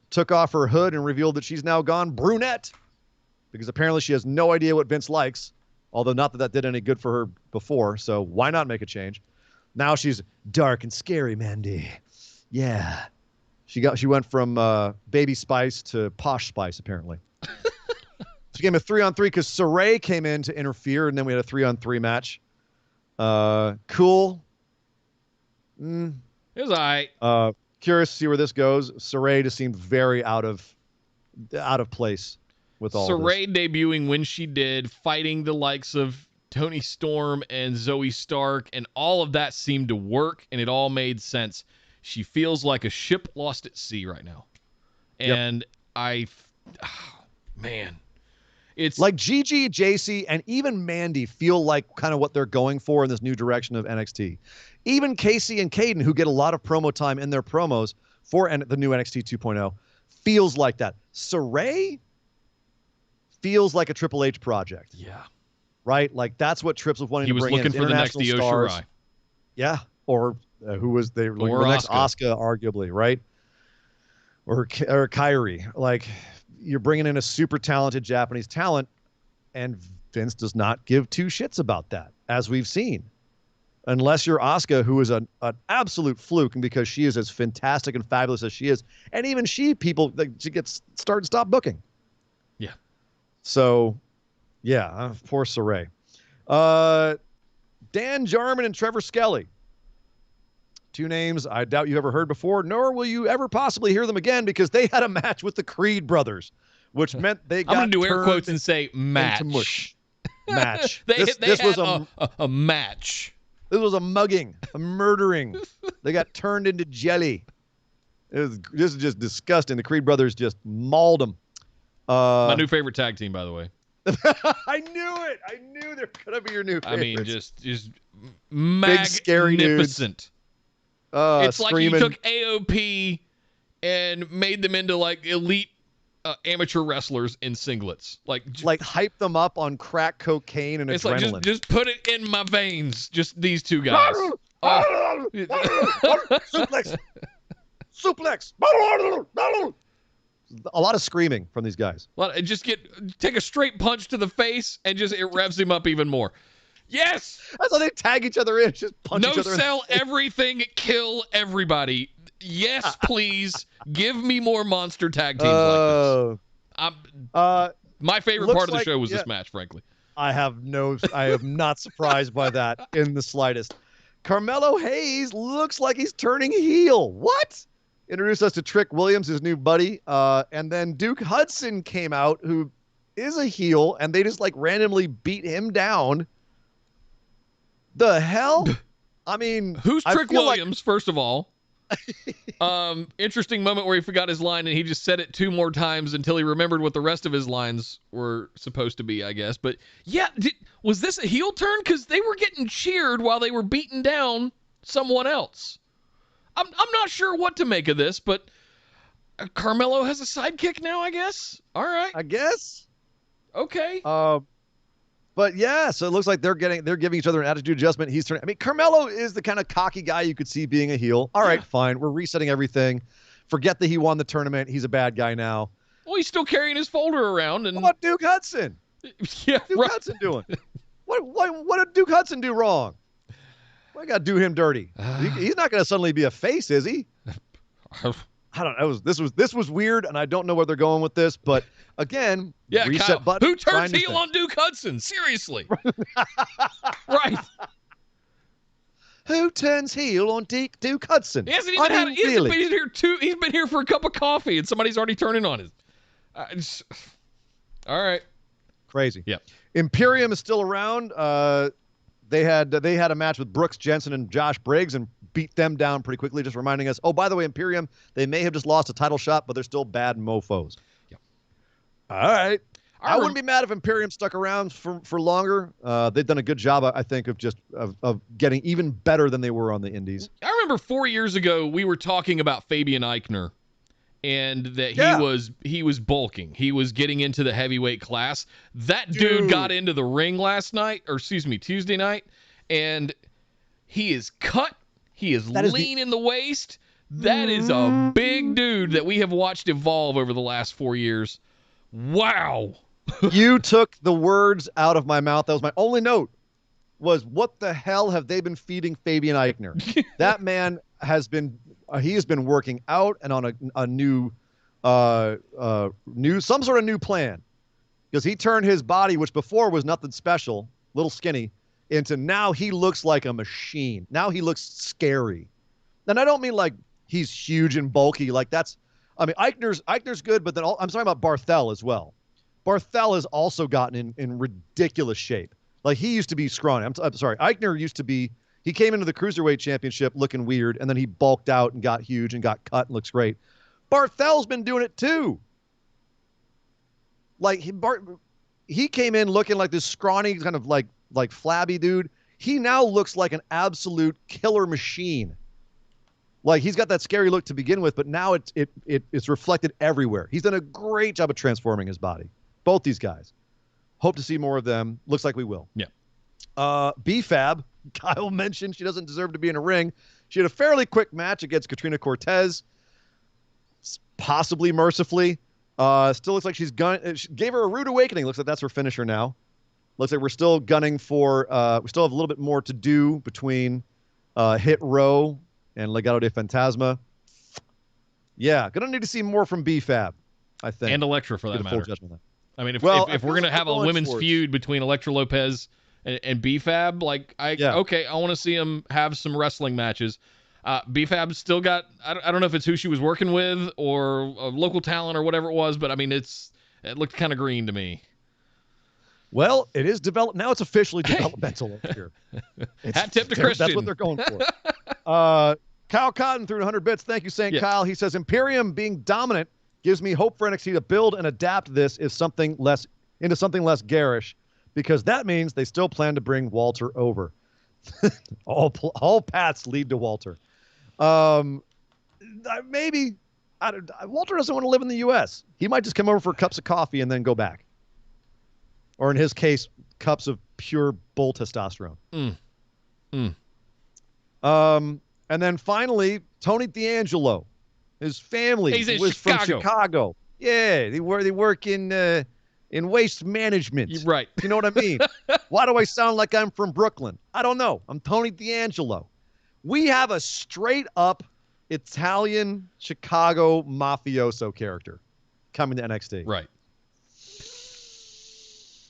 H: took off her hood, and revealed that she's now gone brunette. Because apparently she has no idea what Vince likes, although not that did any good for her before, so why not make a change? Now she's dark and scary, Mandy. Yeah. She went from Baby Spice to Posh Spice, apparently. She became a 3-on-3 because Saray came in to interfere, and then we had a 3-on-3 match. Cool.
G: It was all right.
H: Curious to see where this goes. Saray just seemed very out of place. With all
G: Saray debuting when she did, fighting the likes of Toni Storm and Zoe Stark, and all of that seemed to work, and it all made sense. She feels like a ship lost at sea right now. And man. It's
H: like Gigi, JC, and even Mandy feel like kind of what they're going for in this new direction of NXT. Even Casey and Caden, who get a lot of promo time in their promos for the new NXT 2.0, feels like that. Saray feels like a Triple H project.
G: Yeah.
H: Right? Like that's what Trips was wanting to bring in.
G: He was looking for the next Io Shirai.
H: Yeah. Or who was the next Asuka, arguably, right? Or Kairi. Like you're bringing in a super talented Japanese talent, and Vince does not give two shits about that, as we've seen. Unless you're Asuka, who is an absolute fluke, and because she is as fantastic and fabulous as she is, and even she gets start and stop booking.
G: Yeah.
H: So, yeah, poor Saray. Dan Jarman and Trevor Skelly. Two names I doubt you've ever heard before, nor will you ever possibly hear them again because they had a match with the Creed brothers, which meant they got
G: I'm going to do air quotes and say match.
H: Match.
G: This was a match.
H: This was a mugging, a murdering. They got turned into jelly. This is just disgusting. The Creed brothers just mauled them.
G: My new favorite tag team, by the way.
H: I knew it. I knew they're gonna be your new favorites.
G: I mean, just magnificent. Big, scary dudes. It's like you took AOP and made them into like elite amateur wrestlers in singlets. Like
H: hype them up on crack cocaine and
G: it's
H: adrenaline.
G: like just put it in my veins. Just these two guys.
H: Suplex. A lot of screaming from these guys.
G: Just take a straight punch to the face and it revs him up even more. Yes.
H: That's how they tag each other in. Just punch each other in.
G: No sell everything, kill everybody. Yes, please. Give me more monster tag teams like this. My favorite part of the show was this match, frankly.
H: I am not surprised by that in the slightest. Carmelo Hayes looks like he's turning heel. What? Introduced us to Trick Williams, his new buddy. And then Duke Hudson came out, who is a heel, and they just randomly beat him down. The hell? I mean,
G: who's Trick Williams, first of all? Interesting moment where he forgot his line and he just said it 2 more times until he remembered what the rest of his lines were supposed to be, I guess. But yeah, was this a heel turn? Because they were getting cheered while they were beating down someone else. I'm not sure what to make of this, but Carmelo has a sidekick now, I guess. All right,
H: I guess.
G: Okay.
H: But yeah, so it looks like they're giving each other an attitude adjustment. He's turning. I mean, Carmelo is the kind of cocky guy you could see being a heel. All right, fine. We're resetting everything. Forget that he won the tournament. He's a bad guy now.
G: Well, he's still carrying his folder around. And
H: what about Duke Hudson?
G: Yeah,
H: Duke Hudson doing? What did Duke Hudson do wrong? Why got to do him dirty? He's not going to suddenly be a face, is he? I don't know. This was weird, and I don't know where they're going with this. But again, reset
G: Kyle,
H: button.
G: who turns heel on Duke Hudson? Seriously, right?
H: Who turns heel on Duke Hudson?
G: He hasn't even he's been here for a cup of coffee, and somebody's already turning on his. All right,
H: crazy.
G: Yeah,
H: Imperium is still around. They had a match with Brooks Jensen and Josh Briggs and beat them down pretty quickly, just reminding us, oh, by the way, Imperium, they may have just lost a title shot, but they're still bad mofos.
G: Yep.
H: All right. I wouldn't be mad if Imperium stuck around for longer. They've done a good job, I think, of getting even better than they were on the indies.
G: I remember 4 years ago, we were talking about Fabian Eichner and that he was bulking. He was getting into the heavyweight class. That dude got into the ring Tuesday night, and he is cut. He is lean in the waist. That is a big dude that we have watched evolve over the last 4 years. Wow.
H: You took the words out of my mouth. That was my only note, was what the hell have they been feeding Fabian Eichner? That man has been working out and on a new some sort of new plan, because he turned his body, which before was nothing special, little skinny, into now he looks like a machine. Now he looks scary. And I don't mean like he's huge and bulky. Like Eichner's good, but then I'm talking about Barthel as well. Barthel has also gotten in ridiculous shape. Like he used to be scrawny. I'm sorry. Eichner he came into the Cruiserweight Championship looking weird, and then he bulked out and got huge and got cut and looks great. Barthel's been doing it too. Like he came in looking like this scrawny, kind of like flabby dude. He now looks like an absolute killer machine. Like he's got that scary look to begin with, but now it's reflected everywhere. He's done a great job of transforming his body. Both these guys. Hope to see more of them. Looks like we will.
G: Yeah.
H: B-Fab, Kyle mentioned she doesn't deserve to be in a ring. She had a fairly quick match against Katrina Cortez, possibly mercifully. Still looks like she gave her a rude awakening. Looks like that's her finisher now. Looks like we're still gunning for, we still have a little bit more to do between Hit Row and Legado de Fantasma. Yeah, gonna need to see more from B-Fab, I think.
G: And Elektra, for that matter. I mean, if we're going to have a women's feud between Elektra Lopez and B-Fab, I want to see them have some wrestling matches. B-Fab still got, I don't know if it's who she was working with or a local talent or whatever it was, but I mean, it looked kind of green to me.
H: Well, it is developed. Now it's officially developmental here.
G: Hat tip to Christian.
H: That's what they're going for. Kyle Cotton threw 100 bits. Thank you, St. Kyle. He says, Imperium being dominant gives me hope for NXT to build and adapt this into something less garish, because that means they still plan to bring Walter over. All paths lead to Walter. Maybe Walter doesn't want to live in the U.S. He might just come over for cups of coffee and then go back. Or in his case, cups of pure bull testosterone. And then finally, Tony D'Angelo, his family was from Chicago. Yeah, they work in waste management.
G: You're right.
H: You know what I mean? Why do I sound like I'm from Brooklyn? I don't know. I'm Tony D'Angelo. We have a straight up Italian Chicago mafioso character coming to NXT.
G: Right.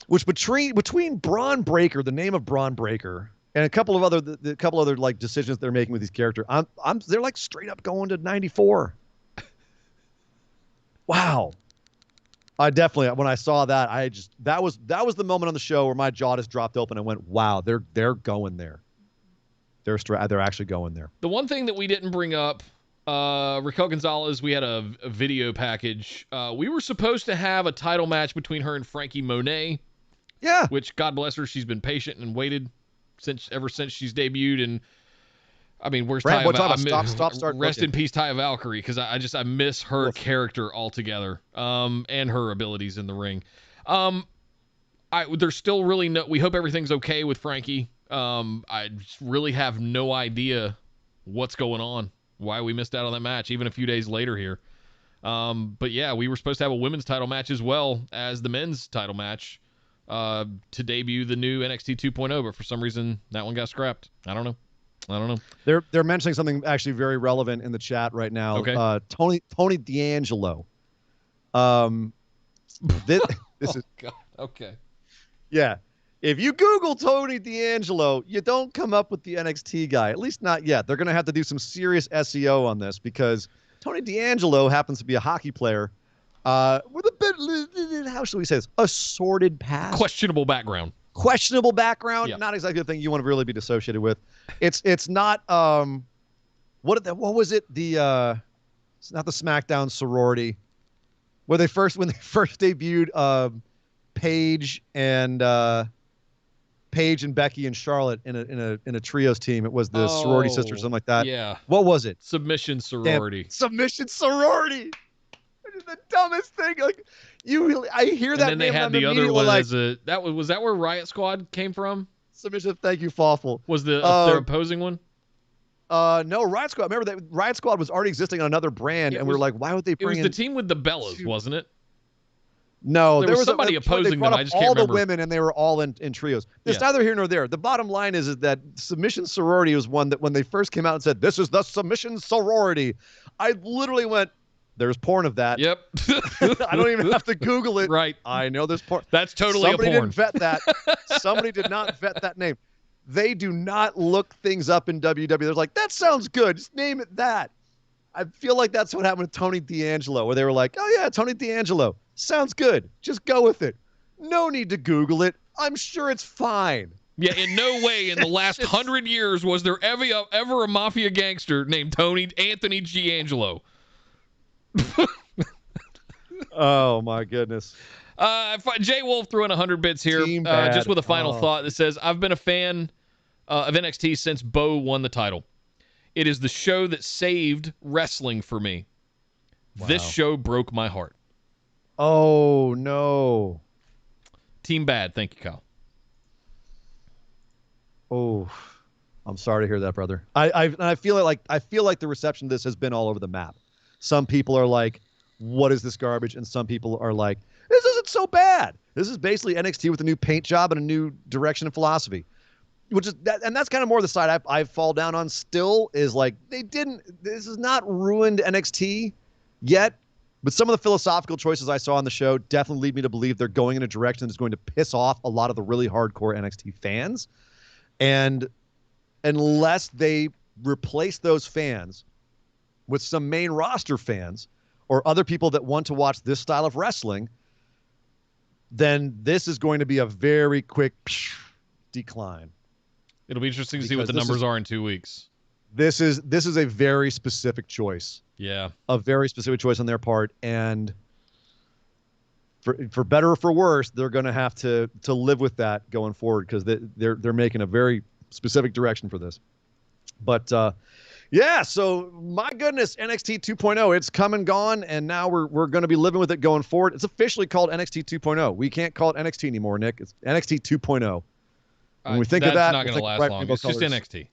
H: Which between Braun Breaker, the name of Braun Breaker, and a couple of other like decisions they're making with these characters, they're like straight up going to 94. Wow. I definitely, when I saw that, that was the moment on the show where my jaw just dropped open and went, wow, they're going there. They're actually going there.
G: The one thing that we didn't bring up, Raquel Gonzalez, we had a video package. We were supposed to have a title match between her and Frankie Monet.
H: Yeah.
G: Which, God bless her, she's been patient and waited ever since she's debuted. And I mean, where's Taya?
H: Start.
G: Rest in peace, Taya Valkyrie, because I miss her character altogether, and her abilities in the ring. There's still really no. We hope everything's okay with Frankie. I just really have no idea what's going on, why we missed out on that match, even a few days later here. But yeah, we were supposed to have a women's title match as well as the men's title match to debut the new NXT 2.0, but for some reason that one got scrapped. I don't know.
H: They're mentioning something actually very relevant in the chat right now.
G: Okay.
H: Tony D'Angelo. This is
G: God. Okay.
H: Yeah. If you Google Tony D'Angelo, you don't come up with the NXT guy, at least not yet. They're going to have to do some serious SEO on this because Tony D'Angelo happens to be a hockey player with a bit, how should we say this, a sordid past.
G: Questionable background.
H: Yep. Not exactly the thing you want to really be associated with. It's not, what was it? It's not the Smackdown sorority when they first debuted Paige and Becky and Charlotte in a trios team. It was the sorority sisters, something like that.
G: Yeah.
H: What was it?
G: Submission sorority.
H: Submission sorority. It is the dumbest thing. Like I hear that.
G: And then they had the other one as was that where Riot Squad came from?
H: Submission. Thank you, Fawful.
G: Was their opposing one?
H: No, Riot Squad. Remember that Riot Squad was already existing on another brand, and we were like, why would they bring in?
G: It was the team with the Bellas, wasn't it?
H: No,
G: there was somebody opposing them. I just can't remember.
H: All the women, and they were all in trios. There's neither here nor there. The bottom line is that Submission Sorority was one that when they first came out and said, this is the Submission Sorority, I literally went, there's porn of that.
G: Yep.
H: I don't even have to Google it.
G: Right.
H: I know there's porn.
G: That's totally
H: Somebody
G: a porn.
H: didn't vet that. Somebody did not vet that name. They do not look things up in WWE. They're like, that sounds good. Just name it that. I feel like that's what happened with Tony D'Angelo, where they were like, oh, yeah, Tony D'Angelo. Sounds good. Just go with it. No need to Google it. I'm sure it's fine.
G: Yeah, in no way in the last 100 years was there ever a mafia gangster named Anthony D'Angelo.
H: Oh, my goodness.
G: Jay Wolf threw in 100 bits here just with a final thought that says, I've been a fan of NXT since Bo won the title. It is the show that saved wrestling for me. Wow. This show broke my heart.
H: Oh, no.
G: Team Bad. Thank you, Kyle.
H: Oh, I'm sorry to hear that, brother. I feel like the reception of this has been all over the map. Some people are like, what is this garbage? And some people are like, this isn't so bad. This is basically NXT with a new paint job and a new direction and philosophy. Which is that, and that's kind of more the side I fall down on still is like, this has not ruined NXT yet. But some of the philosophical choices I saw on the show definitely lead me to believe they're going in a direction that's going to piss off a lot of the really hardcore NXT fans. And unless they replace those fans with some main roster fans or other people that want to watch this style of wrestling, then this is going to be a very quick decline.
G: It'll be interesting to see what the numbers are in 2 weeks.
H: This is a very specific choice.
G: Yeah.
H: A very specific choice on their part. And for better or for worse, they're going to have to live with that going forward because they're making a very specific direction for this. But Yeah, so my goodness, NXT 2.0, it's come and gone, and now we're going to be living with it going forward. It's officially called NXT 2.0. We can't call it NXT anymore, Nick. It's NXT 2.0. When we think of that,
G: that's not going to last long. It's just NXT.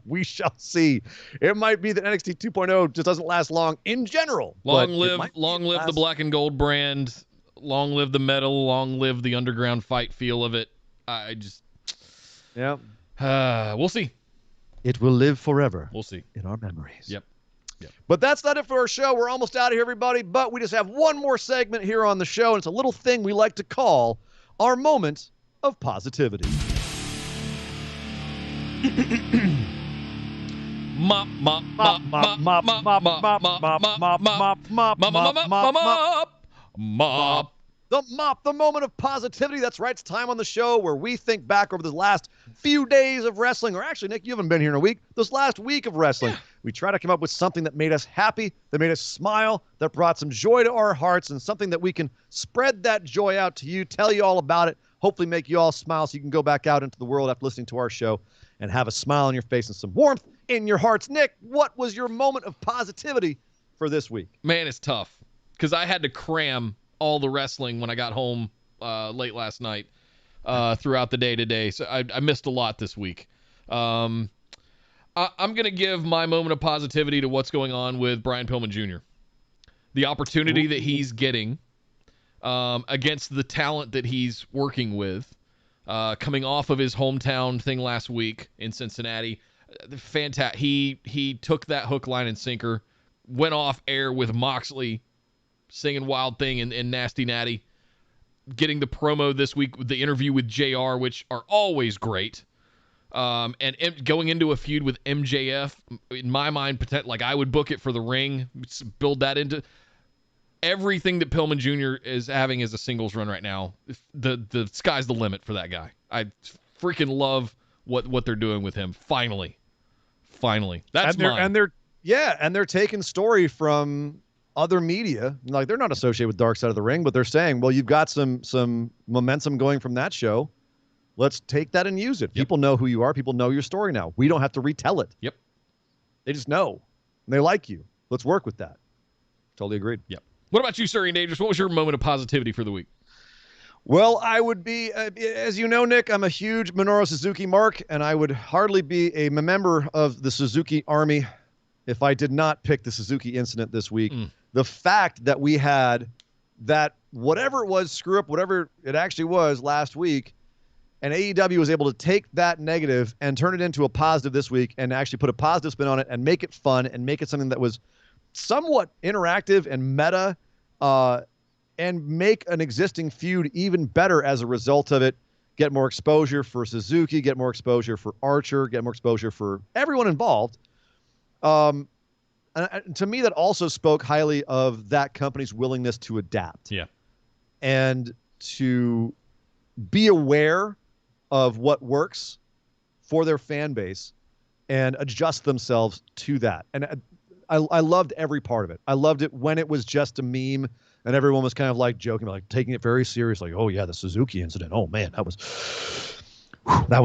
H: We shall see. It might be that NXT 2.0 just doesn't last long in general.
G: Long live the black and gold brand. Long live the metal. Long live the underground fight feel of it. We'll see.
H: It will live forever.
G: We'll see.
H: In our memories.
G: Yep.
H: But that's not it for our show. We're almost out of here, everybody. But we just have one more segment here on the show, and it's a little thing we like to call our moment of positivity.
G: Mop.
H: The mop, the moment of positivity. That's right. It's time on the show where we think back over the last few days of wrestling. Or actually, Nick, you haven't been here in a week. This last week of wrestling. Yeah. We try to come up with something that made us happy, that made us smile, that brought some joy to our hearts, and something that we can spread that joy out to you, tell you all about it, hopefully make you all smile so you can go back out into the world after listening to our show and have a smile on your face and some warmth in your hearts. Nick, what was your moment of positivity for this week?
G: Man, it's tough because I had to cram all the wrestling when I got home late last night throughout the day today. So I missed a lot this week. I'm going to give my moment of positivity to what's going on with Brian Pilman Jr. The opportunity that he's getting against the talent that he's working with, coming off of his hometown thing last week in Cincinnati. Fantastic. He took that hook, line, and sinker, went off air with Moxley, singing Wild Thing and Nasty Natty, getting the promo this week with the interview with JR, which are always great. And going into a feud with MJF, in my mind, like I would book it for the ring, build that into everything that Pillman Jr. is having as a singles run right now. The sky's the limit for that guy. I freaking love what they're doing with him. Finally. That's mine.
H: And they're taking story from other media. Like, they're not associated with Dark Side of the Ring, but they're saying, well, you've got some momentum going from that show. Let's take that and use it. Yep. People know who you are. People know your story now. We don't have to retell it.
G: Yep.
H: They just know. And they like you. Let's work with that. Totally agreed.
G: Yep. What about you, Sir Ian Dangerous? What was your moment of positivity for the week?
H: Well, I would be, as you know, Nick, I'm a huge Minoru Suzuki mark, and I would hardly be a member of the Suzuki Army if I did not pick the Suzuki incident this week. The fact that we had that, whatever it was, screw up, whatever it actually was last week, and AEW was able to take that negative and turn it into a positive this week and actually put a positive spin on it and make it fun and make it something that was somewhat interactive and meta, and make an existing feud even better as a result of it. Get more exposure for Suzuki, get more exposure for Archer, get more exposure for everyone involved. And to me, that also spoke highly of that company's willingness to adapt.
G: Yeah.
H: And to be aware of what works for their fan base and adjust themselves to that. And I loved every part of it. I loved it when it was just a meme and everyone was kind of like joking, like taking it very serious. Like, oh yeah, the Suzuki incident. Oh man, that was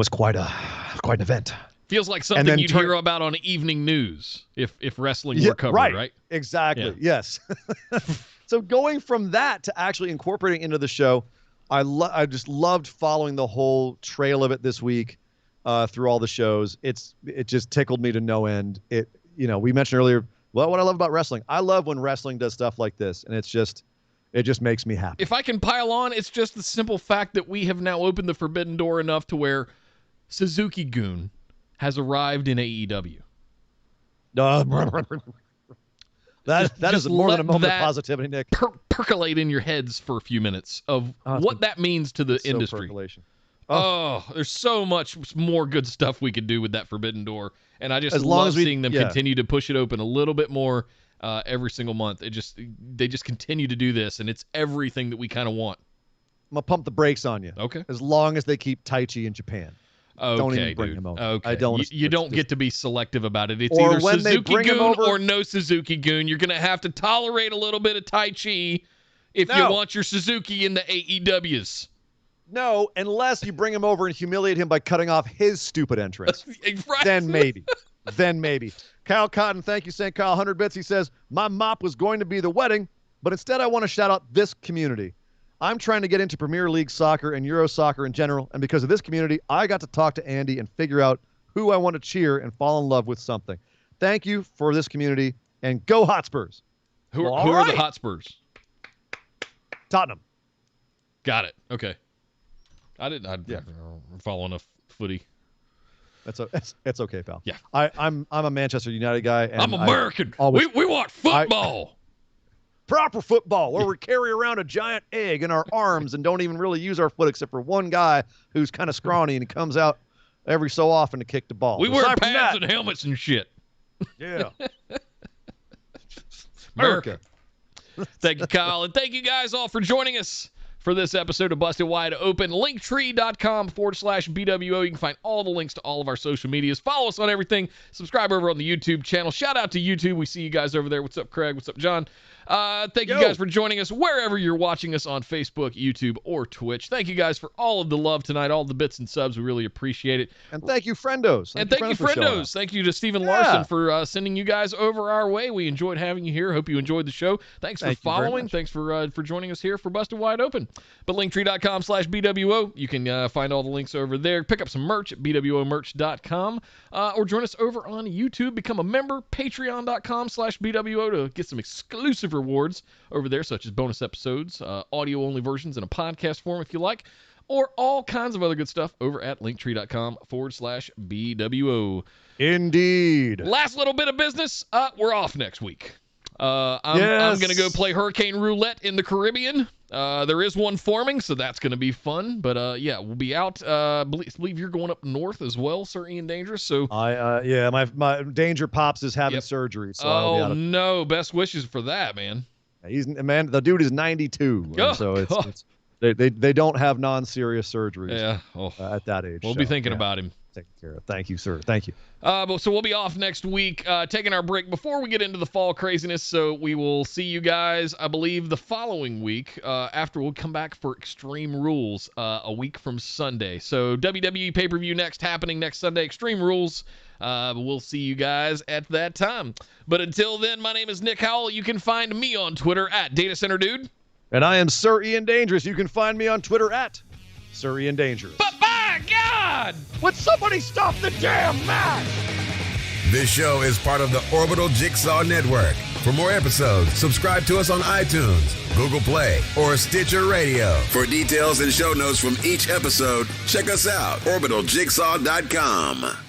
H: quite an event.
G: Feels like something you'd hear about on evening news if wrestling were covered, right?
H: Exactly. Yeah. Yes. So going from that to actually incorporating into the show, I just loved following the whole trail of it this week through all the shows. It just tickled me to no end. We mentioned earlier, well, what I love about wrestling, I love when wrestling does stuff like this, and it just makes me happy.
G: If I can pile on, it's just the simple fact that we have now opened the forbidden door enough to where Suzuki-gun has arrived in AEW.
H: That is more than a moment of positivity, Nick.
G: Percolate in your heads for a few minutes of what that means to the industry.
H: Percolation.
G: There's so much more good stuff we could do with that forbidden door, and I just love seeing them continue to push it open a little bit more every single month. They just continue to do this, and it's everything that we kind of want.
H: I'm gonna pump the brakes on you.
G: Okay.
H: As long as they keep Taichi in Japan. Don't even bring him over.
G: Okay.
H: I don't.
G: You don't get to be selective about it. It's either Suzuki-gun or no Suzuki-gun. You're going to have to tolerate a little bit of Tai Chi if you want your Suzuki in the AEWs.
H: No, unless you bring him over and humiliate him by cutting off his stupid entrance.
G: Right.
H: Then maybe. then maybe. Kyle Cotton, thank you, St. Kyle, 100 bits. He says, my mop was going to be the wedding, but instead I want to shout out this community. I'm trying to get into Premier League soccer and Euro soccer in general, and because of this community, I got to talk to Andy and figure out who I want to cheer and fall in love with something. Thank you for this community, and go Hotspurs.
G: Who are the Hotspurs?
H: Tottenham.
G: Got it. Okay. I didn't follow enough footy.
H: It's okay, pal.
G: Yeah.
H: I'm a Manchester United guy. And
G: I'm American.
H: Always,
G: we want football.
H: Proper football, where we carry around a giant egg in our arms and don't even really use our foot except for one guy who's kind of scrawny and he comes out every so often to kick the ball.
G: We wear pads and helmets and shit.
H: Yeah.
G: America. Thank you, Kyle. And thank you guys all for joining us for this episode of Busted Wide Open. Linktree.com/BWO. You can find all the links to all of our social medias. Follow us on everything. Subscribe over on the YouTube channel. Shout out to YouTube. We see you guys over there. What's up, Craig? What's up, John? Thank you guys for joining us wherever you're watching us on Facebook, YouTube, or Twitch. Thank you guys for all of the love tonight, all the bits and subs. We really appreciate it.
H: And thank you, Friendos.
G: Thank you, Friendos. Thank you to Stephen Larson for sending you guys over our way. We enjoyed having you here. Hope you enjoyed the show. Thanks for following. Thanks for joining us here for Busted Wide Open. But linktree.com/BWO. You can find all the links over there. Pick up some merch at bwomerch.com or join us over on YouTube. Become a member, patreon.com/BWO to get some exclusive rewards over there, such as bonus episodes, audio-only versions in a podcast form if you like, or all kinds of other good stuff over at linktree.com/BWO.
H: Indeed.
G: Last little bit of business. We're off next week. I'm going to go play Hurricane Roulette in the Caribbean. There is one forming, so that's going to be fun. But, yeah, we'll be out. Believe you're going up north as well, Sir Ian Dangerous. So
H: my Danger Pops is having surgery. So
G: no. Best wishes for that, man.
H: The dude is 92. So they don't have non-serious surgeries at that age.
G: We'll be thinking about him.
H: Taken care of. Thank you, sir. Thank you.
G: So we'll be off next week, taking our break before we get into the fall craziness. So we will see you guys, I believe, the following week after we'll come back for Extreme Rules a week from Sunday. So WWE pay-per-view happening next Sunday, Extreme Rules. We'll see you guys at that time. But until then, my name is Nick Howell. You can find me on Twitter at DataCenterDude.
H: And I am Sir Ian Dangerous. You can find me on Twitter at Sir Ian Dangerous.
G: But by God!
H: Would somebody stop the damn match?
J: This show is part of the Orbital Jigsaw Network. For more episodes, subscribe to us on iTunes, Google Play, or Stitcher Radio. For details and show notes from each episode, check us out, orbitaljigsaw.com.